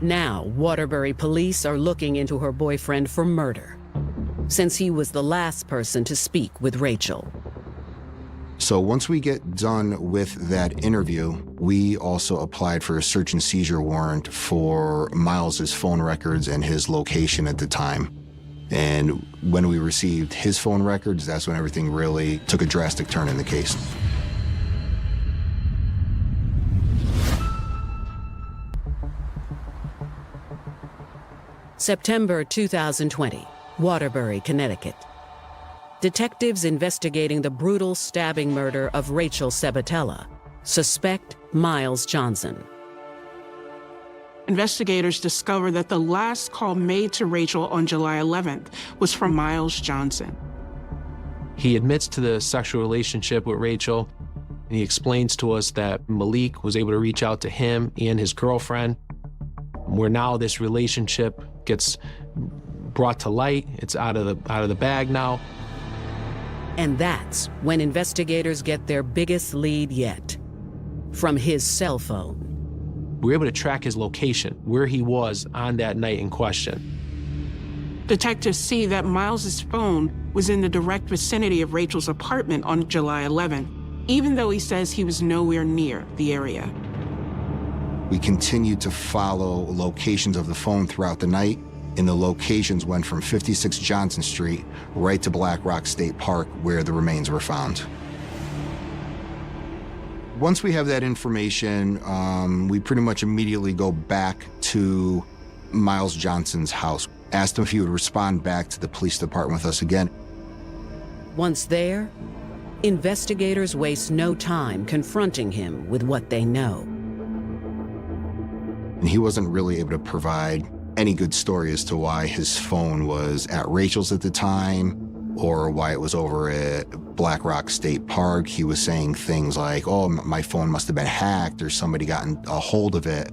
Now, Waterbury police are looking into her boyfriend for murder, since he was the last person to speak with Rachel. So once we get done with that interview, we also applied for a search and seizure warrant for Miles's phone records and his location at the time. And when we received his phone records, that's when everything really took a drastic turn in the case. September 2020, Waterbury, Connecticut. Detectives investigating the brutal stabbing murder of Rachel Sabatella suspect Miles Johnson. Investigators discovered that the last call made to Rachel on July 11th was from Miles Johnson. He admits to the sexual relationship with Rachel, and he explains to us that Malik was able to reach out to him and his girlfriend, where now this relationship gets brought to light. It's out of the bag now. And that's when investigators get their biggest lead yet, from his cell phone. We were able to track his location, where he was on that night in question. Detectives see that Miles's phone was in the direct vicinity of Rachel's apartment on July 11th, even though he says he was nowhere near the area. We continued to follow locations of the phone throughout the night, and the locations went from 56 Johnson Street right to Black Rock State Park, where the remains were found. Once we have that information, we pretty much immediately go back to Miles Johnson's house. Asked him if he would respond back to the police department with us again. Once there, investigators waste no time confronting him with what they know. And he wasn't really able to provide any good story as to why his phone was at Rachel's at the time or why it was over at Black Rock State Park. He was saying things like, oh, my phone must have been hacked or somebody gotten a hold of it.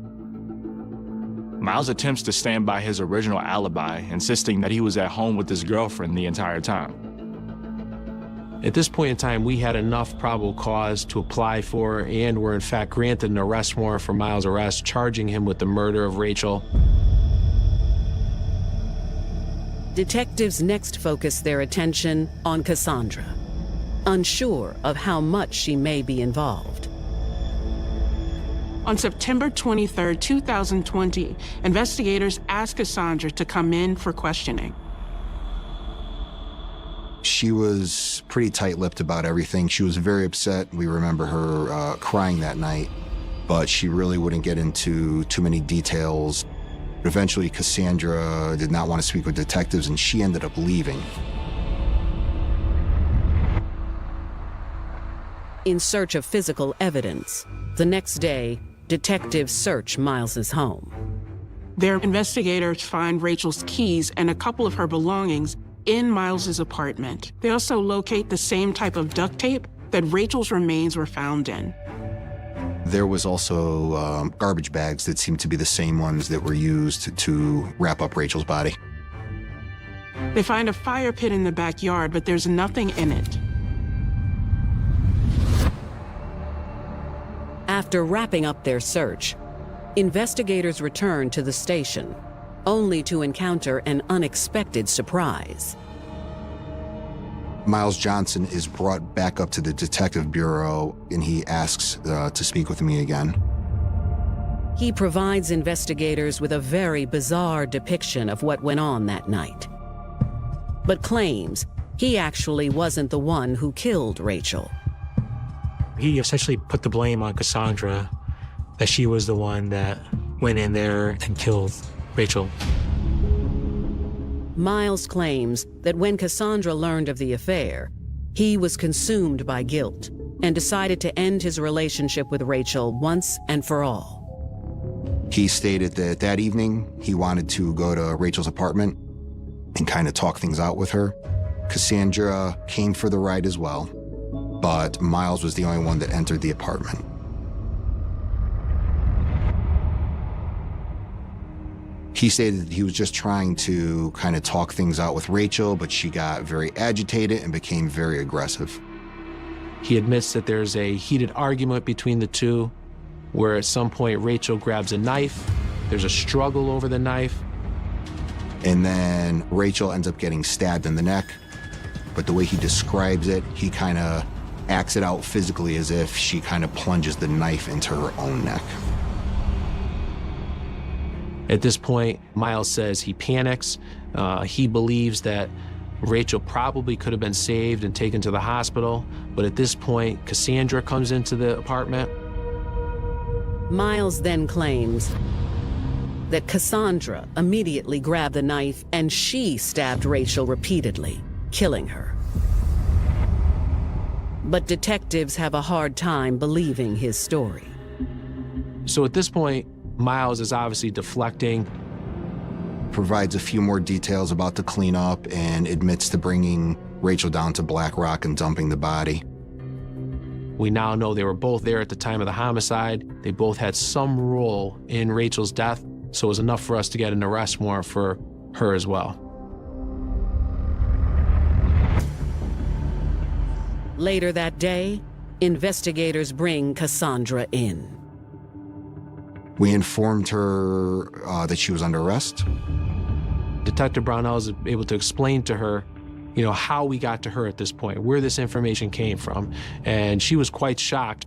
Miles attempts to stand by his original alibi, insisting that he was at home with his girlfriend the entire time. At this point in time, we had enough probable cause to apply for and were in fact granted an arrest warrant for Miles' arrest, charging him with the murder of Rachel. Detectives next focus their attention on Cassandra, unsure of how much she may be involved. On September 23, 2020, investigators asked Cassandra to come in for questioning. She was pretty tight-lipped about everything. She was very upset. We remember her crying that night, but she really wouldn't get into too many details. Eventually, Cassandra did not want to speak with detectives, and she ended up leaving. In search of physical evidence, the next day, detectives search Miles's home. Their investigators find Rachel's keys and a couple of her belongings in Miles's apartment. They also locate the same type of duct tape that Rachel's remains were found in. There was also garbage bags that seemed to be the same ones that were used to wrap up Rachel's body. They find a fire pit in the backyard, but there's nothing in it. After wrapping up their search, investigators return to the station, only to encounter an unexpected surprise. Miles Johnson is brought back up to the Detective Bureau, and he asks to speak with me again. He provides investigators with a very bizarre depiction of what went on that night, but claims he actually wasn't the one who killed Rachel. He essentially put the blame on Cassandra that she was the one that went in there and killed Rachel. Miles claims that when Cassandra learned of the affair, he was consumed by guilt and decided to end his relationship with Rachel once and for all. He stated that that evening he wanted to go to Rachel's apartment and kind of talk things out with her. Cassandra came for the ride as well, but Miles was the only one that entered the apartment. He stated that he was just trying to kind of talk things out with Rachel, but she got very agitated and became very aggressive. He admits that there's a heated argument between the two, where at some point Rachel grabs a knife. There's a struggle over the knife. And then Rachel ends up getting stabbed in the neck. But the way he describes it, he kind of acts it out physically as if she kind of plunges the knife into her own neck. At this point, Miles says he panics. He believes that Rachel probably could have been saved and taken to the hospital. But at this point, Cassandra comes into the apartment. Miles then claims that Cassandra immediately grabbed the knife and she stabbed Rachel repeatedly, killing her. But detectives have a hard time believing his story. So at this point, Miles is obviously deflecting. Provides a few more details about the cleanup and admits to bringing Rachel down to Black Rock and dumping the body. We now know they were both there at the time of the homicide. They both had some role in Rachel's death, so it was enough for us to get an arrest warrant for her as well. Later that day, investigators bring Cassandra in. We informed her that she was under arrest. Detective Brownell is able to explain to her, how we got to her at this point, where this information came from, and she was quite shocked.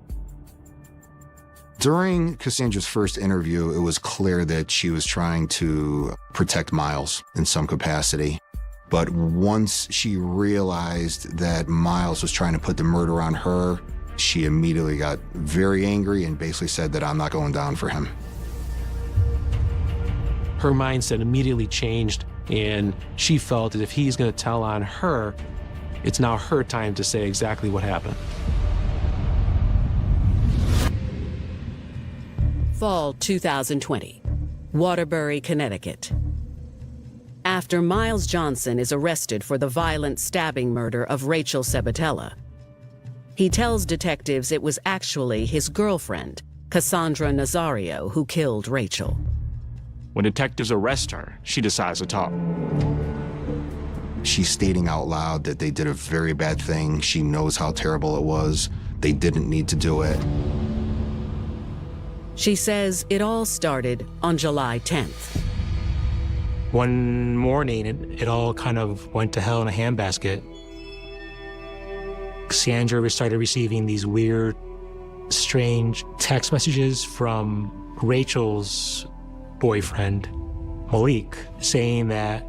During Cassandra's first interview, it was clear that she was trying to protect Miles in some capacity. But once she realized that Miles was trying to put the murder on her, she immediately got very angry and basically said that I'm not going down for him. Her mindset immediately changed, and she felt that if he's going to tell on her, it's now her time to say exactly what happened. Fall 2020, Waterbury, Connecticut. After Miles Johnson is arrested for the violent stabbing murder of Rachel Sabatella, he tells detectives it was actually his girlfriend, Cassandra Nazario, who killed Rachel. When detectives arrest her, she decides to talk. She's stating out loud that they did a very bad thing. She knows how terrible it was. They didn't need to do it. She says it all started on July 10th. One morning, it all kind of went to hell in a handbasket. Cassandra started receiving these weird, strange text messages from Rachel's boyfriend, Malik, saying that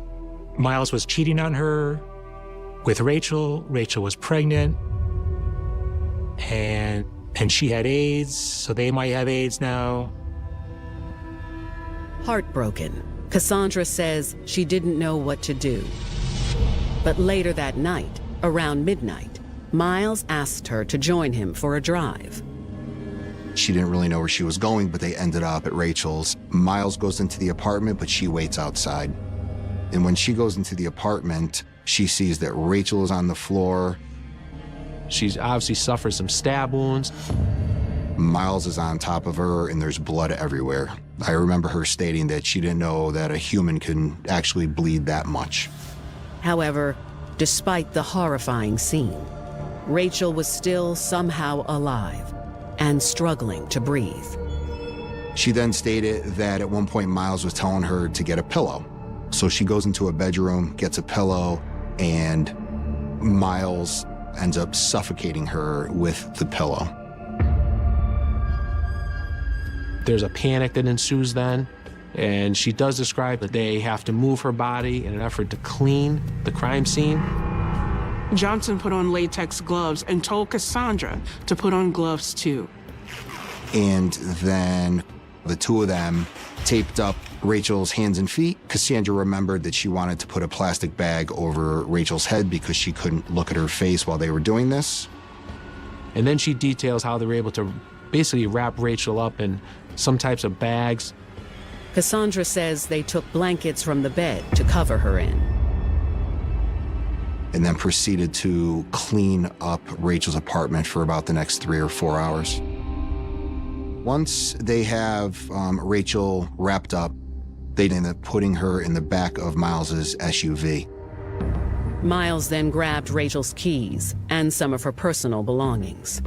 Miles was cheating on her with Rachel. Rachel was pregnant, and she had AIDS, so they might have AIDS now. Heartbroken, Cassandra says she didn't know what to do. But later that night, around midnight, Miles asked her to join him for a drive. She didn't really know where she was going, but they ended up at Rachel's. Miles goes into the apartment, but she waits outside. And when she goes into the apartment, she sees that Rachel is on the floor. She's obviously suffered some stab wounds. Miles is on top of her, and there's blood everywhere. I remember her stating that she didn't know that a human can actually bleed that much. However, despite the horrifying scene, Rachel was still somehow alive and struggling to breathe. She then stated that at one point Miles was telling her to get a pillow. So she goes into a bedroom, gets a pillow, and Miles ends up suffocating her with the pillow. There's a panic that ensues then, and she does describe that they have to move her body in an effort to clean the crime scene. Johnson put on latex gloves and told Cassandra to put on gloves too. And then the two of them taped up Rachel's hands and feet. Cassandra remembered that she wanted to put a plastic bag over Rachel's head because she couldn't look at her face while they were doing this. And then she details how they were able to basically wrap Rachel up in some types of bags. Cassandra says they took blankets from the bed to cover her in. And then proceeded to clean up Rachel's apartment for about the next 3 or 4 hours. Once they have Rachel wrapped up, they end up putting her in the back of Miles's SUV. Miles then grabbed Rachel's keys and some of her personal belongings.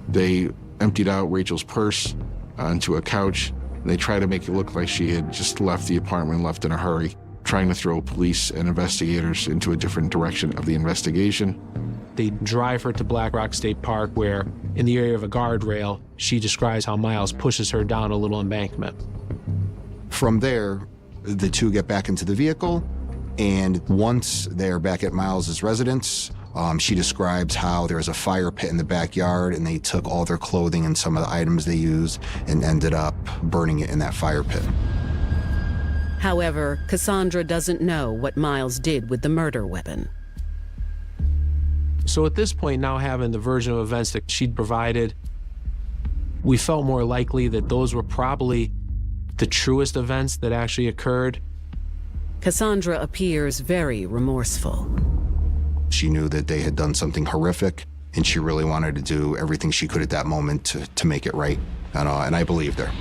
They emptied out Rachel's purse onto a couch. They tried to make it look like she had just left the apartment, left in a hurry, trying to throw police and investigators into a different direction of the investigation. They drive her to Black Rock State Park, where in the area of a guardrail, she describes how Miles pushes her down a little embankment. From there, the two get back into the vehicle, and once they're back at Miles's residence, she describes how there's a fire pit in the backyard, and they took all their clothing and some of the items they used and ended up burning it in that fire pit. However, Cassandra doesn't know what Miles did with the murder weapon. So at this point, now having the version of events that she'd provided, we felt more likely that those were probably the truest events that actually occurred. Cassandra appears very remorseful. She knew that they had done something horrific, and she really wanted to do everything she could at that moment to make it right. And I believed her.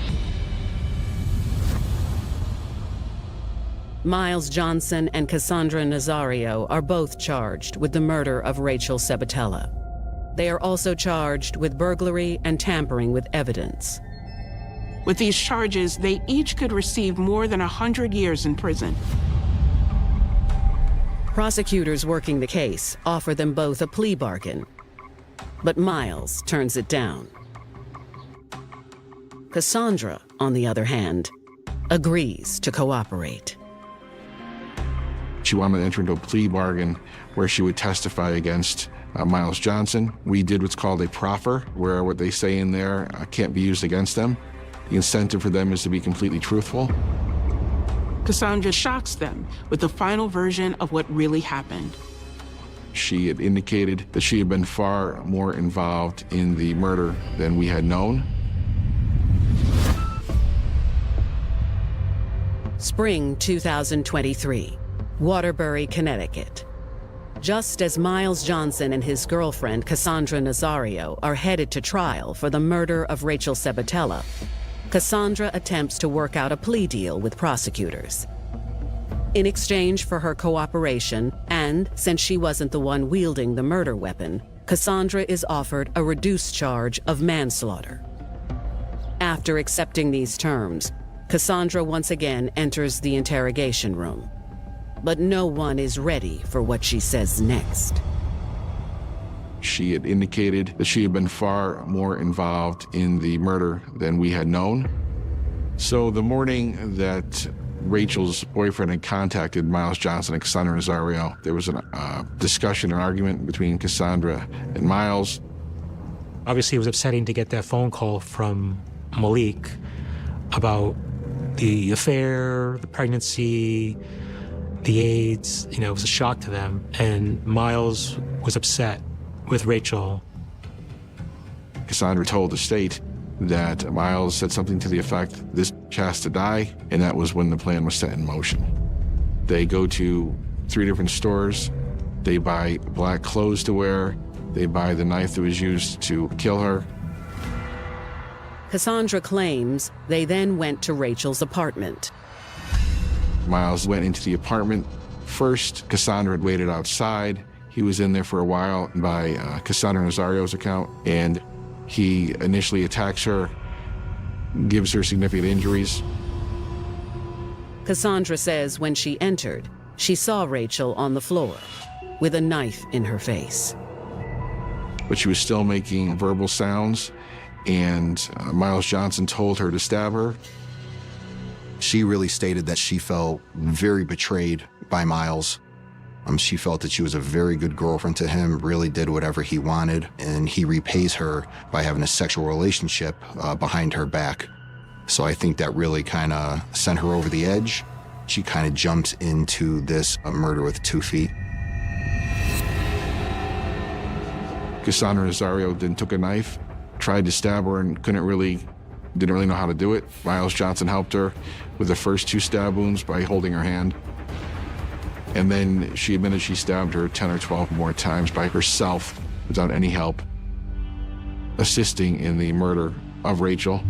Miles Johnson and Cassandra Nazario are both charged with the murder of Rachel Sabatella. They are also charged with burglary and tampering with evidence. With these charges, they each could receive more than 100 years in prison. Prosecutors working the case offer them both a plea bargain, but Miles turns it down. Cassandra, on the other hand, agrees to cooperate. She wanted to enter into a plea bargain where she would testify against Miles Johnson. We did what's called a proffer, where what they say in there can't be used against them. The incentive for them is to be completely truthful. Cassandra shocks them with the final version of what really happened. She had indicated that she had been far more involved in the murder than we had known. Spring 2023, Waterbury, Connecticut. Just as Miles Johnson and his girlfriend, Cassandra Nazario, are headed to trial for the murder of Rachel Sabatella, Cassandra attempts to work out a plea deal with prosecutors. In exchange for her cooperation, and since she wasn't the one wielding the murder weapon, Cassandra is offered a reduced charge of manslaughter. After accepting these terms, Cassandra once again enters the interrogation room. But no one is ready for what she says next. She had indicated that she had been far more involved in the murder than we had known. So the morning that Rachel's boyfriend had contacted Miles Johnson and Cassandra Nazario, there was a discussion, an argument between Cassandra and Miles. Obviously, it was upsetting to get that phone call from Malik about the affair, the pregnancy, the AIDS. You know, it was a shock to them. And Miles was upset with Rachel. Cassandra told the state that Miles said something to the effect, "This has to die," and that was when the plan was set in motion. They go to 3 different stores. They buy black clothes to wear. They buy the knife that was used to kill her. Cassandra claims they then went to Rachel's apartment. Miles went into the apartment first. Cassandra had waited outside. He was in there for a while by Cassandra Nazario's account, and he initially attacks her, gives her significant injuries. Cassandra says when she entered, she saw Rachel on the floor with a knife in her face. But she was still making verbal sounds, and Miles Johnson told her to stab her. She really stated that she felt very betrayed by Miles. She felt that she was a very good girlfriend to him, really did whatever he wanted, and he repays her by having a sexual relationship behind her back. So I think that really kind of sent her over the edge. She kind of jumps into this murder with 2 feet. Cassandra Nazario then took a knife, tried to stab her and didn't really know how to do it. Miles Johnson helped her with the first 2 stab wounds by holding her hand. And then she admitted she stabbed her 10 or 12 more times by herself without any help, assisting in the murder of Rachel.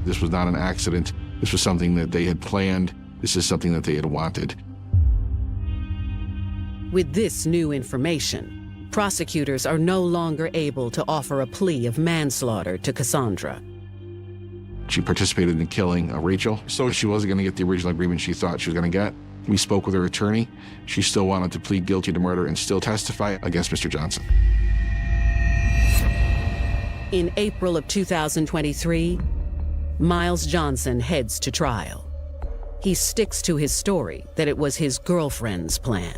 This was not an accident. This was something that they had planned. This is something that they had wanted. With this new information, prosecutors are no longer able to offer a plea of manslaughter to Cassandra. She participated in killing Rachel, so she wasn't going to get the original agreement she thought she was going to get. We spoke with her attorney. She still wanted to plead guilty to murder and still testify against Mr. Johnson. In April of 2023, Miles Johnson heads to trial. He sticks to his story that it was his girlfriend's plan.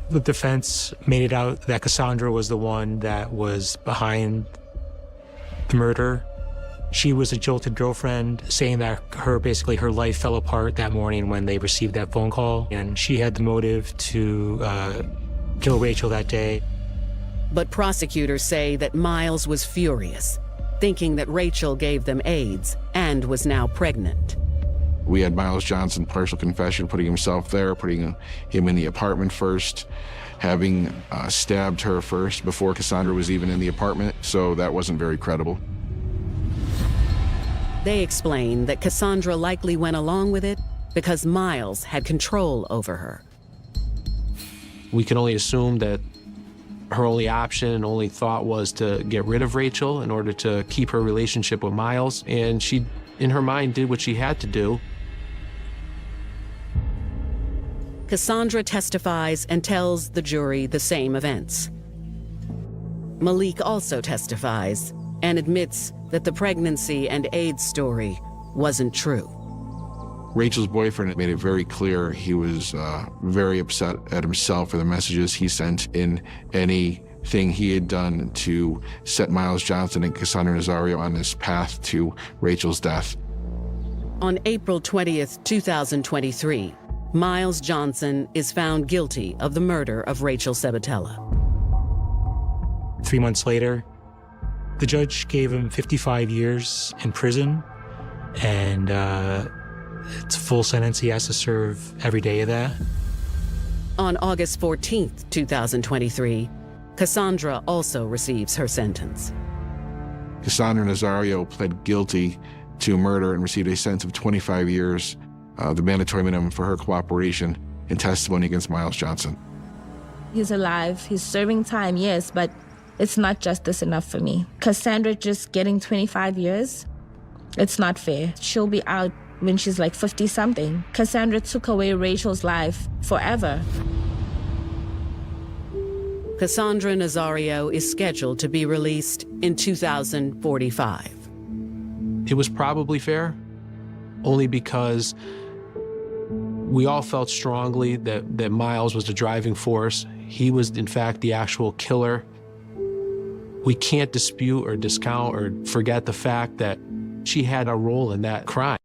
The defense made it out that Cassandra was the one that was behind the murder. She was a jilted girlfriend, saying that her life fell apart that morning when they received that phone call, and she had the motive to kill Rachel that day. But prosecutors say that Miles was furious, thinking that Rachel gave them AIDS and was now pregnant. We had Miles Johnson partial confession, putting himself there, putting him in the apartment first, having stabbed her first before Cassandra was even in the apartment, so that wasn't very credible. They explain that Cassandra likely went along with it because Miles had control over her. We can only assume that her only option and only thought was to get rid of Rachel in order to keep her relationship with Miles, and she, in her mind, did what she had to do. Cassandra testifies and tells the jury the same events. Malik also testifies and admits that the pregnancy and AIDS story wasn't true. Rachel's boyfriend made it very clear he was very upset at himself for the messages he sent in anything he had done to set Miles Johnson and Cassandra Nazario on this path to Rachel's death. On April 20th, 2023, Miles Johnson is found guilty of the murder of Rachel Sabatella. 3 months later, the judge gave him 55 years in prison, and it's a full sentence. He has to serve every day of that. On August 14th, 2023, Cassandra also receives her sentence. Cassandra Nazario pled guilty to murder and received a sentence of 25 years, the mandatory minimum for her cooperation in testimony against Miles Johnson. He's alive, he's serving time, yes, but it's not justice enough for me. Cassandra just getting 25 years, it's not fair. She'll be out when she's like 50-something. Cassandra took away Rachel's life forever. Cassandra Nazario is scheduled to be released in 2045. It was probably fair, only because we all felt strongly that Miles was the driving force. He was, in fact, the actual killer. We can't dispute or discount or forget the fact that she had a role in that crime.